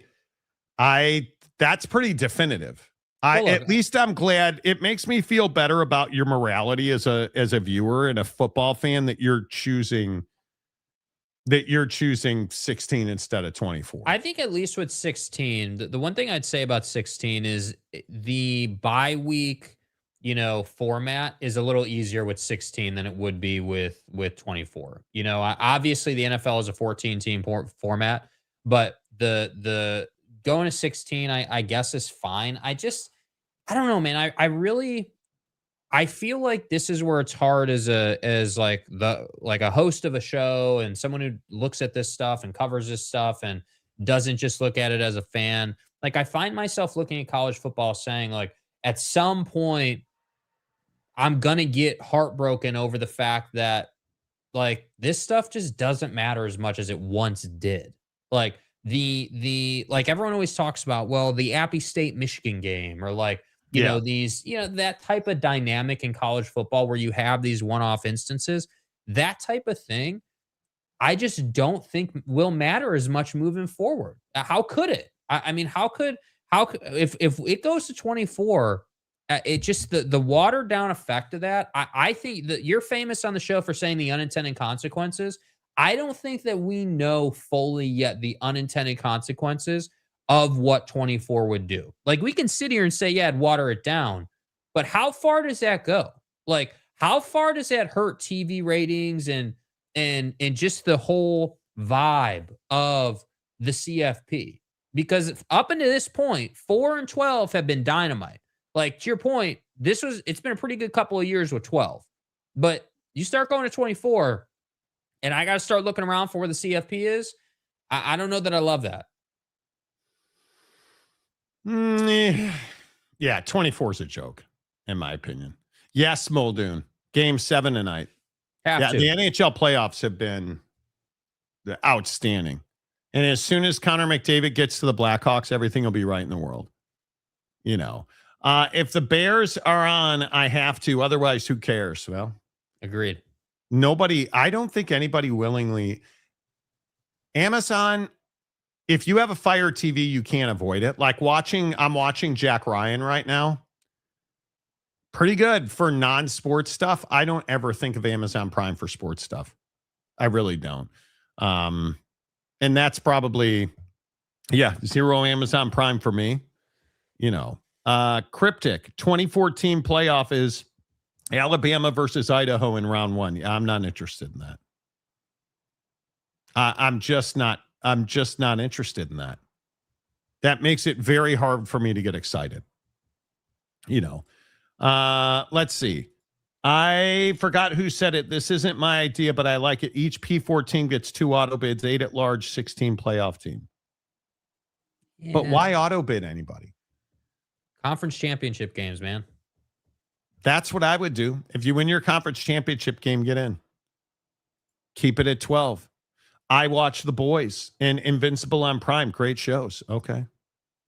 S3: pretty definitive. At least I'm glad. It makes me feel better about your morality as a viewer and a football fan that you're choosing 16 instead of 24.
S5: I think at least with 16, the one thing I'd say about 16 is the bye week, format is a little easier with 16 than it would be with 24. Obviously the NFL is a 14-team format, but the going to 16, I guess is fine. I don't know, man. I feel like this is where it's hard as a host of a show and someone who looks at this stuff and covers this stuff and doesn't just look at it as a fan. Like I find myself looking at college football saying like at some point I'm going to get heartbroken over the fact that like this stuff just doesn't matter as much as it once did. Like like everyone always talks about, well, the Appy State Michigan game or like, that type of dynamic in college football where you have these one-off instances, that type of thing, I just don't think will matter as much moving forward. How could it? I mean, how could if it goes to 24, it just the watered down effect of that. I think that you're famous on the show for saying the unintended consequences. I don't think that we know fully yet the unintended consequences of what 24 would do. Like we can sit here and say, yeah, I'd water it down, but how far does that go? Like how far does that hurt TV ratings and just the whole vibe of the CFP? Because up until this point, 4 and 12 have been dynamite. Like to your point, it's been a pretty good couple of years with 12, but you start going to 24 and I got to start looking around for where the CFP is. I don't know that I love that.
S3: Yeah, 24 is a joke, in my opinion. Yes, Muldoon. Game 7 tonight. The NHL playoffs have been outstanding. And as soon as Connor McDavid gets to the Blackhawks, everything will be right in the world. If the Bears are on, I have to. Otherwise, who cares? Well,
S5: agreed.
S3: I don't think anybody willingly. Amazon, if you have a Fire TV, you can't avoid it. Like I'm watching Jack Ryan right now. Pretty good for non-sports stuff. I don't ever think of Amazon Prime for sports stuff. I really don't. And that's probably, 0 Amazon Prime for me. Cryptic 2014 playoff is Alabama versus Idaho in round 1. I'm not interested in that. I'm just not interested in that. That makes it very hard for me to get excited. Let's see. I forgot who said it. This isn't my idea, but I like it. Each P4 team gets 2 auto bids, 8 at large, 16 playoff team. Yeah. But why auto bid anybody?
S5: Conference championship games, man.
S3: That's what I would do. If you win your conference championship game, get in. Keep it at 12. I watch The Boys and Invincible on Prime. Great shows. Okay.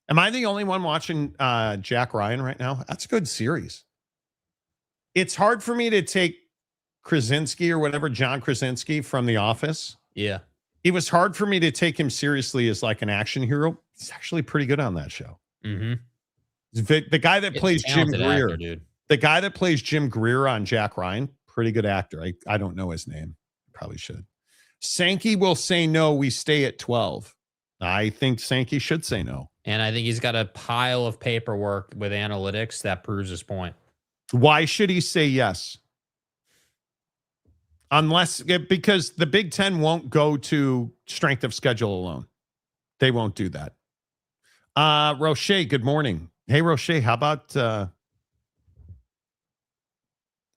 S3: Am I the only one watching Jack Ryan right now? That's a good series. it's hard for me to take Krasinski or whatever, John Krasinski from The Office.
S5: Yeah.
S3: It was hard for me to take him seriously as like an action hero. He's actually pretty good on that show.
S5: Mm-hmm.
S3: The guy that plays Jim Greer,
S5: actor, dude.
S3: the guy that plays Jim Greer on Jack Ryan, pretty good actor. I don't know his name. Probably should. Sankey will say no. We stay at 12. I think Sankey should say no.
S5: And I think he's got a pile of paperwork with analytics that proves his point.
S3: Why should he say yes? Because the Big Ten won't go to strength of schedule alone. They won't do that. Roche, good morning. Hey, Roche, how about,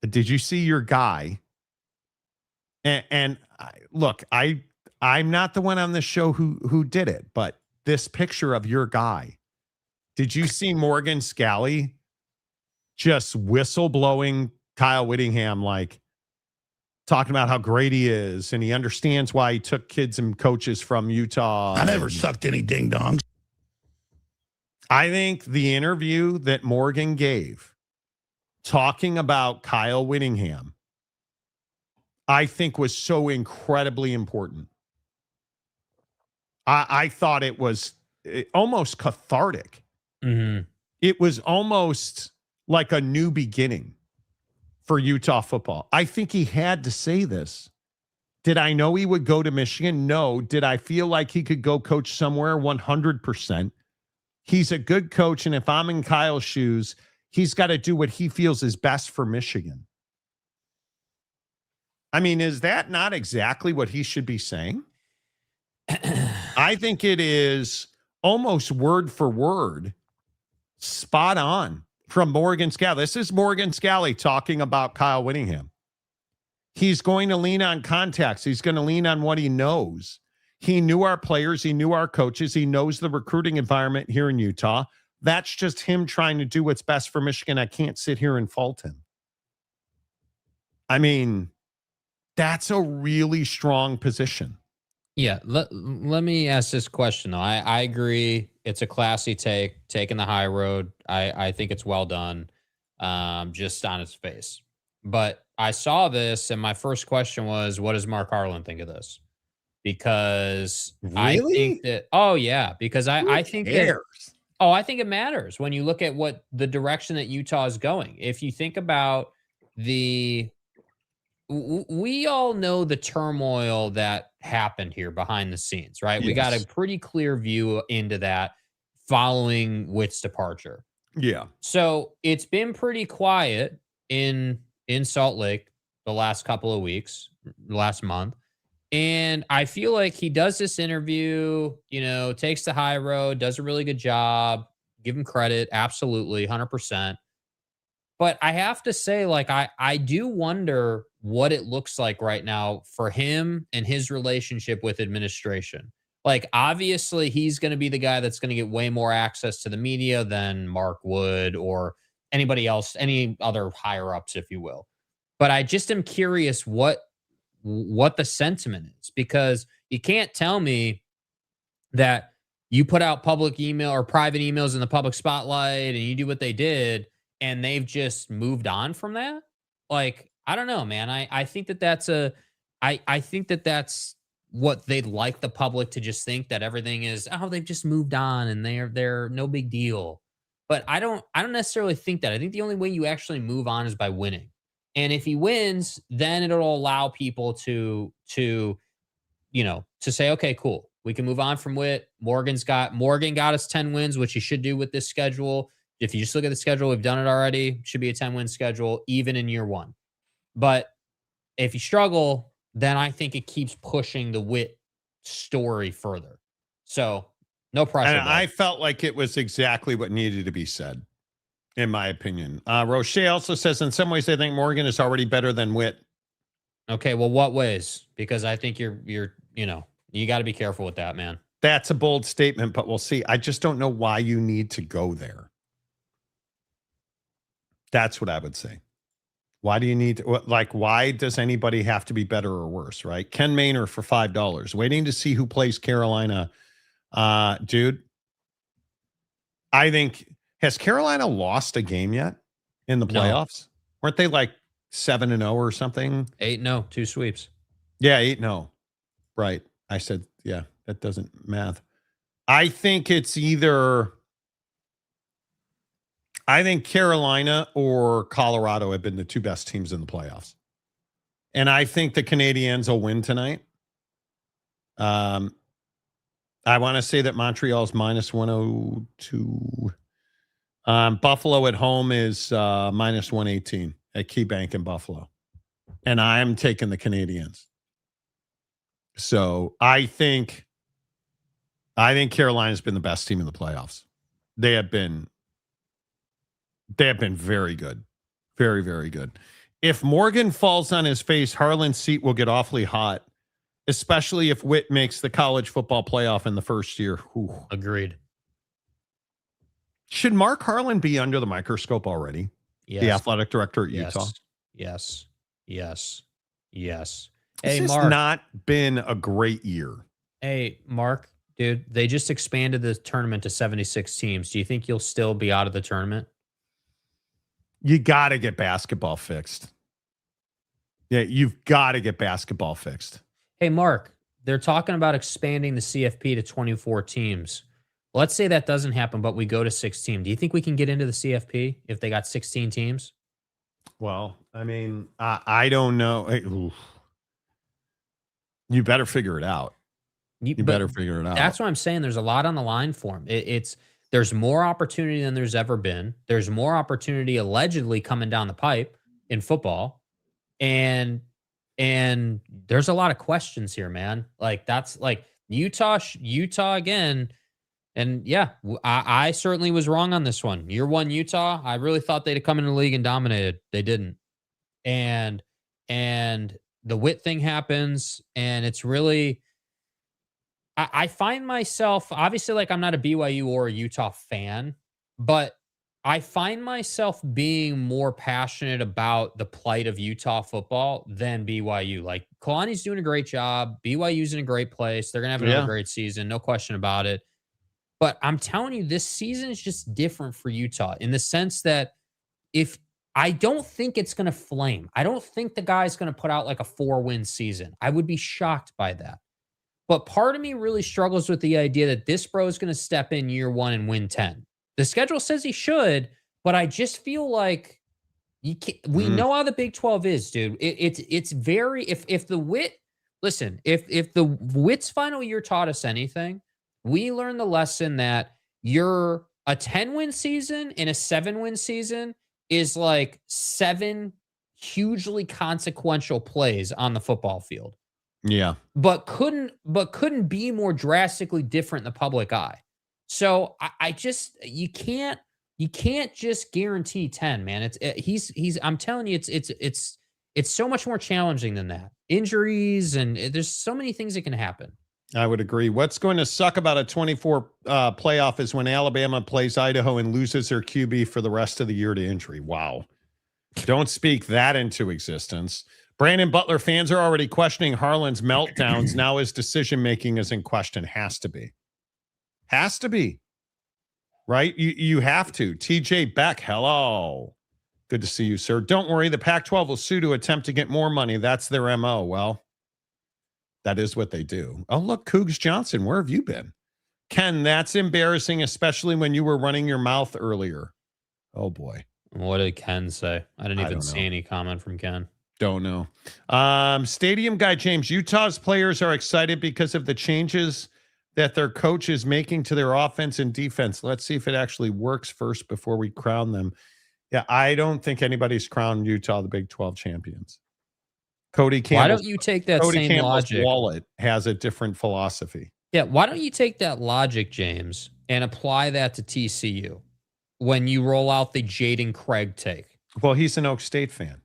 S3: did you see your guy? And look, I'm not the one on the show who did it, but this picture of your guy, did you see Morgan Scalley just whistleblowing Kyle Whittingham, like talking about how great he is and he understands why he took kids and coaches from Utah?
S10: I never sucked any ding dongs.
S3: I think the interview that Morgan gave talking about Kyle Whittingham, I think was so incredibly important. I thought it was almost cathartic.
S5: Mm-hmm.
S3: It was almost like a new beginning for Utah football. I think he had to say this. Did I know he would go to Michigan? No. Did I feel like he could go coach somewhere? 100%. He's a good coach, and if I'm in Kyle's shoes, he's got to do what he feels is best for Michigan. I mean, is that not exactly what he should be saying? I think it is almost word for word, spot on from Morgan Scalley. This is Morgan Scalley talking about Kyle Whittingham. He's going to lean on contacts. He's going to lean on what he knows. He knew our players. He knew our coaches. He knows the recruiting environment here in Utah. That's just him trying to do what's best for Michigan. I can't sit here and fault him. I mean, that's a really strong position.
S5: Yeah, let me ask this question, though. I agree. It's a classy take, taking the high road. I think it's well done, just on its face. But I saw this, and my first question was, what does Mark Harlan think of this? Because I think that, because I think that, I think it matters when you look at what the direction that Utah is going. If you think about we all know the turmoil that happened here behind the scenes, right? Yes. We got a pretty clear view into that following Witt's departure.
S3: Yeah.
S5: So it's been pretty quiet in Salt Lake the last couple of weeks, last month. And I feel like he does this interview, takes the high road, does a really good job. Give him credit. Absolutely. 100%. But I have to say, I do wonder what it looks like right now for him and his relationship with administration. Obviously, he's going to be the guy that's going to get way more access to the media than Mark would or anybody else, any other higher ups, if you will. But I just am curious what the sentiment is, because you can't tell me that you put out public email or private emails in the public spotlight and you do what they did and they've just moved on from that. I don't know, man. I think that's what they'd like the public to just think, that everything is, they've just moved on and they're no big deal. But I don't necessarily think that. I think the only way you actually move on is by winning. And if he wins, then it'll allow people to say, okay, cool, we can move on from Witt. Morgan got us 10 wins, which he should do with this schedule. If you just look at the schedule, we've done it already. Should be a 10-win schedule, even in year one. But if you struggle, then I think it keeps pushing the Witt story further. So no pressure.
S3: And I felt like it was exactly what needed to be said, in my opinion. Roche also says, in some ways, I think Morgan is already better than Witt.
S5: Okay, well, what ways? Because I think you're you got to be careful with that, man.
S3: That's a bold statement, but we'll see. I just don't know why you need to go there. That's what I would say. Why do you need to, why does anybody have to be better or worse, right? Ken Maynor for $5, waiting to see who plays Carolina. Dude, I think, has Carolina lost a game yet in the playoffs? Weren't they like 7-0 or something?
S5: 8-0, 2 sweeps.
S3: Yeah, 8-0. Right. I said, yeah, that doesn't math. I think it's either, I think Carolina or Colorado have been the two best teams in the playoffs. And I think the Canadiens will win tonight. I want to say that Montreal's minus 102. Buffalo at home is minus 118 at KeyBank in Buffalo. And I'm taking the Canadiens. So I think Carolina's been the best team in the playoffs. They have been very good. Very, very good. If Morgan falls on his face, Harlan's seat will get awfully hot, especially if Witt makes the college football playoff in the first year. Whew.
S5: Agreed.
S3: Should Mark Harlan be under the microscope already?
S5: Yes.
S3: The athletic director at
S5: Yes.
S3: Utah?
S5: Yes. Yes. Yes.
S3: This
S5: Hey,
S3: has
S5: Mark.
S3: not been a great year.
S5: Hey, Mark, dude, they just expanded the tournament to 76 teams. Do you think you'll still be out of the tournament?
S3: You got to get basketball fixed. Yeah, you've got to get basketball fixed.
S5: Hey, Mark, they're talking about expanding the CFP to 24 teams. Let's say that doesn't happen, but we go to 16. Do you think we can get into the CFP if they got 16 teams?
S3: Well, I mean, I don't know. Oof. You better figure it out. You better figure it out.
S5: That's what I'm saying. There's a lot on the line for him. There's more opportunity than there's ever been. There's more opportunity allegedly coming down the pipe in football. And there's a lot of questions here, man. Like that's like Utah again. And yeah, I certainly was wrong on this one. Year one Utah, I really thought they'd come into the league and dominated. They didn't. And the Witt thing happens, and it's really, I find myself, obviously, like I'm not a BYU or a Utah fan, but I find myself being more passionate about the plight of Utah football than BYU. Like Kalani's doing a great job. BYU's in a great place. They're going to have another great season. No question about it. But I'm telling you, this season is just different for Utah in the sense that I don't think it's going to flame. I don't think the guy's going to put out like a 4-win season. I would be shocked by that. But part of me really struggles with the idea that this bro is going to step in year one and win 10. The schedule says he should, but I just feel like we know how the Big 12 is, dude. It's very, if the Witt, listen, if the Witt's final year taught us anything, we learned the lesson that a 10-win season and a 7-win season is like 7 hugely consequential plays on the football field.
S3: Yeah.
S5: But couldn't be more drastically different in the public eye. So I just, you can't just guarantee 10, man. I'm telling you, it's so much more challenging than that. Injuries and there's so many things that can happen.
S3: I would agree. What's going to suck about a 24 playoff is when Alabama plays Idaho and loses their QB for the rest of the year to injury. Wow. Don't speak that into existence. Brandon Butler fans are already questioning Harlan's meltdowns. Now his decision-making is in question. Has to be. Has to be. Right? You have to. TJ Beck, hello. Good to see you, sir. Don't worry. The Pac-12 will sue to attempt to get more money. That's their MO. Well, that is what they do. Oh, look, Cougs Johnson, where have you been? Ken, that's embarrassing, especially when you were running your mouth earlier. Oh, boy.
S5: What did Ken say? I didn't even see any comment from Ken.
S3: Don't know. Stadium guy James, Utah's players are excited because of the changes that their coach is making to their offense and defense. Let's see if it actually works first before we crown them. Yeah, I don't think anybody's crowned Utah the Big 12 champions. Cody Campbell.
S5: Why don't you take that same logic?
S3: Wallet has a different philosophy.
S5: Yeah, why don't you take that logic, James, and apply that to TCU when you roll out the Jaden Craig take?
S3: Well, he's an Oak State fan.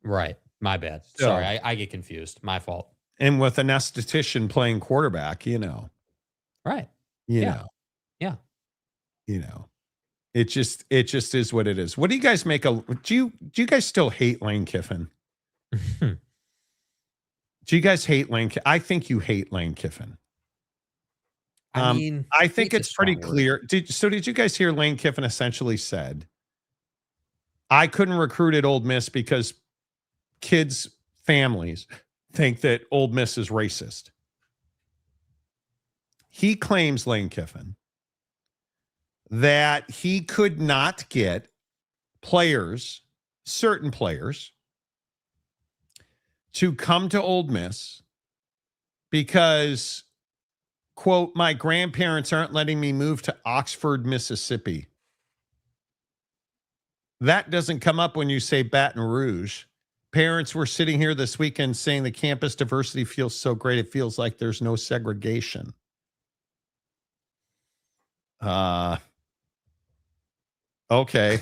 S5: Right. My bad. Sorry, I get confused. My fault.
S3: And with an esthetician playing quarterback, you know.
S5: Right.
S3: You know.
S5: Yeah.
S3: You know. It just is what it is. What do you guys make do you guys still hate Lane Kiffin? Do you guys hate Lane? I think you hate Lane Kiffin.
S5: I mean,
S3: I think it's pretty clear. Did you guys hear Lane Kiffin essentially said I couldn't recruit at Ole Miss because kids' families think that Ole Miss is racist. He claims, Lane Kiffin, that he could not get players, certain players, to come to Ole Miss because, quote, my grandparents aren't letting me move to Oxford, Mississippi. That doesn't come up when you say Baton Rouge. Parents were sitting here this weekend saying the campus diversity feels so great, it feels like there's no segregation. Okay.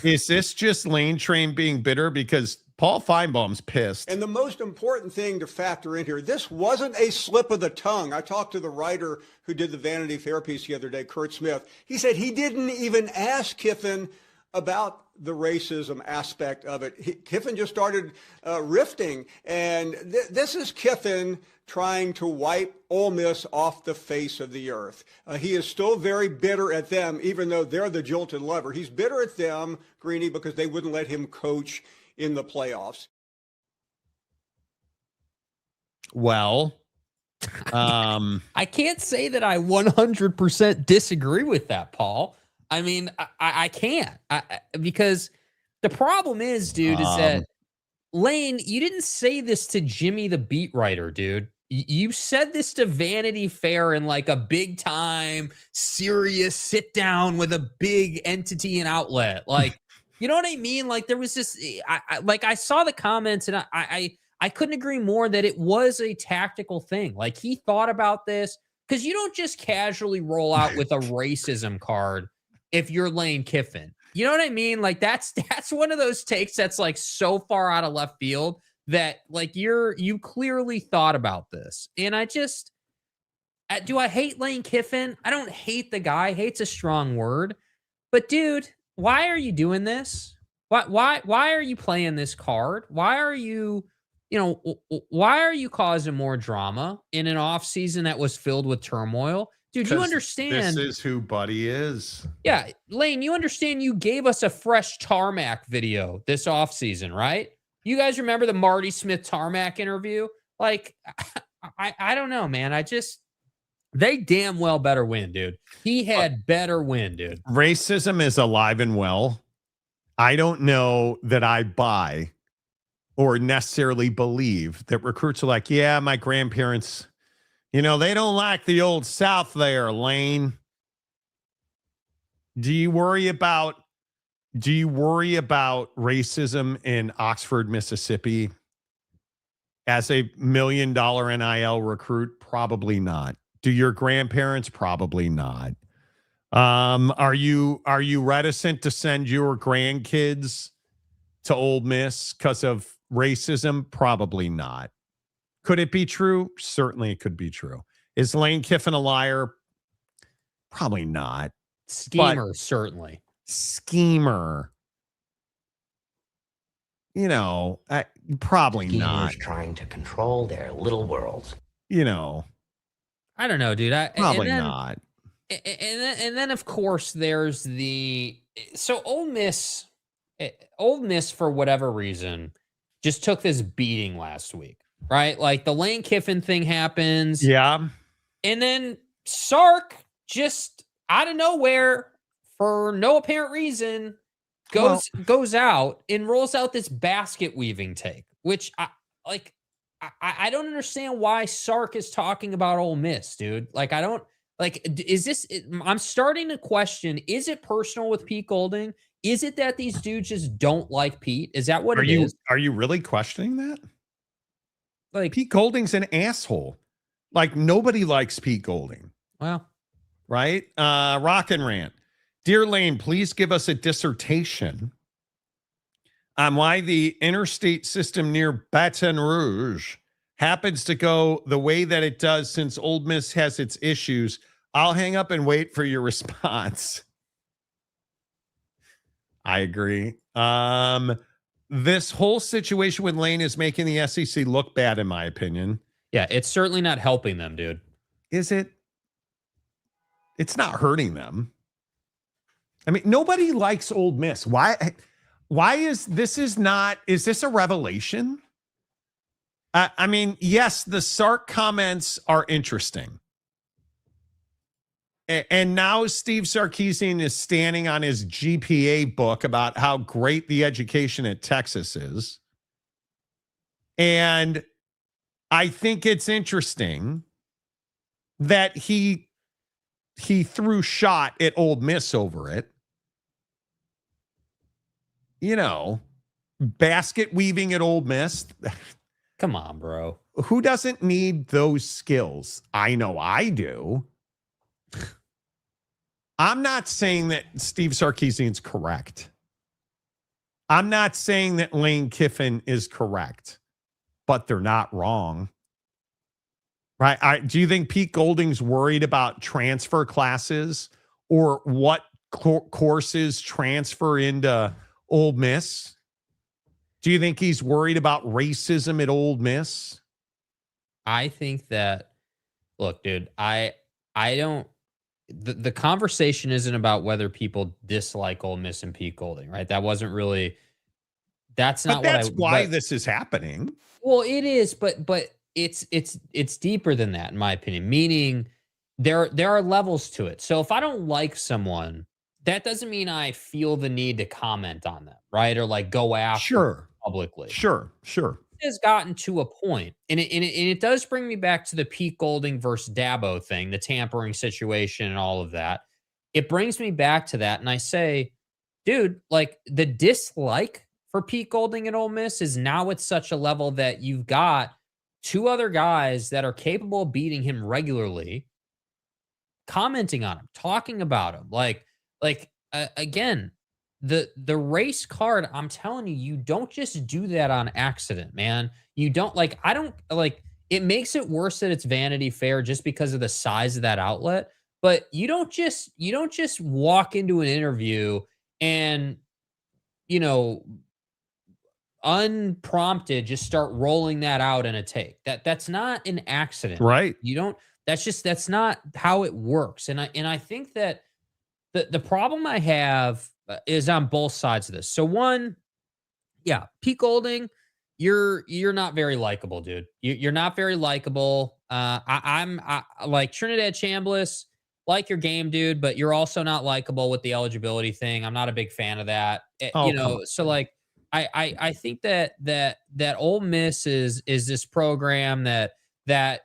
S3: Is this just Lane Train being bitter because Paul Feinbaum's pissed?
S11: And the most important thing to factor in here, this wasn't a slip of the tongue. I talked to the writer who did the Vanity Fair piece the other day, Kurt Smith. He said he didn't even ask Kiffin about the racism aspect of it. Kiffin just started riffing, and this is Kiffin trying to wipe Ole Miss off the face of the earth. He is still very bitter at them, even though they're the jilted lover. He's bitter at them, Greeny, because they wouldn't let him coach in the playoffs.
S3: Well,
S5: I can't say that I 100% disagree with that, Paul. I mean, I can't because the problem is, dude, is that Lane, you didn't say this to Jimmy, the beat writer, dude. You said this to Vanity Fair in like a big time, serious sit down with a big entity and outlet. Like, you know what I mean? Like there was this, I saw the comments and I couldn't agree more that it was a tactical thing. Like he thought about this because you don't just casually roll out with a racism card if you're Lane Kiffin. You know what I mean? Like that's one of those takes that's like so far out of left field that like you clearly thought about this. And do I hate Lane Kiffin? I don't hate the guy. Hate's a strong word. But dude, why are you doing this? Why are you playing this card? Why are you causing more drama in an offseason that was filled with turmoil? Dude, you understand.
S3: This is who Buddy is.
S5: Yeah. Lane, you understand you gave us a fresh tarmac video this offseason, right? You guys remember the Marty Smith tarmac interview? Like, I don't know, man. They damn well better win, dude. He had better win, dude.
S3: Racism is alive and well. I don't know that I buy or necessarily believe that recruits are like, yeah, my grandparents, they don't like the old South there, Lane. Do you worry about racism in Oxford, Mississippi as a $1 million NIL recruit? Probably not. Do your grandparents? Probably not. Are you reticent to send your grandkids to Ole Miss because of racism? Probably not. Could it be true? Certainly it could be true. Is Lane Kiffin a liar? Probably not.
S5: Schemer, certainly.
S3: Schemer. Probably not.
S7: Trying to control their little worlds.
S5: I don't know, dude.
S3: Probably not.
S5: And then of course there's Ole Miss for whatever reason just took this beating last week, right? Like the Lane Kiffin thing happens.
S3: Yeah.
S5: And then Sark just out of nowhere for no apparent reason goes out and rolls out this basket weaving take, which I don't understand why Sark is talking about Ole Miss, dude. Like, I'm starting to question, is it personal with Pete Golding? Is it that these dudes just don't like Pete? Is that what it is?
S3: Are you really questioning that?
S5: Like
S3: Pete Golding's an asshole. Like nobody likes Pete Golding.
S5: Well,
S3: right? Rock and rant. Dear Lane, please give us a dissertation on why the interstate system near Baton Rouge happens to go the way that it does since Ole Miss has its issues. I'll hang up and wait for your response. I agree. This whole situation with Lane is making the SEC look bad, in my opinion.
S5: Yeah, it's certainly not helping them, dude.
S3: Is it? It's not hurting them. I mean, nobody likes Ole Miss. Why Why is this a revelation? I mean, yes, the Sark comments are interesting. And now Steve Sarkisian is standing on his GPA book about how great the education at Texas is. And I think it's interesting that he threw shot at Ole Miss over it. You know, basket weaving at Ole Miss.
S5: Come on, bro.
S3: Who doesn't need those skills? I know I do. I'm not saying that Steve Sarkisian's correct. I'm not saying that Lane Kiffin is correct, but they're not wrong. Right? Do you think Pete Golding's worried about transfer classes or what courses transfer into Ole Miss? Do you think he's worried about racism at Ole Miss?
S5: I think that, look, dude, I don't, the conversation isn't about whether people dislike Ole Miss and Pete Golding, right? That wasn't really, that's not
S3: but that's why this is happening.
S5: Well, it is, but it's deeper than that, in my opinion, meaning there are levels to it. So if I don't like someone, that doesn't mean I feel the need to comment on them, right? Or like go after them publicly.
S3: Sure.
S5: It has gotten to a point, and it does bring me back to the Pete Golding versus Dabo thing, the tampering situation and all of that. It brings me back to that, and I say, dude, like the dislike for Pete Golding at Ole Miss is now at such a level that you've got two other guys that are capable of beating him regularly, commenting on him, talking about him. Again, the race card, I'm telling you, you don't just do that on accident, man. You don't it makes it worse that it's Vanity Fair just because of the size of that outlet. But you don't just walk into an interview and, unprompted just start rolling that out in a take. That's not an accident.
S3: Right.
S5: That's not how it works. And I think that the problem I have is on both sides of this. So one, yeah, Pete Golding, you're not very likable, dude. You're not very likable. I'm like Trinidad Chambliss, like your game, dude, but you're also not likable with the eligibility thing. I'm not a big fan of that. So like I think that Ole Miss is this program that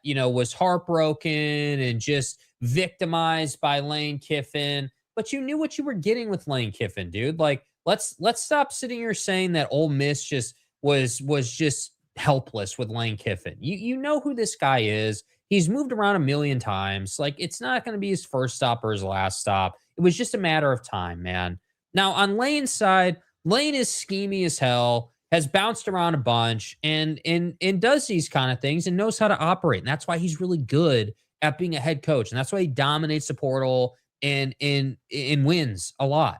S5: was heartbroken and just victimized by Lane Kiffin. But you knew what you were getting with Lane Kiffin, dude. Like, let's stop sitting here saying that Ole Miss just was just helpless with Lane Kiffin. You know who this guy is. He's moved around a million times. Like, it's not going to be his first stop or his last stop. It was just a matter of time, man. Now, on Lane's side, Lane is schemy as hell, has bounced around a bunch, and does these kind of things and knows how to operate. And that's why he's really good at being a head coach. And that's why he dominates the portal and wins a lot.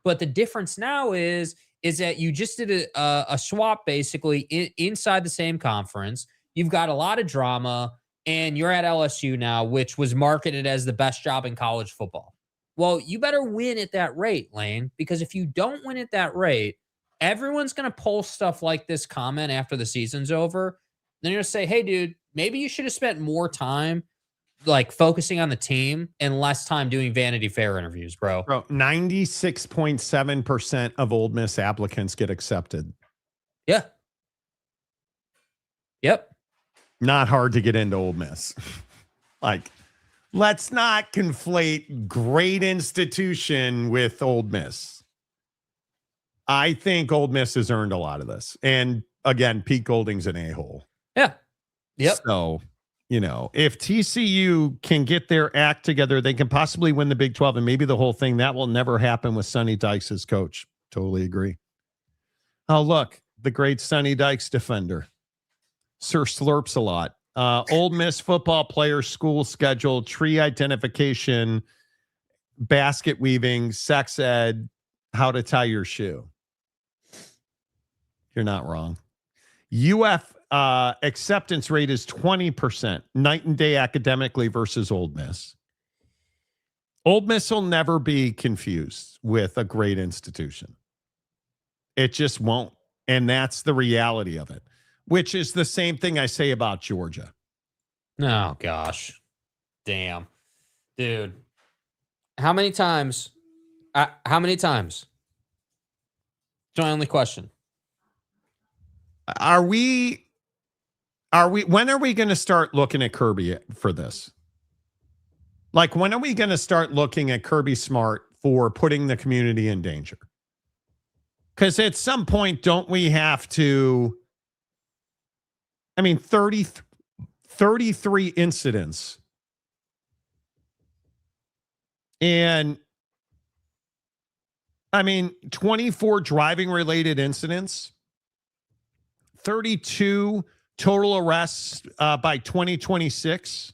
S5: But the difference now is that you just did a swap basically inside the same conference. You've got a lot of drama, and you're at LSU now, which was marketed as the best job in college football. Well, you better win at that rate, Lane, because if you don't win at that rate, everyone's going to pull stuff like this comment after the season's over. Then you're going to say, hey, dude, maybe you should have spent more time like focusing on the team and less time doing Vanity Fair interviews, bro.
S3: 96.7% of Ole Miss applicants get accepted.
S5: Yeah. Yep.
S3: Not hard to get into Ole Miss. Like, let's not conflate great institution with Ole Miss. I think Ole Miss has earned a lot of this. And again, Pete Golding's an a-hole.
S5: Yeah. Yep.
S3: So, if TCU can get their act together, they can possibly win the Big 12 and maybe the whole thing. That will never happen with Sonny Dykes as coach. Totally agree. Oh, look, the great Sonny Dykes defender. Sir Slurps a lot. Ole Miss football players, school schedule, tree identification, basket weaving, sex ed, how to tie your shoe. You're not wrong. UF acceptance rate is 20%, night and day academically versus Ole Miss. Ole Miss will never be confused with a great institution. It just won't. And that's the reality of it, which is the same thing I say about Georgia.
S5: Oh, gosh. Damn. Dude. How many times? How many times? It's my only question.
S3: When are we going to start looking at Kirby for this? Like, when are we going to start looking at Kirby Smart for putting the community in danger? Because at some point, don't we have to? I mean, 33 incidents. And I mean, 24 driving related incidents, 32 total arrests by 2026,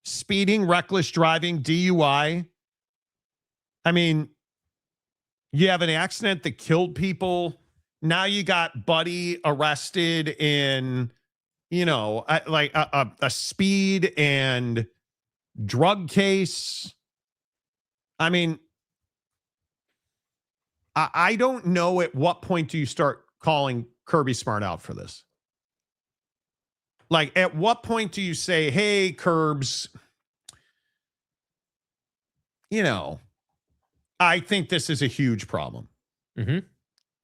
S3: speeding, reckless driving, DUI. I mean, you have an accident that killed people. Now you got Buddy arrested in, like a speed and drug case. I mean, I don't know at what point do you start calling Kirby Smart out for this? Like, at what point do you say, hey, Curbs, I think this is a huge problem.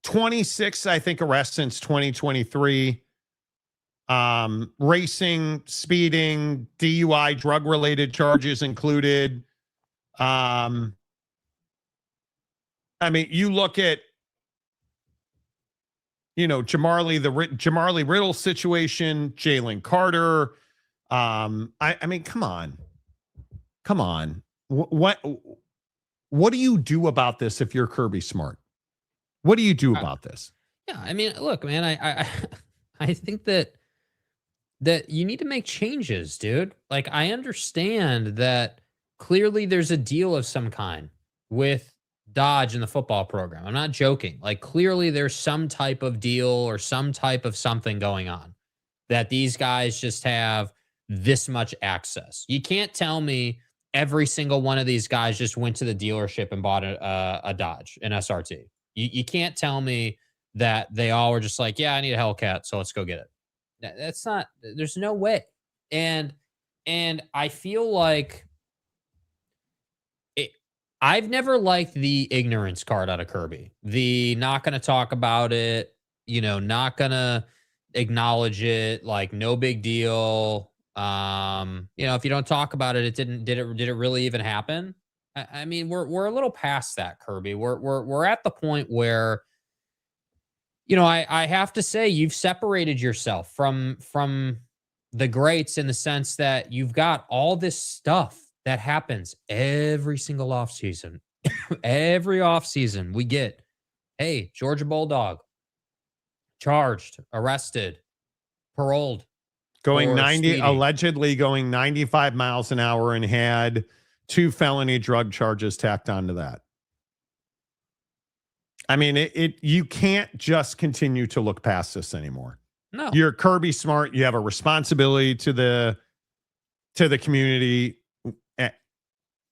S3: 26, I think, arrests since 2023. Racing, speeding, DUI, drug-related charges included. I mean, you look at, Jamarly Riddle situation, Jalen Carter. I mean, come on. What do you do about this if you're Kirby Smart? What do you do about this?
S5: Yeah, I mean, look, man, I think that you need to make changes, dude. Like, I understand that clearly there's a deal of some kind with Dodge in the football program. I'm not joking. Like, clearly there's some type of deal or some type of something going on that these guys just have this much access. You can't tell me every single one of these guys just went to the dealership and bought a Dodge, an SRT. You can't tell me that they all were just like, yeah, I need a Hellcat, so let's go get it. That's not, there's no way. And I feel like I've never liked the ignorance card out of Kirby. The not going to talk about it, not going to acknowledge it, like no big deal. If you don't talk about it, did it really even happen? I mean, we're a little past that, Kirby. We're at the point where, I have to say you've separated yourself from the greats in the sense that you've got all this stuff that happens every single offseason. Every offseason we get, hey, Georgia Bulldog, charged, arrested, paroled.
S3: Allegedly going 95 miles an hour and had 2 felony drug charges tacked onto that. I mean, you can't just continue to look past this anymore.
S5: No.
S3: You're Kirby Smart. You have a responsibility to the community.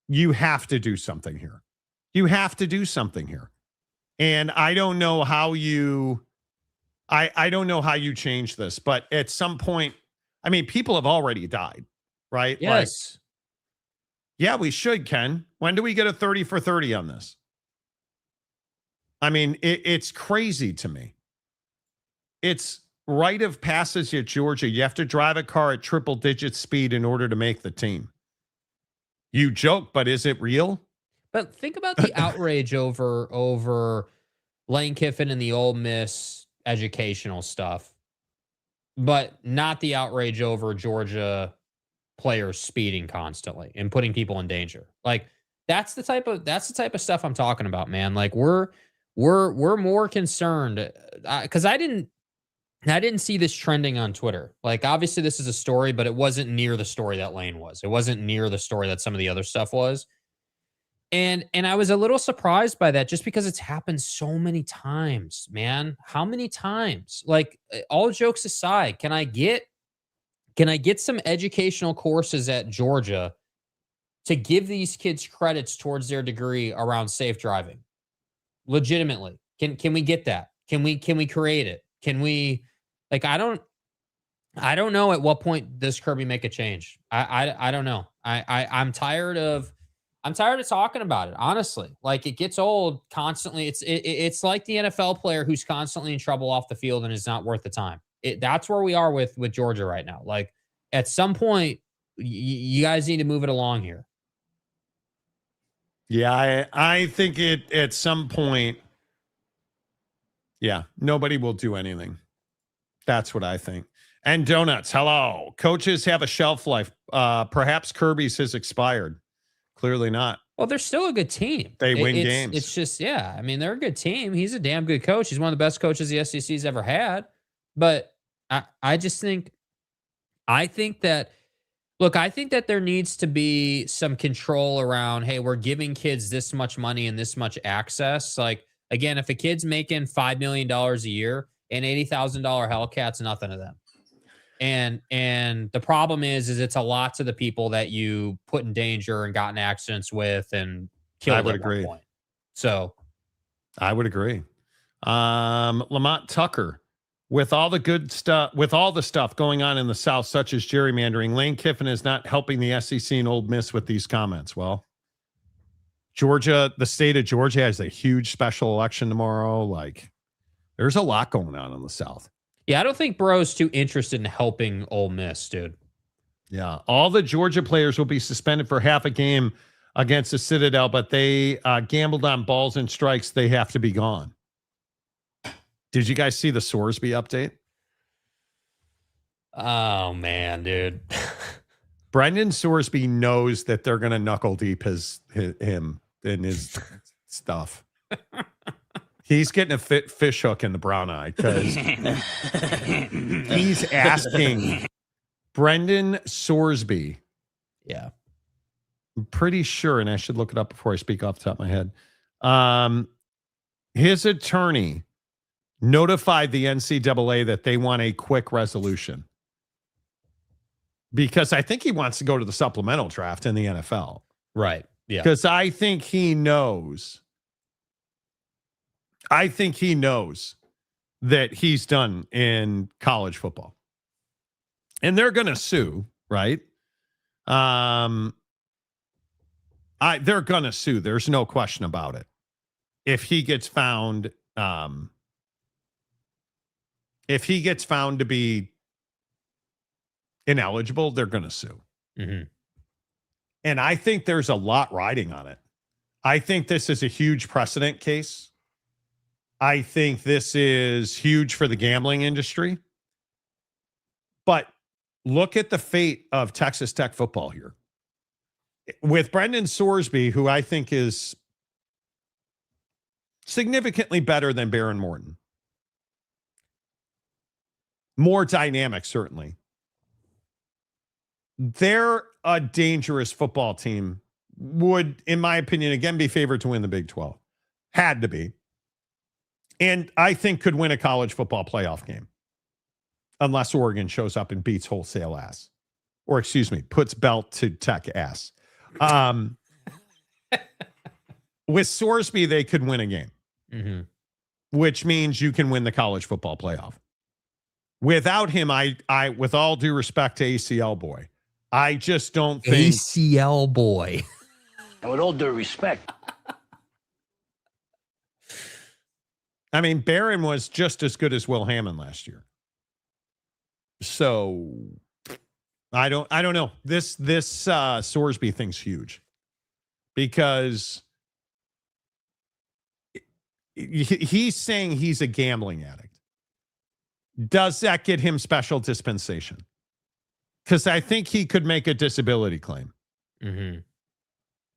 S3: You have to do something here. And I don't know how you change this, but at some point, I mean, people have already died, right?
S5: Yes.
S3: Yeah, we should, Ken. When do we get a 30 for 30 on this? I mean, it's crazy to me. It's rite of passage at Georgia. You have to drive a car at triple digit speed in order to make the team. You joke, but is it real?
S5: But think about the outrage over Lane Kiffin and the Ole Miss educational stuff, but not the outrage over Georgia players speeding constantly and putting people in danger. Like, that's the type of stuff I'm talking about, man. Like, we're more concerned because I didn't see this trending on Twitter. Like, obviously this is a story, but it wasn't near the story that Lane was. It wasn't near the story that some of the other stuff was. And I was a little surprised by that just because it's happened so many times, man. How many times? Like, all jokes aside, can I get some educational courses at Georgia to give these kids credits towards their degree around safe driving? Legitimately. Can we get that? Can we create it? Can we, like, I don't know at what point does Kirby make a change. I don't know. I'm tired of talking about it, honestly. Like, it gets old constantly. It's like the NFL player who's constantly in trouble off the field and is not worth the time. That's where we are with Georgia right now. Like, at some point, you guys need to move it along here.
S3: Yeah, I think at some point, yeah, nobody will do anything. That's what I think. And Donuts, hello. Coaches have a shelf life. Perhaps Kirby's has expired. Clearly not.
S5: Well, they're still a good team.
S3: They win games.
S5: It's just, yeah. I mean, they're a good team. He's a damn good coach. He's one of the best coaches the SEC's ever had. But I think that there needs to be some control around, hey, we're giving kids this much money and this much access. Like, again, if a kid's making $5 million a year, an $80,000 Hellcat's nothing to them. And the problem is it's a lot to the people that you put in danger and got in accidents with and killed.
S3: I would agree.
S5: Point. So
S3: I would agree. Lamont Tucker, with all the good stuff, with all the stuff going on in the South, such as gerrymandering, Lane Kiffin is not helping the SEC and Ole Miss with these comments. Well, Georgia, the state of Georgia has a huge special election tomorrow. Like, there's a lot going on in the South.
S5: Yeah, I don't think Burrow's too interested in helping Ole Miss, dude.
S3: Yeah, all the Georgia players will be suspended for half a game against the Citadel, but they gambled on balls and strikes. They have to be gone. Did you guys see the Sorsby update?
S5: Oh, man, dude.
S3: Brendan Sorsby knows that they're going to knuckle deep him in his stuff. He's getting a fish hook in the brown eye because he's asking Brendan Sorsby.
S5: Yeah.
S3: I'm pretty sure, and I should look it up before I speak off the top of my head. His attorney notified the NCAA that they want a quick resolution because I think he wants to go to the supplemental draft in the NFL.
S5: Right. Yeah.
S3: Because I think he knows that he's done in college football. And they're going to sue, right? They're going to sue. There's no question about it. If he gets found to be ineligible, they're going to sue.
S5: Mm-hmm.
S3: And I think there's a lot riding on it. I think this is a huge precedent case. I think this is huge for the gambling industry. But look at the fate of Texas Tech football here. With Brendan Sorsby, who I think is significantly better than Baron Morton. More dynamic, certainly. They're a dangerous football team. Would, in my opinion, again be favored to win the Big 12. Had to be. And I think could win a college football playoff game. Unless Oregon shows up and beats wholesale ass. Or, excuse me, puts belt to Tech ass. With Sorsby, they could win a game.
S5: Mm-hmm.
S3: Which means you can win the college football playoff. Without him, I with all due respect to ACL boy, I just don't think
S5: ACL boy.
S7: And with all due respect,
S3: I mean, Barron was just as good as Will Hammond last year. So I don't know. This Sorsby thing's huge because he's saying he's a gambling addict. Does that get him special dispensation? Because I think he could make a disability claim.
S5: Mm-hmm.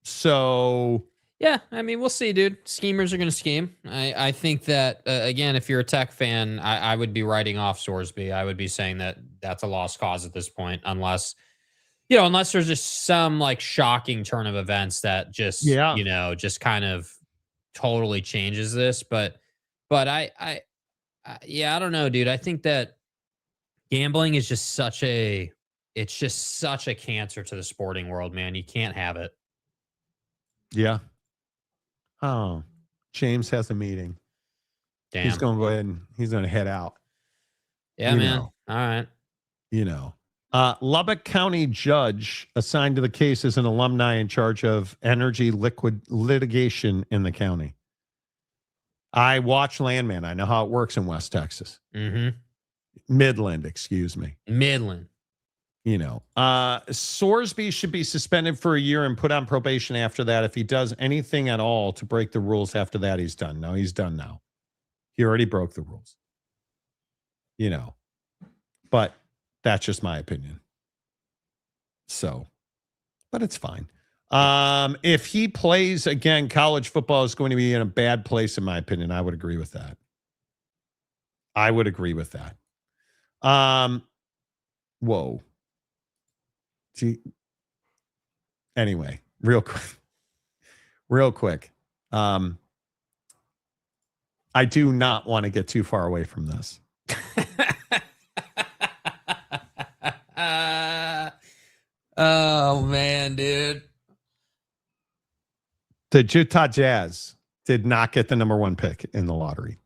S3: So
S5: yeah, I mean, we'll see, dude. Schemers are going to scheme. I think that, again, if you're a Tech fan, I would be writing off Sorsby. I would be saying that that's a lost cause at this point, unless there's just some like shocking turn of events that just, just kind of totally changes this. But I don't know, dude. I think that gambling is just such a cancer to the sporting world, man. You can't have it.
S3: Yeah. Oh, James has a meeting.
S5: Damn.
S3: He's going to go ahead and he's going to head out.
S5: Yeah, man. All right.
S3: Lubbock County judge assigned to the case is an alumni in charge of energy liquid litigation in the county. I watch Landman. I know how it works in West Texas.
S5: Mm-hmm.
S3: Midland, excuse me.
S5: Midland.
S3: Sorsby should be suspended for a year and put on probation after that. If he does anything at all to break the rules after that, he's done. No, he's done now. He already broke the rules. But that's just my opinion. So, but it's fine. If he plays again, college football is going to be in a bad place, in my opinion. I would agree with that. Whoa. Gee. Anyway, real quick. I do not want to get too far away from this.
S5: Oh man, dude.
S3: The Utah Jazz did not get the number 1 pick in the lottery.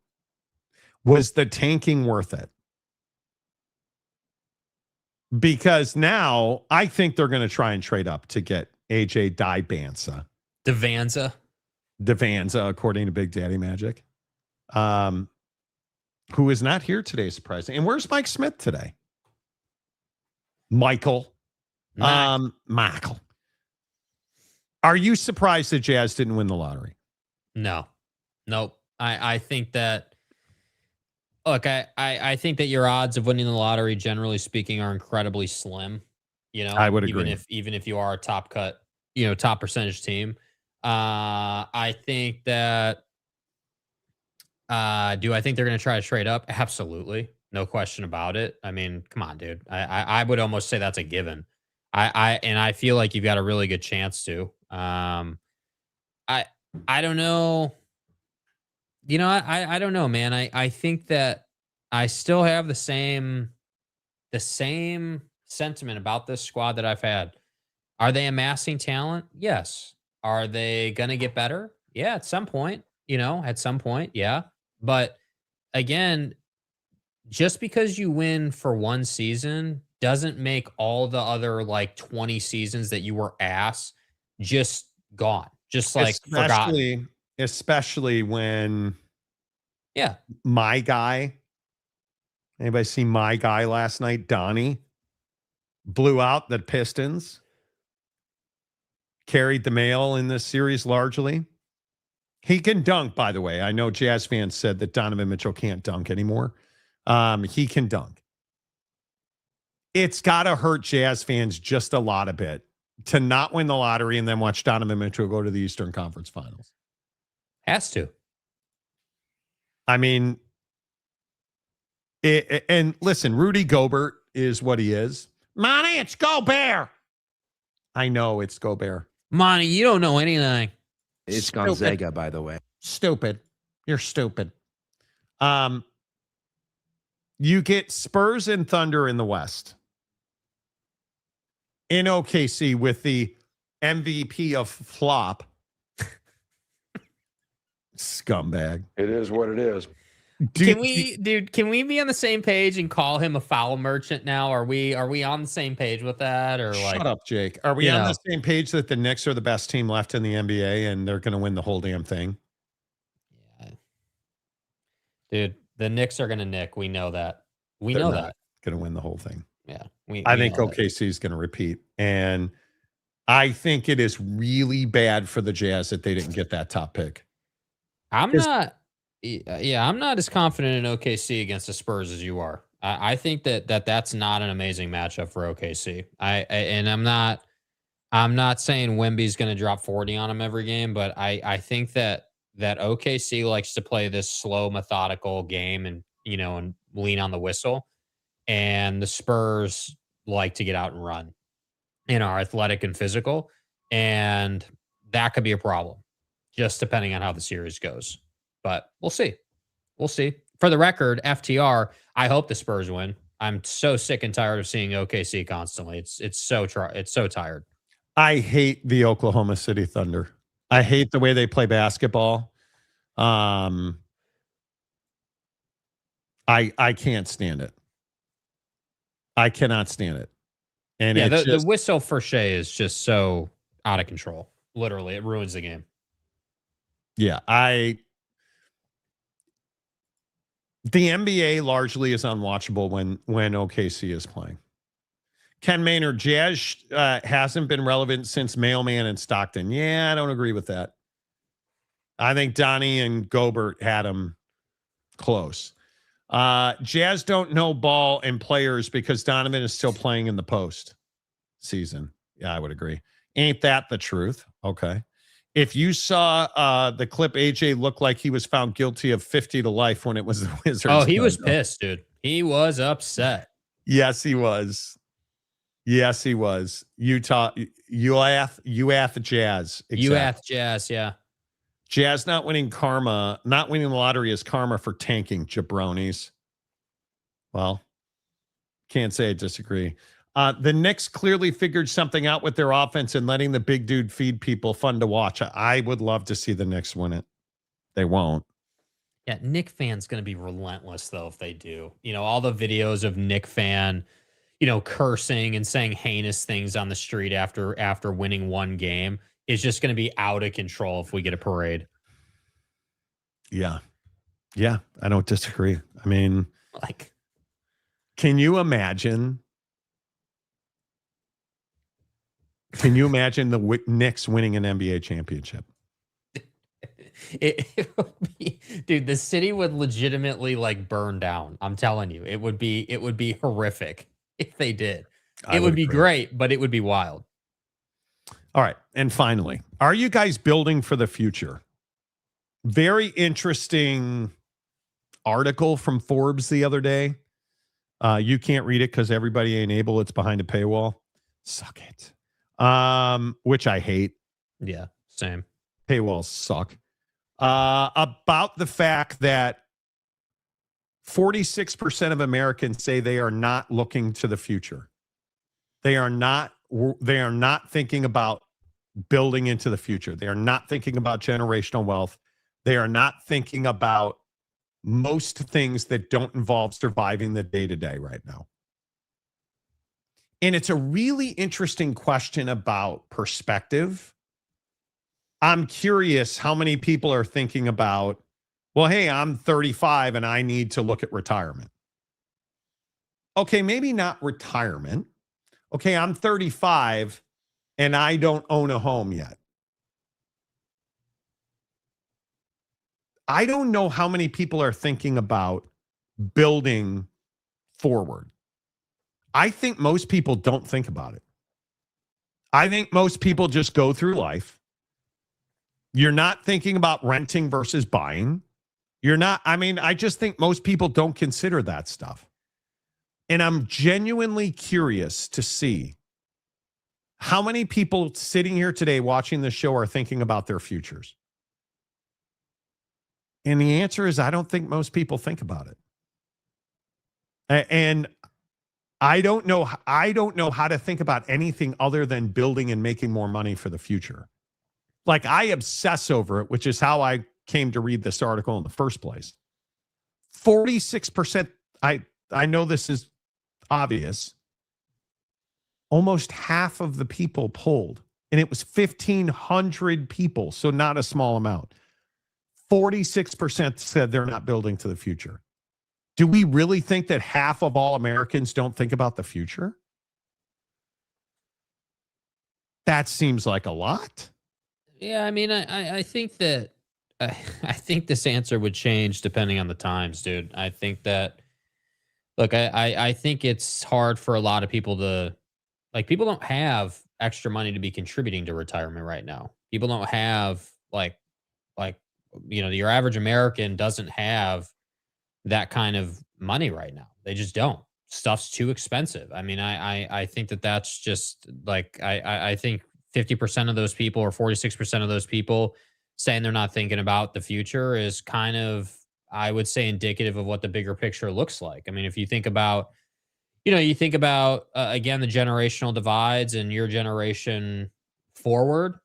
S3: Was the tanking worth it? Because now I think they're going to try and trade up to get AJ Devanza, according to Big Daddy Magic, who is not here today, surprisingly. And where's Mike Smith today? Michael. Are you surprised the Jazz didn't win the lottery?
S5: No. Nope. I think that, look, I think that your odds of winning the lottery, generally speaking, are incredibly slim.
S3: I would agree.
S5: Even if you are a top percentage team. I think that, do I think they're going to try to trade up? Absolutely. No question about it. I mean, come on, dude. I would almost say that's a given. I feel like you've got a really good chance to. I don't know. I don't know, man. I think that I still have the same sentiment about this squad that I've had. Are they amassing talent? Yes. Are they going to get better? Yeah, at some point, yeah. But again, just because you win for one season doesn't make all the other 20 seasons that you were ass just gone, just forgotten.
S3: Especially when,
S5: yeah,
S3: my guy. Anybody see my guy last night? Donnie blew out the Pistons. Carried the mail in this series largely. He can dunk, by the way. I know Jazz fans said that Donovan Mitchell can't dunk anymore. He can dunk. It's got to hurt Jazz fans just a lot a bit to not win the lottery and then watch Donovan Mitchell go to the Eastern Conference Finals.
S5: Has to.
S3: I mean, and listen, Rudy Gobert is what he is. Monty, it's Gobert. I know it's Gobert.
S5: Monty, you don't know anything.
S12: It's Gonzaga, by the way.
S3: Stupid. You're stupid. You get Spurs and Thunder in the West. In OKC with the MVP of flop. Scumbag.
S12: It is what it is.
S5: Can we be on the same page and call him a foul merchant now? Are we on the same page with that? Or
S3: shut up, Jake. Are we on the same page that the Knicks are the best team left in the NBA and they're going to win the whole damn thing?
S5: Yeah. Dude, the Knicks are going to nick. We know that. They're know that.
S3: Going to win the whole thing.
S5: Yeah.
S3: I think OKC is going to repeat. And I think it is really bad for the Jazz that they didn't get that top pick.
S5: I'm not as confident in OKC against the Spurs as you are. I think that's not an amazing matchup for OKC. I'm not saying Wemby's going to drop 40 on him every game, but I think that OKC likes to play this slow, methodical game and lean on the whistle, and the Spurs like to get out and run, are athletic and physical, and that could be a problem, just depending on how the series goes. But we'll see. For the record, FTR, I hope the Spurs win. I'm so sick and tired of seeing OKC constantly. It's so tired.
S3: I hate the Oklahoma City Thunder. I hate the way they play basketball. I can't stand it. I cannot stand it. And
S5: yeah,
S3: it's
S5: the whistle for Shea is just so out of control. Literally, it ruins the game.
S3: Yeah, the NBA largely is unwatchable when OKC is playing. Ken Maynard, Jazz hasn't been relevant since Mailman and Stockton. Yeah, I don't agree with that. I think Donnie and Gobert had him close. Jazz don't know ball and players because Donovan is still playing in the post season. Yeah, I would agree. Ain't that the truth? Okay. If you saw the clip, AJ looked like he was found guilty of 50 to life when it was the Wizards.
S5: Oh, he was pissed, dude. He was upset.
S3: Yes, he was. Yes, he was. Utah, UAF Jazz. Exactly.
S5: UAF Jazz, yeah.
S3: Jazz not winning the lottery is karma for tanking, jabronis. Well, can't say I disagree. The Knicks clearly figured something out with their offense and letting the big dude feed people. Fun to watch. I would love to see the Knicks win it. They won't.
S5: Yeah, Knick fan's going to be relentless, though, if they do. You know, all the videos of Knick fan, cursing and saying heinous things on the street after winning one game is just going to be out of control if we get a parade.
S3: Yeah. Yeah, I don't disagree. I mean, can you imagine? Can you imagine the Knicks winning an NBA championship?
S5: It would be, dude, the city would legitimately burn down. I'm telling you, it would be horrific if they did. It would be great, but it would be wild.
S3: All right. And finally, are you guys building for the future? Very interesting article from Forbes the other day. You can't read it because everybody ain't able. It's behind a paywall. Suck it. Which I hate.
S5: Yeah, same.
S3: Paywalls suck. About the fact that 46% of Americans say they are not looking to the future. They are not thinking about building into the future. They are not thinking about generational wealth. They are not thinking about most things that don't involve surviving the day-to-day right now. And it's a really interesting question about perspective. I'm curious how many people are thinking about, well, hey, I'm 35 and I need to look at retirement. Okay, maybe not retirement. Okay, I'm 35 and I don't own a home yet. I don't know how many people are thinking about building forward. I think most people don't think about it. I think most people just go through life. You're not thinking about renting versus buying. I just think most people don't consider that stuff. And I'm genuinely curious to see how many people sitting here today watching the show are thinking about their futures. And the answer is, I don't think most people think about it. And I don't know how to think about anything other than building and making more money for the future. I obsess over it, which is how I came to read this article in the first place. 46%, I know this is obvious. Almost half of the people polled, and it was 1,500 people, so not a small amount. 46% said they're not building to the future. Do we really think that half of all Americans don't think about the future? That seems like a lot.
S5: Yeah, I mean, I think that I think this answer would change depending on the times, dude. I think that, look, I think it's hard for a lot of people to, people don't have extra money to be contributing to retirement right now. People don't have your average American doesn't have that kind of money right now. They just don't. Stuff's too expensive. I mean, I think that's just I think 50% of those people or 46% of those people saying they're not thinking about the future is kind of, I would say, indicative of what the bigger picture looks like. I mean, if you think about, again, the generational divides and your generation forward,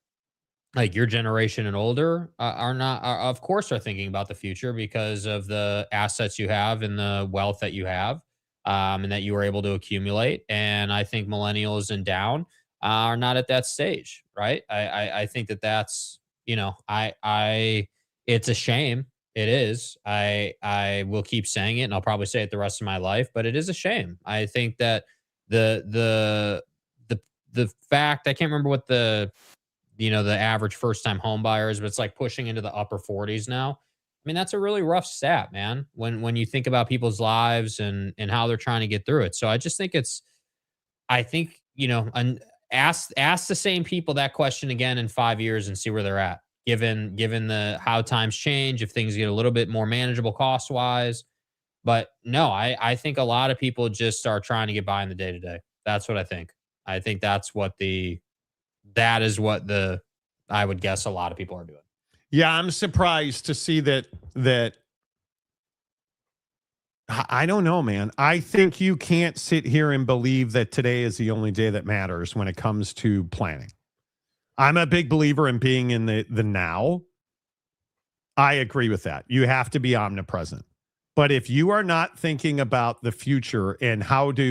S5: like your generation and older of course are thinking about the future because of the assets you have and the wealth that you have, and that you were able to accumulate. And I think millennials and down are not at that stage, right? I think that's, it's a shame. It is. I will keep saying it, and I'll probably say it the rest of my life, but it is a shame. I think that the fact, I can't remember what the average first time home buyers, but it's like pushing into the upper 40s now. I mean, that's a really rough stat, man, when you think about people's lives and how they're trying to get through it. So I just think and ask the same people that question again in 5 years and see where they're at, given the how times change, if things get a little bit more manageable cost wise. But no, I think a lot of people just are trying to get by in the day to day. That's what I think. I think that is what I would guess a lot of people are doing.
S3: Yeah, I'm surprised to see that I don't know, man. I think you can't sit here and believe that today is the only day that matters when it comes to planning. I'm a big believer in being in the now. I agree with that. You have to be omnipresent. But if you are not thinking about the future and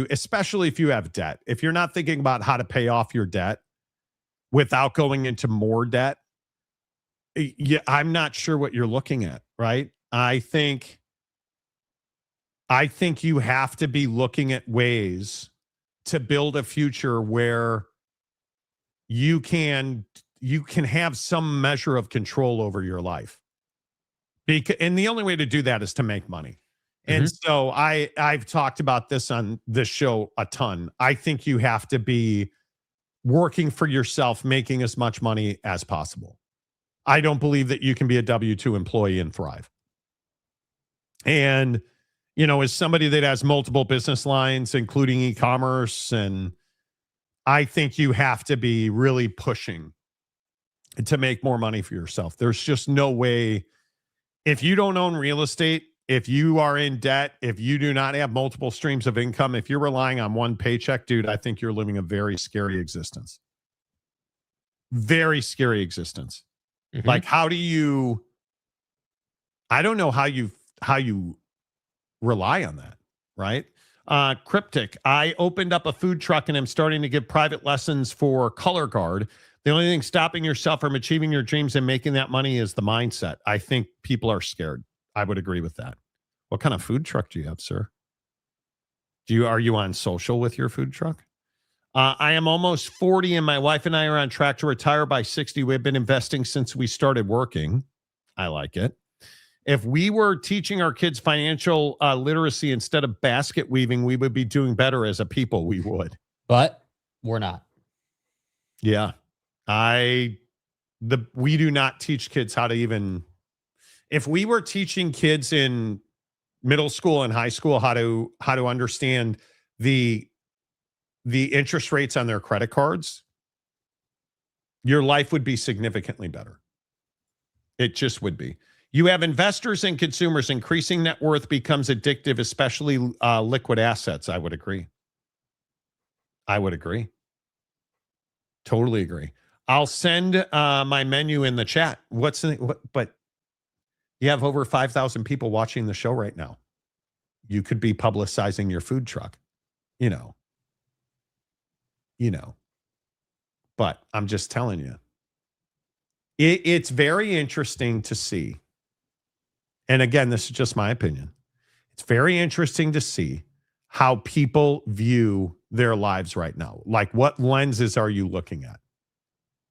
S3: especially if you have debt, if you're not thinking about how to pay off your debt without going into more debt, I'm not sure what you're looking at, right? I think you have to be looking at ways to build a future where you can have some measure of control over your life. And the only way to do that is to make money. And so I've talked about this on this show a ton. I think you have to be working for yourself, making as much money as possible. I don't believe that you can be a W-2 employee and thrive. And, as somebody that has multiple business lines, including e-commerce, and I think you have to be really pushing to make more money for yourself. There's just no way. If you don't own real estate, if you are in debt, if you do not have multiple streams of income, if you're relying on one paycheck, dude, I think you're living a very scary existence. Very scary existence. Mm-hmm. Like, I don't know how you rely on that, right? Cryptic, I opened up a food truck and I'm starting to give private lessons for color guard. The only thing stopping yourself from achieving your dreams and making that money is the mindset. I think people are scared. I would agree with that. What kind of food truck do you have, sir? Are you on social with your food truck? I am almost 40 and my wife and I are on track to retire by 60. We've been investing since we started working. I like it. If we were teaching our kids financial literacy instead of basket weaving, we would be doing better as a people. We would.
S5: But we're not.
S3: Yeah. We do not teach kids how to even. If we were teaching kids in middle school and high school how to understand the interest rates on their credit cards, your life would be significantly better. It just would be. You have investors and consumers. Increasing net worth becomes addictive, especially liquid assets. I would agree. Totally agree. I'll send my menu in the chat. But you have over 5,000 people watching the show right now. You could be publicizing your food truck, but I'm just telling you, it's very interesting to see. And again, this is just my opinion. It's very interesting to see how people view their lives right now. Like, what lenses are you looking at?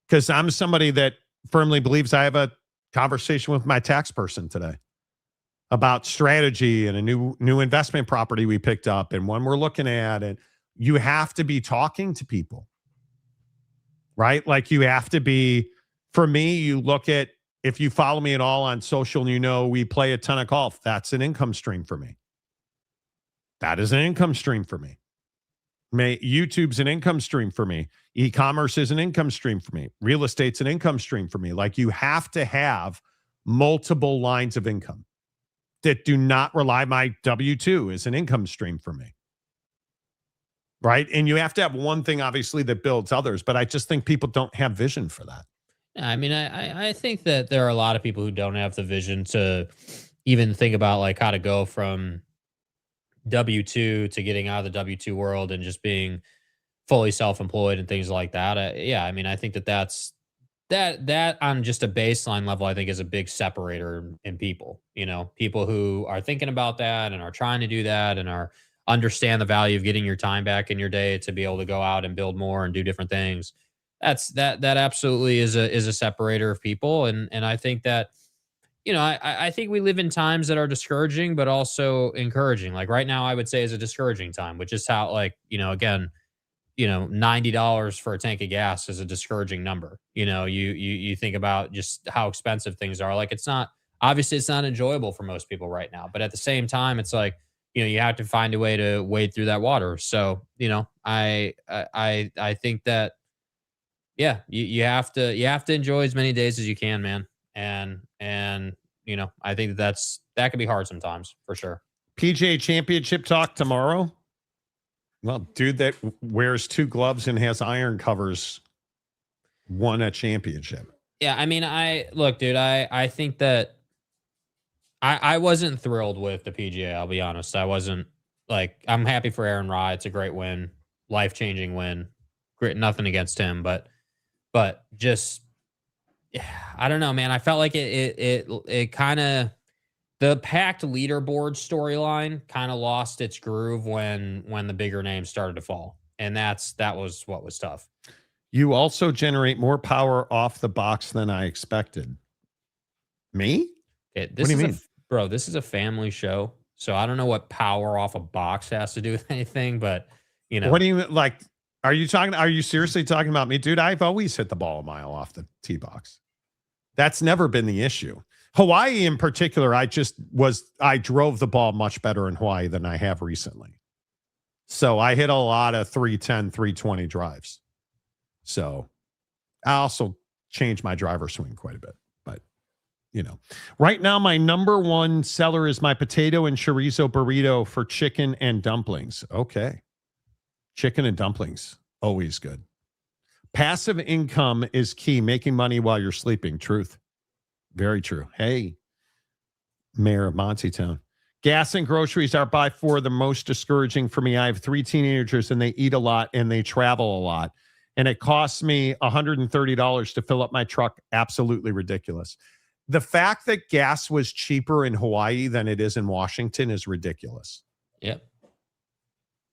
S3: Because I'm somebody that firmly believes. I have a conversation with my tax person today about strategy and a new investment property we picked up and one we're looking at. And you have to be talking to people, right? Like, you have to be, for me, you look at, if you follow me at all on social, we play a ton of golf. That's an income stream for me. That is an income stream for me. YouTube's an income stream for me. E-commerce is an income stream for me. Real estate's an income stream for me. Like, you have to have multiple lines of income that do not rely. My W-2 is an income stream for me. Right? And you have to have one thing, obviously, that builds others. But I just think people don't have vision for that.
S5: I mean, I think that there are a lot of people who don't have the vision to even think about like how to go from W-2 to getting out of the W-2 world and just being fully self-employed and things like that. Yeah, I mean, I think that on just a baseline level, I think is a big separator in people. You know, people who are thinking about that and are trying to do that and are understand the value of getting your time back in your day to be able to go out and build more and do different things. That absolutely is a separator of people, and I think that I think we live in times that are discouraging, but also encouraging. Like right now, I would say is a discouraging time, which is how again, $90 for a tank of gas is a discouraging number. You think about just how expensive things are. Like it's not enjoyable for most people right now, but at the same time, it's like you have to find a way to wade through that water. So I think that. Yeah, you have to enjoy as many days as you can, man. And I think that can be hard sometimes for sure.
S3: PGA Championship talk tomorrow. Well, dude that wears 2 gloves and has iron covers won a championship.
S5: Yeah, I mean, dude, I think that I wasn't thrilled with the PGA, I'll be honest. I wasn't I'm happy for Aaron Rye. It's a great win, life-changing win. Great, nothing against him, but just, I don't know, man. I felt like it kind of, the packed leaderboard storyline kind of lost its groove when the bigger names started to fall. And that was what was tough.
S3: You also generate more power off the box than I expected. Me?
S5: What do you mean? Bro, this is a family show. So I don't know what power off a box has to do with anything, but
S3: What do you like? Are you seriously talking about me? Dude, I've always hit the ball a mile off the tee box. That's never been the issue. Hawaii in particular, I drove the ball much better in Hawaii than I have recently. So I hit a lot of 310, 320 drives. So I also changed my driver swing quite a bit. But, right now my number one seller is my potato and chorizo burrito for chicken and dumplings. Okay. Chicken and dumplings, always good. Passive income is key. Making money while you're sleeping. Truth. Very true. Hey, Mayor of Montytown. Gas and groceries are by far the most discouraging for me. I have 3 teenagers and they eat a lot and they travel a lot. And it costs me $130 to fill up my truck. Absolutely ridiculous. The fact that gas was cheaper in Hawaii than it is in Washington is ridiculous.
S5: Yep.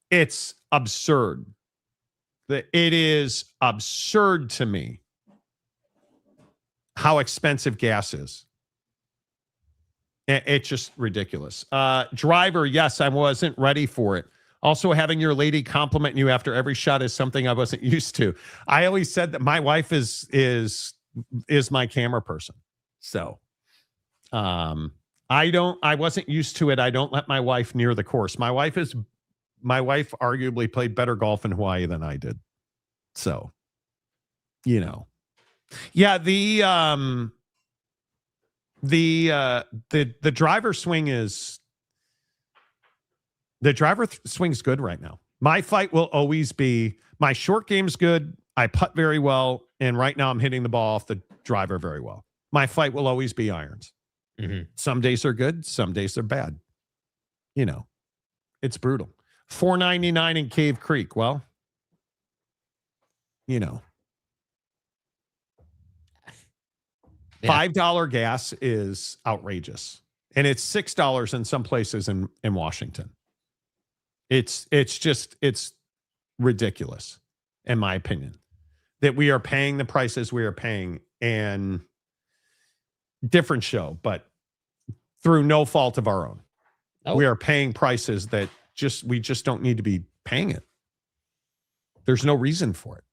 S3: It's absurd. It is absurd to me how expensive gas is. It's just ridiculous. Driver, yes, I wasn't ready for it. Also, having your lady compliment you after every shot is something I wasn't used to. I always said that my wife is my camera person. So I wasn't used to it. I don't let my wife near the course. My wife arguably played better golf in Hawaii than I did. So, yeah, the driver swing is, swing's good right now. My fight will always be, my short game's good. I putt very well. And right now I'm hitting the ball off the driver very well. My fight will always be irons.
S5: Mm-hmm.
S3: Some days are good. Some days are bad. It's brutal. $4.99 in Cave Creek. Well, $5 gas is outrageous. And it's $6 in some places in Washington. It's ridiculous, in my opinion, that we are paying the prices we are paying. And different show, but through no fault of our own.
S5: Oh.
S3: We are paying prices that we just don't need to be paying it. There's no reason for it.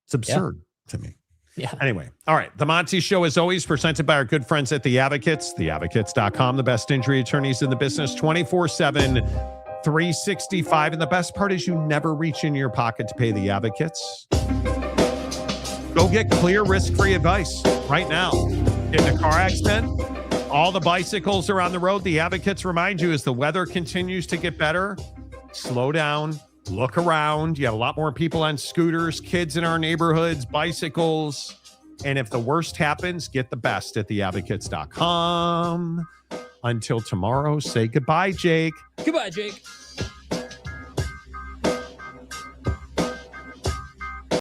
S3: It's absurd to me.
S5: Yeah.
S3: Anyway. All right. The Monty Show is always presented by our good friends at The Advocates, theadvocates.com, the best injury attorneys in the business, 24/7, 365. And the best part is you never reach in your pocket to pay The Advocates. Go get clear, risk-free advice right now. In a car accident, all the bicycles are on the road. The Advocates remind you, as the weather continues to get better, slow down, look around. You have a lot more people on scooters, kids in our neighborhoods, bicycles. And if the worst happens, get the best at theadvocates.com. Until tomorrow, say goodbye, Jake.
S5: Goodbye, Jake.